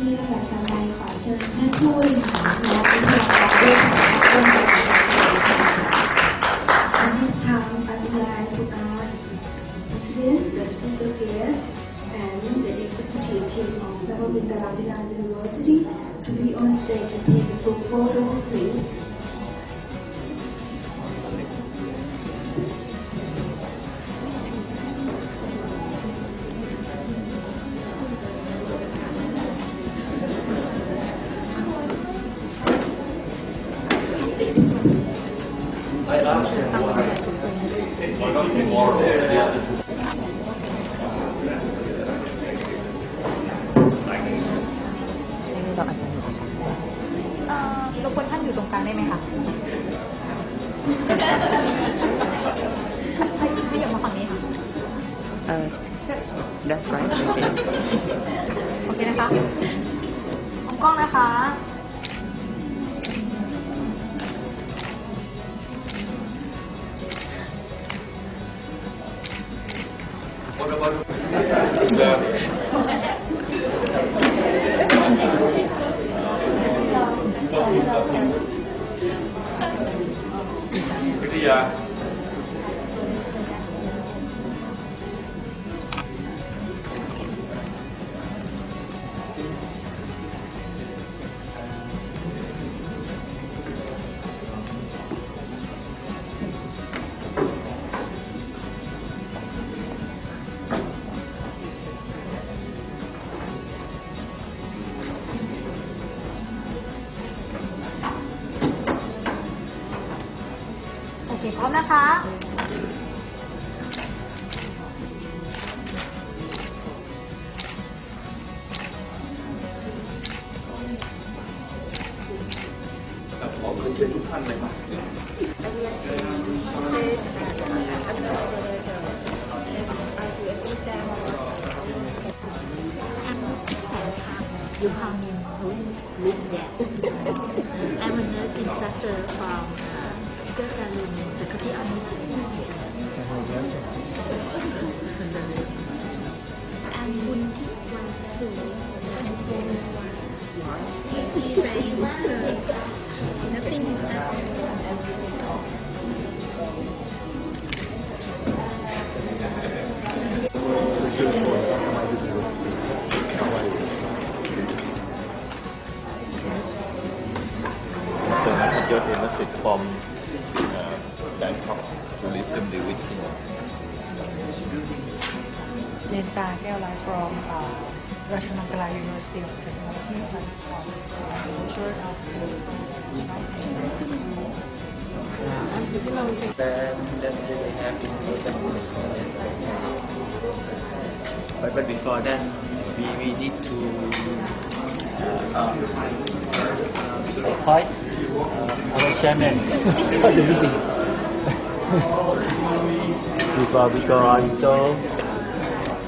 มีลำดับต่อไปขอเชิญท่านผู้บริหารและวิทยากรร่วมกัน At this time, I would like to ask President, the speaker guests, and the executive team of Navamintara University to be on stage to take a group photo, please. That's right. Okay. โอเคนะคะมองกล้องนะคะ วิทยาโอเคพร้อมนะคะ ขอเชิญทุกท่านเลยครับ You come in look that. I'm a nurse instructor from เจ้าการเรียนแต่ก็ที่ออนส์อันบุญที่วันสูงวันโกนวันที่ไปว่า nothing is Your message from Bangkok Tourism Division. Nenta Kela from Rashanakala University of Technology and Short of But before that, we need to fight our chairman for the meeting. Before we go on, so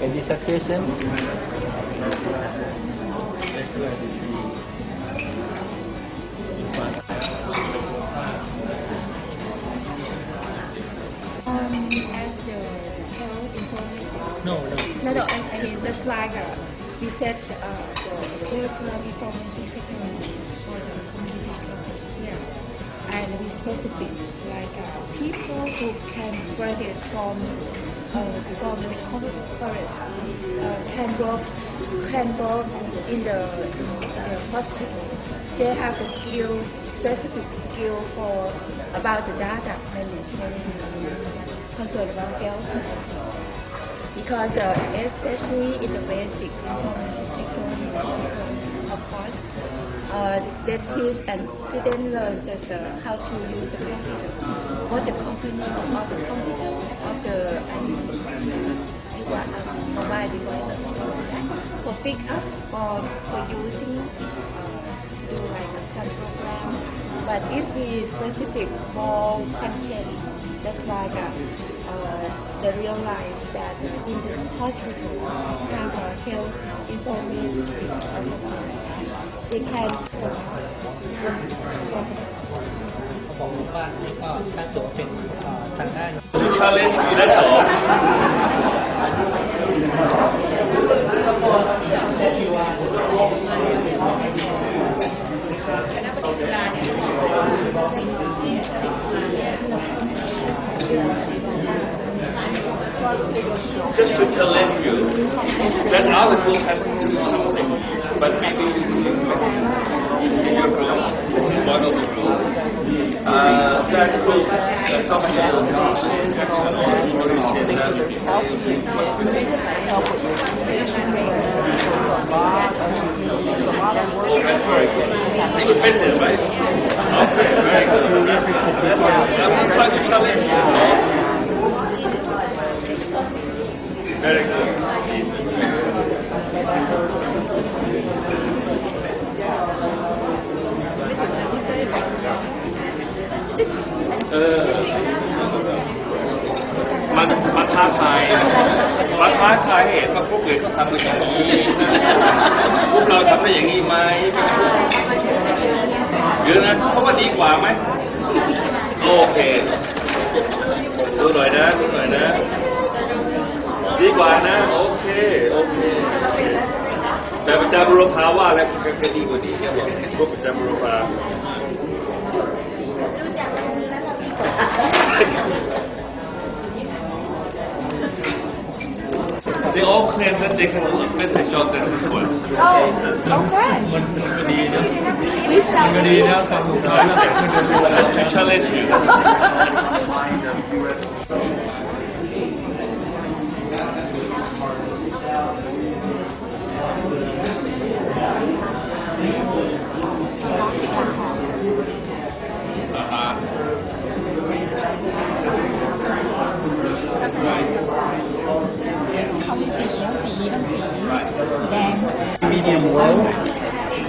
any suggestion? as the health information. No. I mean just like we set the cultural information technology for the community college here, and we specific like people who can graduate from the college can work in the hospital. They have the skills, specific skill for about the data management concerned about health. Because especially in the basic information technology of course, they teach and students learn just how to use the computer, what the components of the computer, of the mobile devices or something like that, for pick up for using to do like some program. But if we specific more content, just like the real life that in the hospital have health information or something like that, they can บอกว่านี่ก็ถ้าตัวเป็นทางด้าน To challenge me, that's all. คณะปฏิบัติการเนี่ยบอกว่าJust to challenge you, that other group has to do something, but maybe in your group, this is one of the group. That group talks about injection or information that Oh, that's very good. You could mention it, right? Okay, very good. I'm trying to challenge you. Very good. Man ท้าทาย มาท้าทายเหตุว่ากรุ๊ปอื่นเขาทำกันอย่างนี้กรุ๊ปเราทำได้อย่างนี้ไหมหรือนะเขาว่าดีกว่าไหมโอเคดูหน่อยนะดีกว่านะโอเคแต่ประจำบุรพาว่าอะไรก็ดีกว่านี้เนี่ยพวกประจำบุรพาThey all claim that they can do a better job than this one. Oh, okay. มันดีนะมันดีนะความสุขท้ายแล้วแต่มันจะ Just to challenge you. medium low,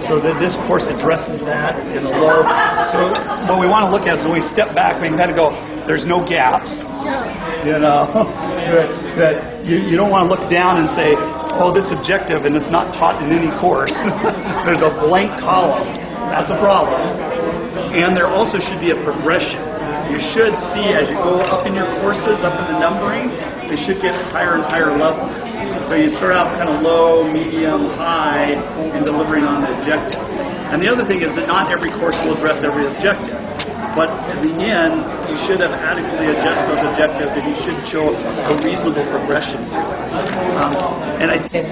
so that this course addresses that in the low. So what we want to look at is when we step back, we can kind of go, there's no gaps, you know, that you don't want to look down and say, oh, this objective, and it's not taught in any course. There's a blank column. That's a problem. And there also should be a progression. You should see as you go up in your courses, up in the numbering, they should get higher and higher levels. So you start out kind of low, medium, high in delivering on the objectives. And the other thing is that not every course will address every objective. But in the end, you should have adequately addressed those objectives and you should show a reasonable progression to it. And I think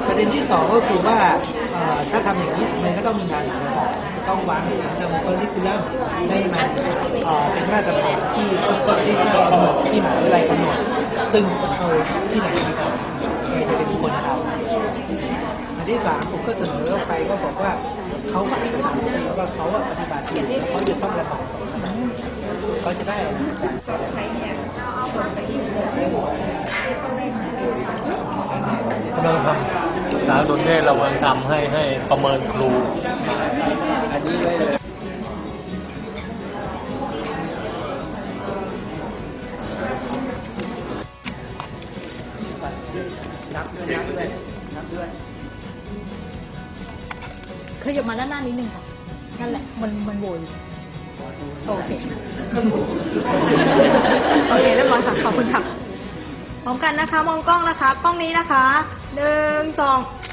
ประเด็นที่สองก็คือว่าถ้าทำอย่างนี้มันก็ต้องมีงานเอกสารต้องวางแผนทำคอร์ริคูลัมให้มันเป็นมาตรฐานที่กำหนดที่มหาวิทยาลัยกำหนดซึ่งเอาที่ไหนมาทำใครจะเป็นคนทำอันที่สามผมก็เสนอไปก็บอกว่าเขาปฏิบัติว่าเขาปฏิบัติเขาจะต้องระบาดเขาจะได้กำลังทำสาธารณสุขเรากำลังทำให้ประเมินครูอันนี้เลยนับด้วย ขยับมาด้านหน้านิดนึงค่ะนั่นแหละมันโวยโอเคเรียบร้อยค่ะขอบคุณค่ะพร้อมกันนะคะมองกล้องนะคะกล้องนี้นะคะ1 2